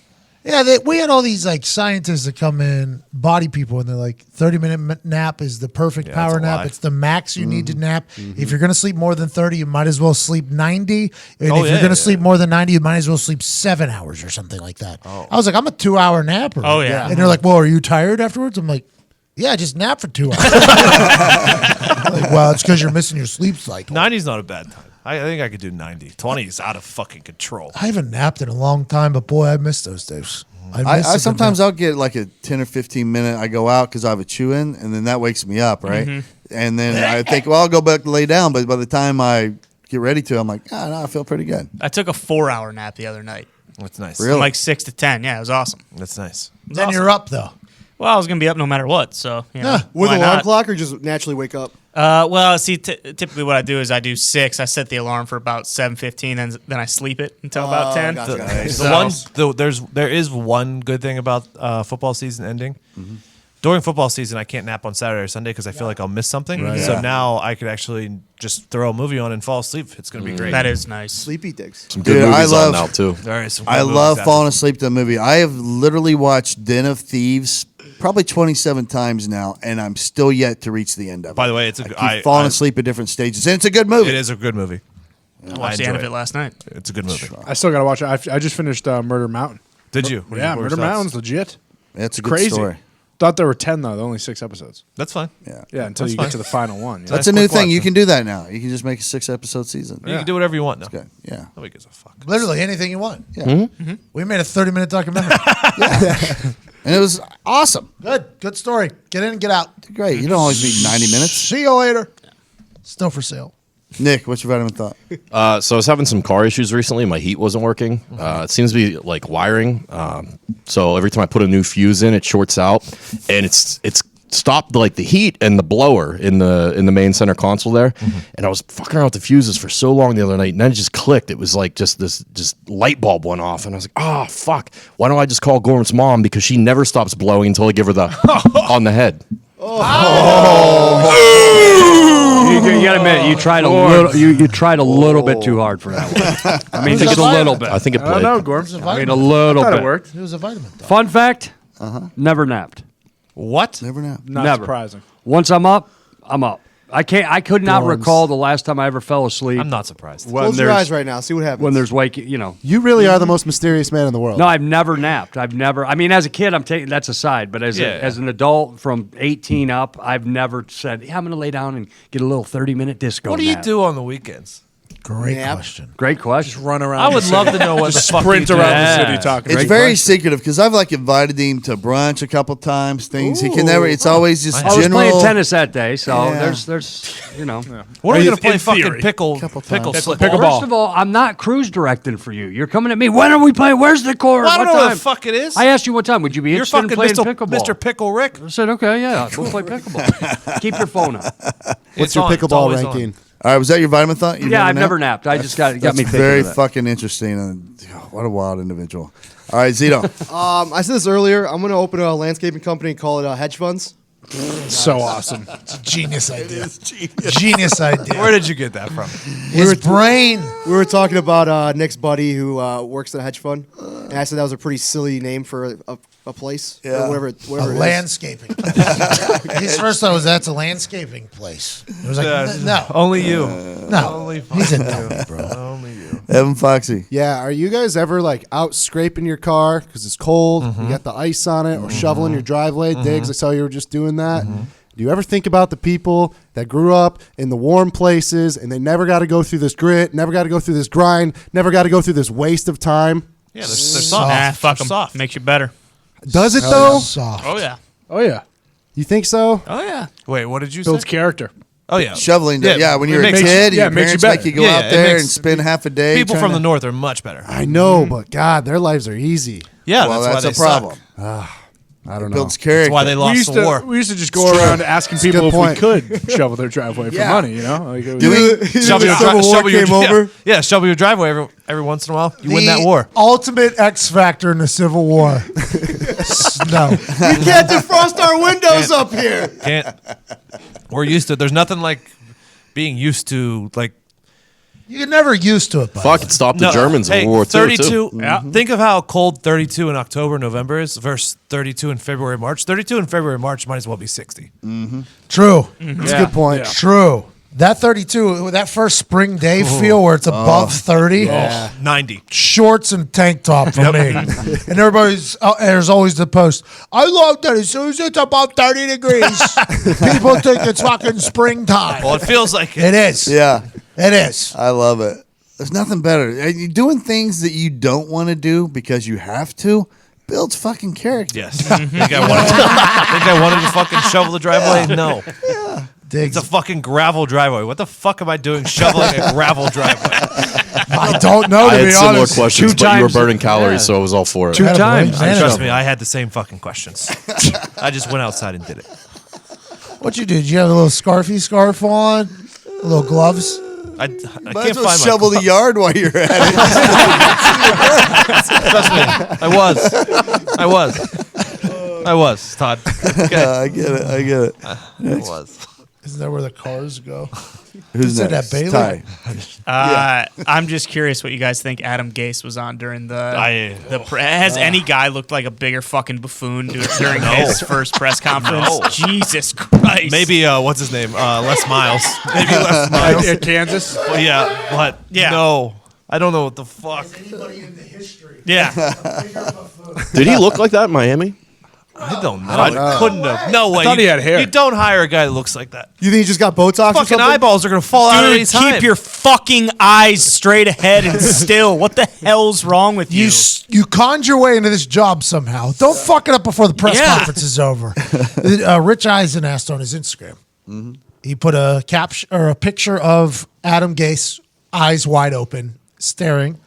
Yeah, we had all these like scientists that come in, body people, and they're like, 30-minute nap is the perfect power that's a nap. lie. It's the max you need to nap. If you're going to sleep more than 30, you might as well sleep 90. And Oh, if yeah, you're going to yeah. sleep more than 90, you might as well sleep 7 hours or something like that. I was like, I'm a 2-hour napper. Oh, yeah. And they're like, well, are you tired afterwards? I'm like, yeah, just nap for 2 hours. Like, well, it's because you're missing your sleep cycle. 90's not a bad time. I think I could do 90. 20 is out of fucking control. I haven't napped in a long time, but boy, I miss those days. I sometimes I'll get like a 10 or 15 minute. I go out because I have a chew in, and then that wakes me up, right? And then I think, well, I'll go back to lay down. But by the time I get ready to, I'm like, no, I feel pretty good. I took a 4-hour nap the other night. That's nice. Really? From like 6 to 10. Yeah, it was awesome. That's nice. Then you're up, though. Well, I was going to be up no matter what. So, you know, With why alarm not? clock or just naturally wake up? Well, see, typically what I do is I do 6. I set the alarm for about 7:15, and then I sleep it until about 10. gotcha. There is one good thing about football season ending. During football season, I can't nap on Saturday or Sunday because I feel like I'll miss something. Right. So Yeah. now I could actually just throw a movie on and fall asleep. It's going to be great. That is nice. Sleepy digs. Some good Dude, I movies love- on now, too. There is some good I movies love out falling asleep to a movie. I have literally watched Den of Thieves probably 27 times now, and I'm still yet to reach the end of it. By the way, it's I keep falling asleep at different stages, and it's a good movie. It is a good movie. I watched the end of it last night. It's a good movie. I still got to watch it. I just finished Murder Mountain. Did you? What Yeah, were your Murder thoughts? Mountain's legit. It's a good Crazy. story. Thought there were 10, though. Only 6 episodes. That's fine. Yeah, Yeah, until That's you fine. get to the final one. Yeah. that's Nice a new quick thing. You watch. can do that now. You can just make a 6-episode season. You can do whatever you want now. Good. Yeah. Nobody gives a fuck. Literally anything you want. Yeah. We made a 30-minute documentary. And it was awesome. Good story. Get in and get out. Great. You don't always need 90 minutes. See you later. Still for sale. Nick, what's your vitamin thought? So I was having some car issues recently. My heat wasn't working. It seems to be like wiring. So every time I put a new fuse in, it shorts out, and it's stopped like the heat and the blower in the main center console there. And I was fucking around with the fuses for so long the other night, and then it just clicked. It was like just light bulb went off, and I was like, oh fuck! Why don't I just call Gorms' mom, because she never stops blowing until I give her the on the head. You gotta admit, you tried a little. You tried a little bit too hard for that one. I mean, just a little bit. I think it I don't played. know, Gorms. I mean, a little thought bit. it worked. It was a vitamin. Though. Fun fact: never napped. What? Never know. Not Never. surprising. Once I'm up, I'm up. I could not Gorms. recall the last time I ever fell asleep. I'm not surprised. When Close your there's- eyes right now. See what happens. When there's waking, you know. You really are the most mysterious man in the world. No, I've never napped. I've never. I mean, as a kid, I'm taking that's aside. But as Yeah. as an adult, from 18 up, I've never said, "Yeah, I'm going to lay down and get a little 30-minute disco." What do you nap." do on the weekends? Great Nap. question. Great question. Run around. I would love to know what the fuck you sprint do. around Yeah. the city talking. It's Great very question. secretive because I've like invited him to brunch a couple times. Things he can never. It's always just I was general. playing tennis that day, so Yeah. there's you know. What are we In going to play? theory. Fucking pickle Couple pickle times. slip Pickleball. First of all, I'm not cruise directing for you. You're coming at me. When are we playing? Where's the court? Well, I don't what know what time? the fuck it is. I asked you what time. Would you be You're interested in fucking playing Mr. pickleball? Mr. Pickle Rick. I said, okay, yeah, we'll play pickleball. Keep your phone up. What's your pickleball ranking? All right, was that your vitamin thought? You Yeah, I've napped? never napped. I just got me That's thinking very of that. fucking interesting. And what a wild individual. All right, Zito. I said this earlier. I'm going to open a landscaping company and call it hedge funds. So awesome. It's a genius idea. Genius idea. Where did you get that from? His brain. We were talking about Nick's buddy who works at a hedge fund, and I said that was a pretty silly name for a place. Yeah. Or whatever A it is. landscaping. His first thought was that's a landscaping place. It was like no, Only you. no. Only He's a fucking dummy, bro. Only you. Evan Foxy. Yeah, are you guys ever like out scraping your car because it's cold, you got the ice on it, or shoveling your driveway? Diggs, I saw you were just doing that. Do you ever think about the people that grew up in the warm places and they never got to go through this grit, never got to go through this grind, never got to go through this waste of time? Yeah, they're soft. Nah, fuck them. Soft. Makes you better. Does it though? Soft. Oh yeah. Oh yeah. You think so? Oh yeah. Wait, what did you Builds say? character. Oh yeah, Shoveling. Yeah, when you're a makes- kid, yeah, your it makes you parents make better. you go Yeah, out it there makes- and spend half a day. people trying from the to- north are much better. I know, but God, their lives are easy. Yeah, Well, that's why that's they a problem. I don't know. Builds character. That's why they lost the war. We used to just go around asking It's a people good if we could shovel their driveway for Yeah. money. You know, like, Do we? Shovel your Civil War shovel your- came over. Yeah, shovel your driveway every once in a while. You win that war. Ultimate X factor in the Civil War. Snow. You can't defrost our windows up here. Can't. We're used to it. There's nothing like being used to like. You're never used to it. Buddy. Fuck, it stopped the No, Germans hey, in World War II, 32. too. Yeah. Think of how cold 32 in October, November is versus 32 in February, March. 32 in February, March might as well be 60. True. That's a good point. True. That 32, that first spring day feel where it's above 30. 90. Shorts and tank top for me. And everybody's, there's always the post. I love that as soon as it's above 30 degrees, people think it's fucking springtime. Well, it feels like It is. Yeah, It is. I love it. There's nothing better. You doing things that you don't want to do because you have to builds fucking character. Yes. think I wanted to fucking shovel the driveway? No. Diggs. It's a fucking gravel driveway. What the fuck am I doing shoveling a gravel driveway? I don't know, I to had be similar honest. questions, Two but you were times- burning calories, yeah. so I was all for it. Two times. Trust me, I had the same fucking questions. I just went outside and did it. What you do? Did you have a little scarf on? Little gloves? I Might can't as well find shovel my the yard while you're at it. Trust me, I was, Todd. Okay. I get it. I was. Isn't that where the cars go? Who's Said next? that Bailey? Ty. I'm just curious what you guys think Adam Gase was on during the. Oh. Has any guy looked like a bigger fucking buffoon during his first press conference? No. Jesus Christ! Maybe what's his name? Les Miles. Maybe Les Miles. At Kansas. Well, yeah, but Yeah. no, I don't know what the fuck. Anybody in the history? Yeah. Did he look like that in Miami? I don't know. I couldn't have. No way. thought he had hair. You don't hire a guy that looks like that. You think he just got Botox or Fucking something? eyeballs are gonna fall out at any Dude, time. keep your fucking eyes straight ahead and still. What the hell's wrong with you? You conned your way into this job somehow. Don't fuck it up before the press Yeah. conference is over. Rich Eisen asked on his Instagram. He put a caption or a picture of Adam Gase, eyes wide open, staring,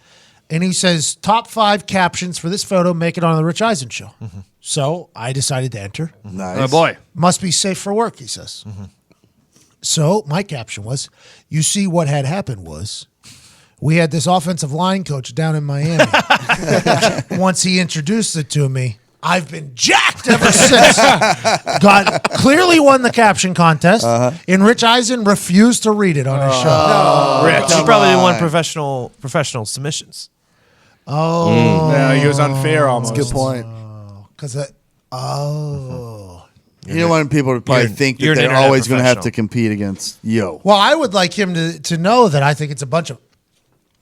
and he says, "Top 5 captions for this photo make it on the Rich Eisen show." So I decided to enter. Nice. Oh boy. Must be safe for work, he says. So my caption was, "You see, what had happened was we had this offensive line coach down in Miami. Once he introduced it to me, I've been jacked ever since." Clearly won the caption contest, and Rich Eisen refused to read it on his show. Rich. He probably didn't want professional submissions. Yeah, he was unfair almost. Good point. Because You don't want people to probably think you're that an they're internet always going to have to professional. compete against yo. well, I would like him to know that I think it's a bunch of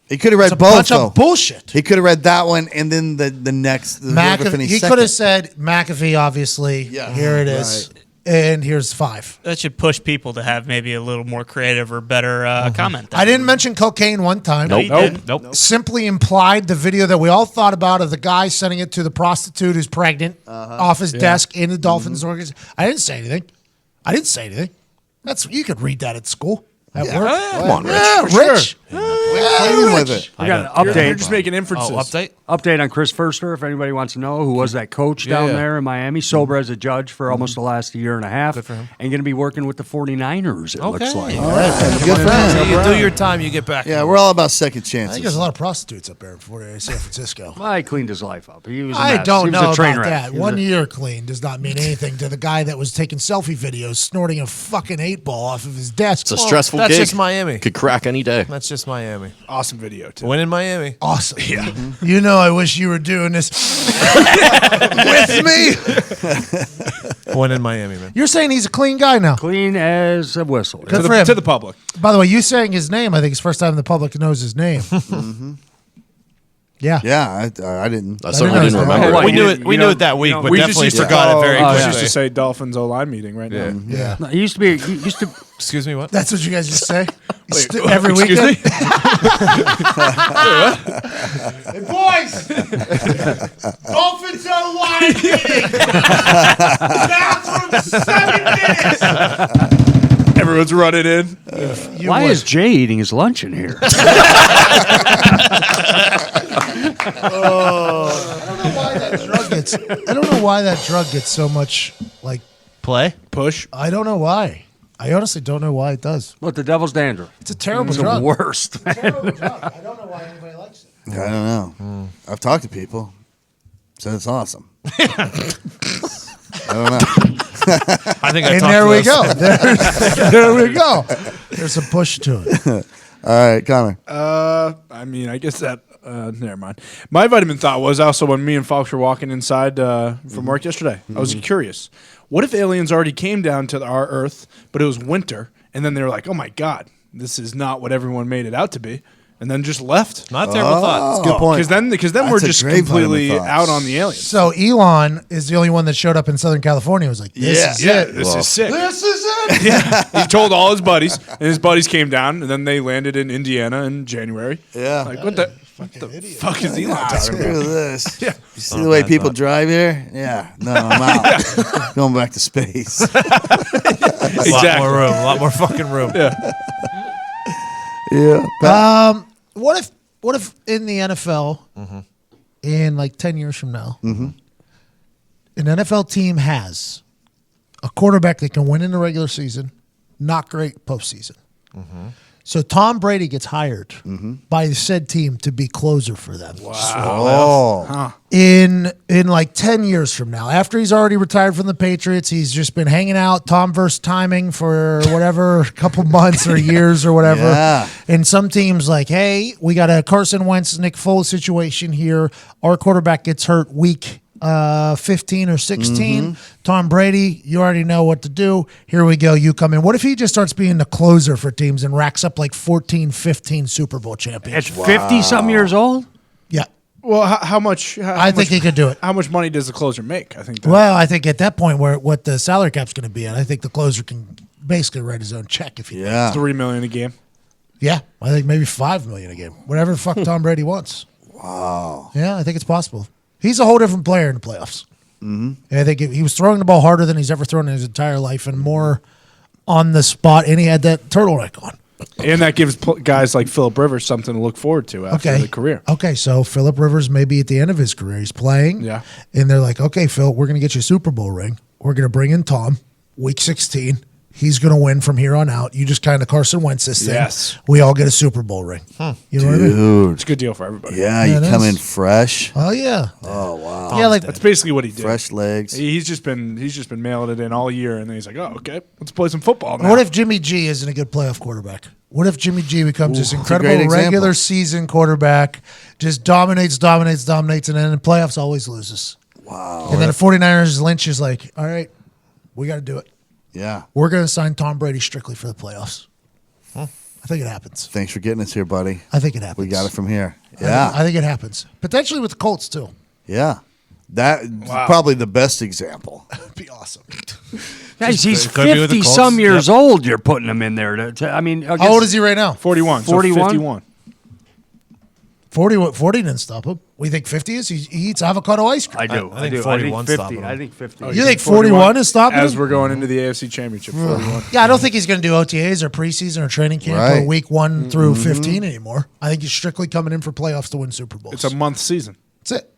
He could have it's read a both bunch though. of bullshit. He could have read that one and then the next. The whoever McAfee, finished he second. could have said McAfee, obviously. Yeah. Here it is. And here's 5. That should push people to have maybe a little more creative or better comment. I didn't mention cocaine one time. Nope. You did. Nope. Simply implied the video that we all thought about of the guy sending it to the prostitute who's pregnant off his desk in the Dolphins organization. I didn't say anything. You could read that at school. At work. Come on, Rich. Yeah, Rich. Playing with it. We got an You're update. just making inferences. Update? Update on Chris Furster, if anybody wants to know, who was that coach down Yeah. there in Miami, sober as a judge for almost the last year and a half. Good for him. And going to be working with the 49ers, it looks like. Good for him. You do your time, you get back. Yeah, we're all about second I think chances. there's a lot of prostitutes up there in San Francisco. Well, he cleaned his life up. He was a I mess. don't He was know a train about wreck. that. He was 1 a- year clean does not mean anything to the guy that was taking selfie videos, snorting a fucking 8-ball off of his desk. It's a stressful That's gig. just Miami. Could crack any day. That's just Miami. Miami. Awesome video too. Win in Miami. Awesome. Yeah. You know, I wish you were doing this with me. Win in Miami, man. You're saying he's a clean guy now. Clean as a whistle. Good for him. To the public. By the way, you saying his name, I think it's the first time the public knows his name. Yeah. Yeah, I didn't. I certainly didn't remember. Oh, what, We you knew didn't- it. We you knew know- it that week, you know- but We definitely just used to forgot call it very We quickly. used to say Dolphins O-line meeting right now. Yeah. No, it used to be. It used to. Excuse me, what? That's what you guys just say? Wait, Every excuse weekend? me? Hey, boys! Dolphins are line meeting! Bathroom 7 minutes! Everyone's running in. Why is Jay eating his lunch in here? I don't know why that drug gets so much, like, Play? Push. I don't know why. I honestly don't know why it does. What, the devil's dandruff? It's a terrible It's drug. the worst. Terrible drug. I don't know why anybody likes it. I don't know. I've talked to people. Said it's awesome. I don't know. I think I And talked there to we us. go. There we go. There's a push to it. All right, Connor. I mean, I guess that. Never mind. My vitamin thought was also when me and Fox were walking inside from work yesterday. I was curious. What if aliens already came down to our Earth, but it was winter, and then they were like, "Oh my God, this is not what everyone made it out to be," and then just left? Not a terrible thought. That's a good point. Because then That's we're a just great completely vitamin thought. out on the aliens. So Elon is the only one that showed up in Southern California. He was like, this is it. This is sick. This is it. Yeah, he told all his buddies, and his buddies came down, and then they landed in Indiana in January. Yeah. Like, what the fuck is Elon talking Screw about? this. Yeah. You see the way people drive here? Yeah. No, I'm out. Going back to space. A lot more room. A lot more fucking room. Yeah. Yeah. What if in the NFL, in like 10 years from now, an NFL team has a quarterback that can win in the regular season, not great postseason. So Tom Brady gets hired by the said team to be closer for them. Oh. In like 10 years from now, after he's already retired from the Patriots, he's just been hanging out Tom versus timing for whatever, a couple months or years or whatever. Yeah. And some teams like, hey, we got a Carson Wentz, Nick Foles situation here. Our quarterback gets hurt week 15 or 16. Tom Brady, you already know what to do. Here we go. You come in. What if he just starts being the closer for teams and racks up like 14, 15 Super Bowl At championships? 50-something years old? Yeah. Well, how much? I think he could do it. How much money does the closer make? I think. Well, I think at that point where what the salary cap's going to be at, I think the closer can basically write his own check if he Yeah. $3 million a game. Yeah, I think maybe $5 million a game. Whatever the fuck Tom Brady wants. Wow. Yeah, I think it's possible. He's a whole different player in the playoffs. And I think he was throwing the ball harder than he's ever thrown in his entire life and more on the spot, and he had that turtleneck on. And that gives guys like Phillip Rivers something to look forward to after the career. Okay, so Phillip Rivers may be at the end of his career. He's playing. Yeah. And they're like, okay, Phil, we're going to get you a Super Bowl ring. We're going to bring in Tom, week 16. He's going to win from here on out. You just kind of Carson Wentz this thing. Yes. We all get a Super Bowl ring. You know what I mean? Dude. It's a good deal for everybody. Yeah, Yeah, you it come is. in fresh. Oh, yeah. Oh, wow. Yeah, like That's basically what he did. Fresh legs. He's just been mailing it in all year, and then he's like, "Oh, okay, let's play some football now." what if Jimmy G isn't a good playoff quarterback? What if Jimmy G becomes this great incredible example. regular season quarterback, just dominates, and then in the playoffs always loses? Wow. And then the 49ers, Lynch is like, all right, we got to do it. Yeah. We're going to sign Tom Brady strictly for the playoffs. I think it happens. Thanks for getting us here, buddy. I think it happens. We got it from here. I Yeah. think it happens. Potentially with the Colts, too. Yeah. That's probably the best example. That'd be awesome. Guys, he's Could be with the 50-some Colts. years old. You're putting him in there. I mean, I guess, How old is he right now? 41, 41? so 51. 40 didn't stop him. We think 50 is? He eats avocado ice cream. I do. I think do. 41 I think stopped 50. him. I think 50. You think 41 is stopping As him? we're going into the AFC Championship, 41. Yeah, I don't think he's going to do OTAs or preseason or training camp or Right. week 1 through 15 anymore. I think he's strictly coming in for playoffs to win Super Bowls. It's a month season. That's it.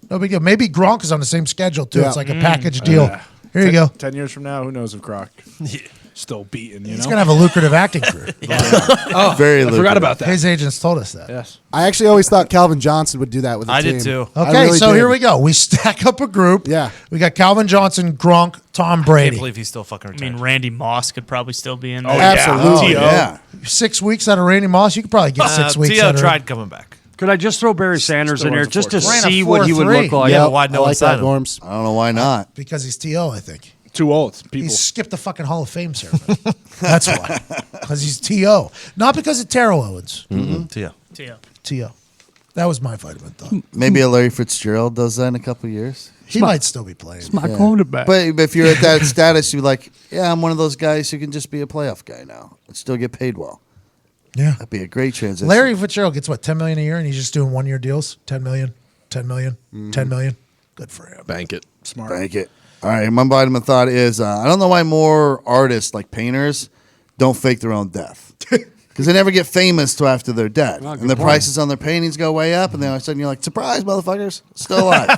No big deal. Maybe Gronk is on the same schedule, too. Yeah. It's like a package deal. Here you go. 10 years from now, who knows if Croc? still beating. He's going to have a lucrative acting career. Oh, Very I forgot lucrative. about that. His agents told us that. Yes. I actually always thought Calvin Johnson would do that with the I team. did too. I Okay, really so did. here we go. We stack up a group. Yeah. We got Calvin Johnson, Gronk, Tom I can't Brady. believe he's still fucking I retired. mean, Randy Moss could probably still be in there. Oh, Absolutely. Oh, yeah. 6 weeks out of Randy Moss, you could probably get 6 weeks T.O. out of tried coming back. Could I just throw Barry Sanders in there runs a just to 4.3. Ran a see what he would 4.3. look like? Yeah, Yep, but why'd no I one like sign that, him? Gorms. I don't know why not. because he's T.O., I think. Too old. People. He skipped the fucking Hall of Fame ceremony. That's why. Because he's T.O. Not because of Terrell Owens. T.O. T.O. That was my vitamin thought. Maybe a Larry Fitzgerald does that in a couple of years. He might still be playing. My quarterback. But if you're at that status, you're like, yeah, I'm one of those guys who can just be a playoff guy now and still get paid well. Yeah. That'd be a great transition. Larry Fitzgerald gets what, $10 million a year, and he's just doing 1 year deals? 10 million, 10 million, 10 million. Good for him. Bank it. Smart. Thank it. All right, my vitamin thought is I don't know why more artists like painters don't fake their own death. Because they never get famous till after they're dead. Oh, And good the point. prices on their paintings go way up, and then all of a sudden you're like, surprise, motherfuckers, still alive.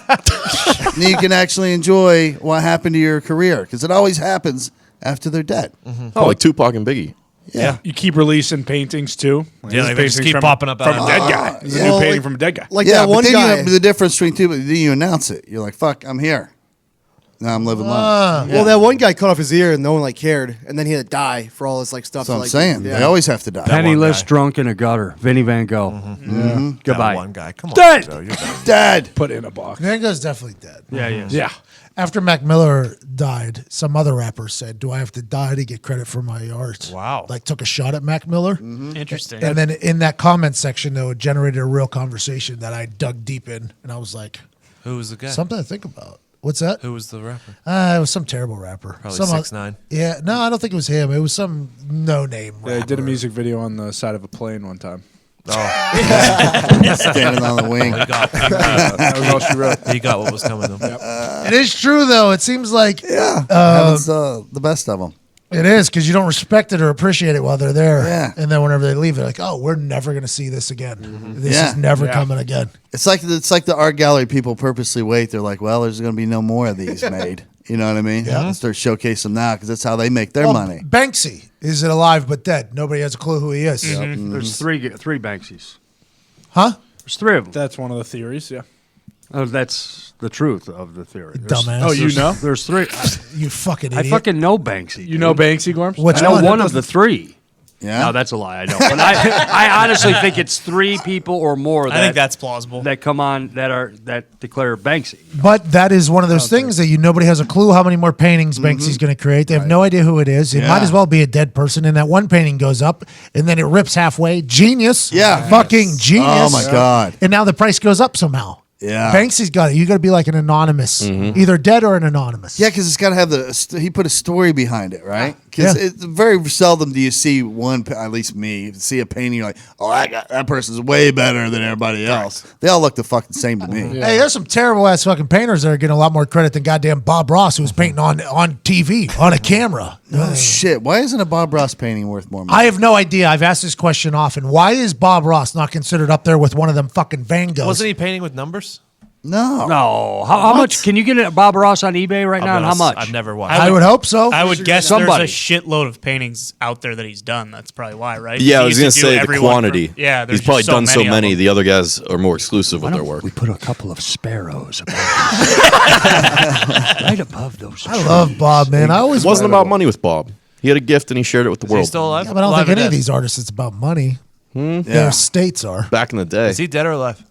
And you can actually enjoy what happened to your career, because it always happens after they're dead. Oh, like Tupac and Biggie. Yeah. You keep releasing paintings too. Yeah, This like they just painting's keep from- popping up out from of a dead nowhere. guy. There's a Yeah. new Well, painting like- from a dead guy. Like yeah, that one but then guy. you have the difference between two, but then you announce it. You're like, fuck, I'm here. Now I'm living life. Well, that one guy cut off his ear and no one like cared, and then he had to die for all his like stuff. That's what I'm like, saying. yeah. They always have to die. Penniless, guy. drunk in a gutter. Vinny Van Gogh. That Goodbye. one guy. Come on. Dead. Joe, you're done. Dead. Put in a box. Van Gogh's definitely dead. Yeah, yes. Yeah. After Mac Miller died, some other rapper said, do I have to die to get credit for my art? Wow. Like took a shot at Mac Miller. Interesting. And then in that comment section, though, it generated a real conversation that I dug deep in. And I was like, Who was the guy? something to think about. What's that? Who was the rapper? It was some terrible rapper. Probably Some 6ix9ine. Yeah, no, I don't think it was him. It was some no-name rapper. They did a music video on the side of a plane one time. Standing on the wing. He got, That was all she wrote. he got what was coming to him. It is true, though. It seems like Heaven's the best of them. it is because you don't respect it or appreciate it while they're there. Yeah. And then whenever they leave, they're like, oh, we're never going to see this again. This Yeah. is never Yeah. coming again. It's like the art gallery people purposely wait. They're like, well, there's going to be no more of these made. You know what I mean? Yeah. Start showcasing them now because that's how they make their Well, money. Banksy is it alive but dead? Nobody has a clue who he is. There's three Banksies. Huh? There's three of them. That's one of the theories, yeah. Oh, that's the truth of the theory. Dumbass. Oh, you know? There's three. You fucking I idiot. fucking know Banksy. You know Banksy, Gorms? Which I know one? one of the three. Yeah. No, that's a lie. I don't. But I honestly think it's three people or more. I think that's plausible. that come on that declare Banksy. But that is one of those things that nobody has a clue how many more paintings Banksy's going to create. They have no idea who it is. It might as well be a dead person. And that one painting goes up, and then it rips halfway. Genius. Yeah. Fucking genius. Oh, my God. And now the price goes up somehow. Yeah. Banksy's got it. You got to be like an anonymous, either dead or an anonymous. Yeah, because it's got to have he put a story behind it, right? Because Yeah. it's very seldom do you see one, at least me, see a painting, you're like, oh, that person's way better than everybody else. They all look the fucking same to me. Hey, there's some terrible ass fucking painters that are getting a lot more credit than goddamn Bob Ross, who was painting on TV on a camera. Oh, shit. Why isn't a Bob Ross painting worth more money? I have no idea. I've asked this question often. Why is Bob Ross not considered up there with one of them fucking Van Goghs? Wasn't he painting with numbers? No. No. How much can you get a Bob Ross on eBay right now? And how much? I've never watched. I would hope so. I would guess Somebody. there's a shitload of paintings out there that he's done. That's probably why, right? Yeah, I He was used going to to do say the everyone quantity. from- yeah, there's He's probably just done so of many. them. The other guys are more exclusive with Why their don't work. we put a couple of sparrows right above those. I love Bob, man. I always It wasn't about money with Bob. He had a gift and he shared it with the Is he world. still alive? Yeah, but I don't Alive think or any of dead? these artists it's about money. Yeah. Their states are. Back in the day. Is he dead or alive?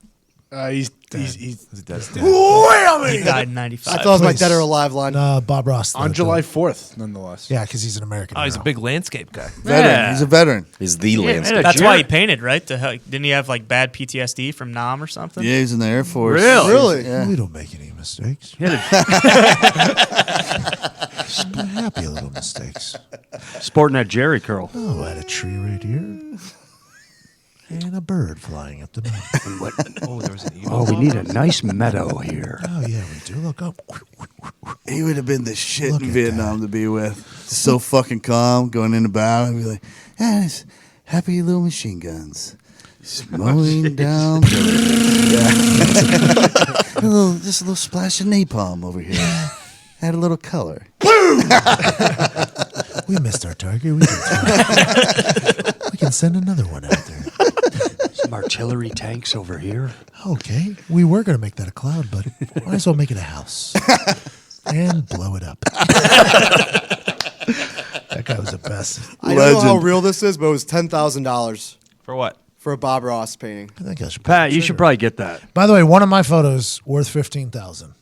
He's Is he dead? He died in '95. I thought it was my Please. dead or alive line. Bob Ross. on July 4th, nonetheless. Yeah, because he's an American. Oh, he's a hero. big landscape guy. Veteran. Yeah. He's a veteran. He's the landscape. That's why he painted, right? Didn't he have like bad PTSD from Nam or something? Yeah, he's in the Air Force. Really? Really? Yeah. We don't make any mistakes. He had Happy little mistakes. sporting that Jerry curl. Oh, I had a tree right here. And a bird flying up the mountain. Oh, there was an evil. Oh, we need a nice meadow here. Oh, yeah, we do. Look up. He would have been the shit Look in at Vietnam to be with. So fucking calm, going in the battle, and be like, yeah, it's happy little machine guns. Mowing down. Just a little splash of napalm over here. Had a little color. We missed our target. We can send another one out there. Some artillery tanks over here. Okay. We were going to make that a cloud, but might as well make it a house. And blow it up. That guy was the best. I don't know how real this is, but it was $10,000 For what? for a Bob Ross painting. I think I should Pat, you should probably get that. By the way, one of my photos worth $15,000.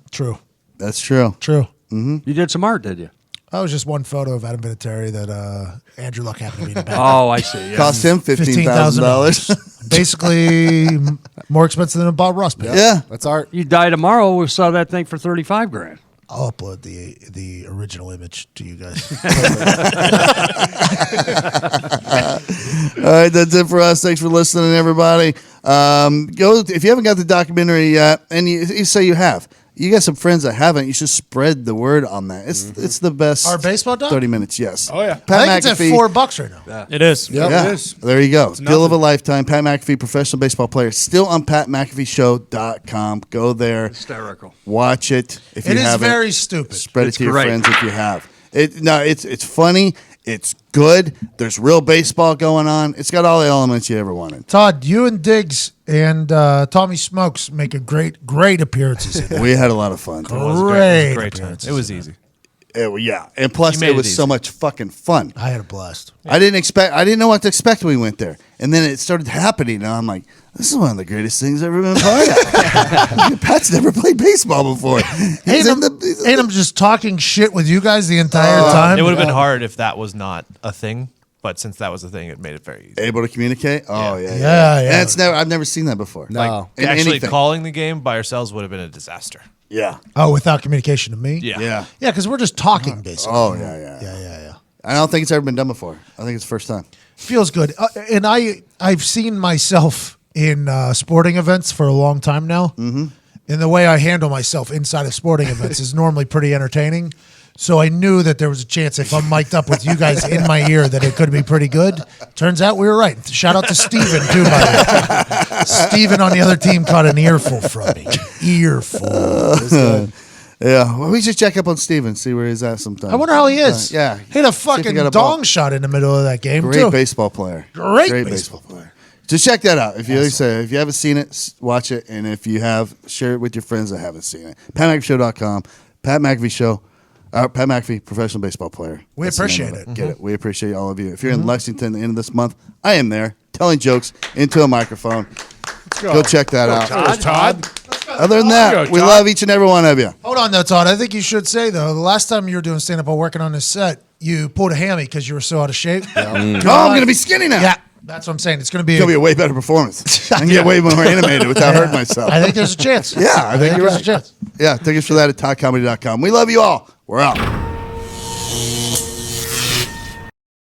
True. That's true. True. You did some art, did you? That was just one photo of Adam Vinatieri that Andrew Luck happened to be in the back. Oh, I see. Yeah. Cost him $15,000. Basically, more expensive than a Bob Ross painting. Yeah. That's art. You die tomorrow, we'll sell that thing for $35,000. I'll upload the original image to you guys. All right, that's it for us. Thanks for listening, everybody. Go if you haven't got the documentary yet, and you say you have. You got some friends that haven't. You should spread the word on that. It's the best. Our baseball doc? 30 minutes, yes. Oh, yeah. I think it's at $4 right now. It is. Yeah. It is. There you go. Deal nothing. of a lifetime. Pat McAfee, professional baseball player. Still on PatMcAfeeShow.com. Go there. Hysterical. Watch it. If It you is haven't. very stupid. Spread it It's to your great. friends if you have. It's funny. It's good. There's real baseball going on. It's got all the elements you ever wanted. Todd, you and Diggs and Tommy Smokes make a great appearances in there. We had a lot of fun. Great Great time. appearances. It was easy. Yeah, and plus You made it it was easy. so much fucking fun. I had a blast. I didn't know what to expect when we went there, and then it started happening. And I'm like, this is one of the greatest things I've ever been a part of. Pat's never played baseball before. Ain't I'm just talking shit with you guys the entire time. It would have been hard if that was not a thing, but since that was a thing, it made it very easy. Able to communicate. Oh yeah. Yeah. And I've never seen that before. No. In Actually, anything. calling the game by ourselves would have been a disaster. Yeah. Oh, without communication to me? Yeah. Yeah. Yeah, because we're just talking, basically. Oh yeah. Yeah. I don't think it's ever been done before. I think it's the first time. Feels good. And I've seen myself in sporting events for a long time now. Mm-hmm. And the way I handle myself inside of sporting events is normally pretty entertaining. So I knew that there was a chance if I'm mic'd up with you guys in my ear that it could be pretty good. Turns out we were right. Shout out to Steven, too, by the way. Steven on the other team caught an earful from me. Earful. Yeah. Well, we should check up on Steven, see where he's at sometime. I wonder how he is. Yeah. Hit a See if he fucking got a dong ball. shot in the middle of that game, Great too. baseball player. Great baseball player. Just check that out. If you if you haven't seen it, watch it, and if you have, share it with your friends that haven't seen it. PatMcAfeeShow.com. Pat McAfee Show. Pat McAfee, professional baseball player. We That's the name appreciate of it. Get it. We appreciate all of you. If you're in Lexington at the end of this month, I am there telling jokes into a microphone. Go check that out. Todd. Other than that, Go, we Todd. love each and every one of you. Hold on, though, Todd. I think you should say, though, the last time you were doing stand-up while working on this set, you pulled a hammy because you were so out of shape. Oh, I'm going to be skinny now. Yeah, that's what I'm saying. It's going to be It's going to be a way better performance. I can get way more animated without hurting myself. I think there's a chance. Yeah, I think you're there's right. a chance. Yeah, tickets for that at TopComedy.com. We love you all. We're out.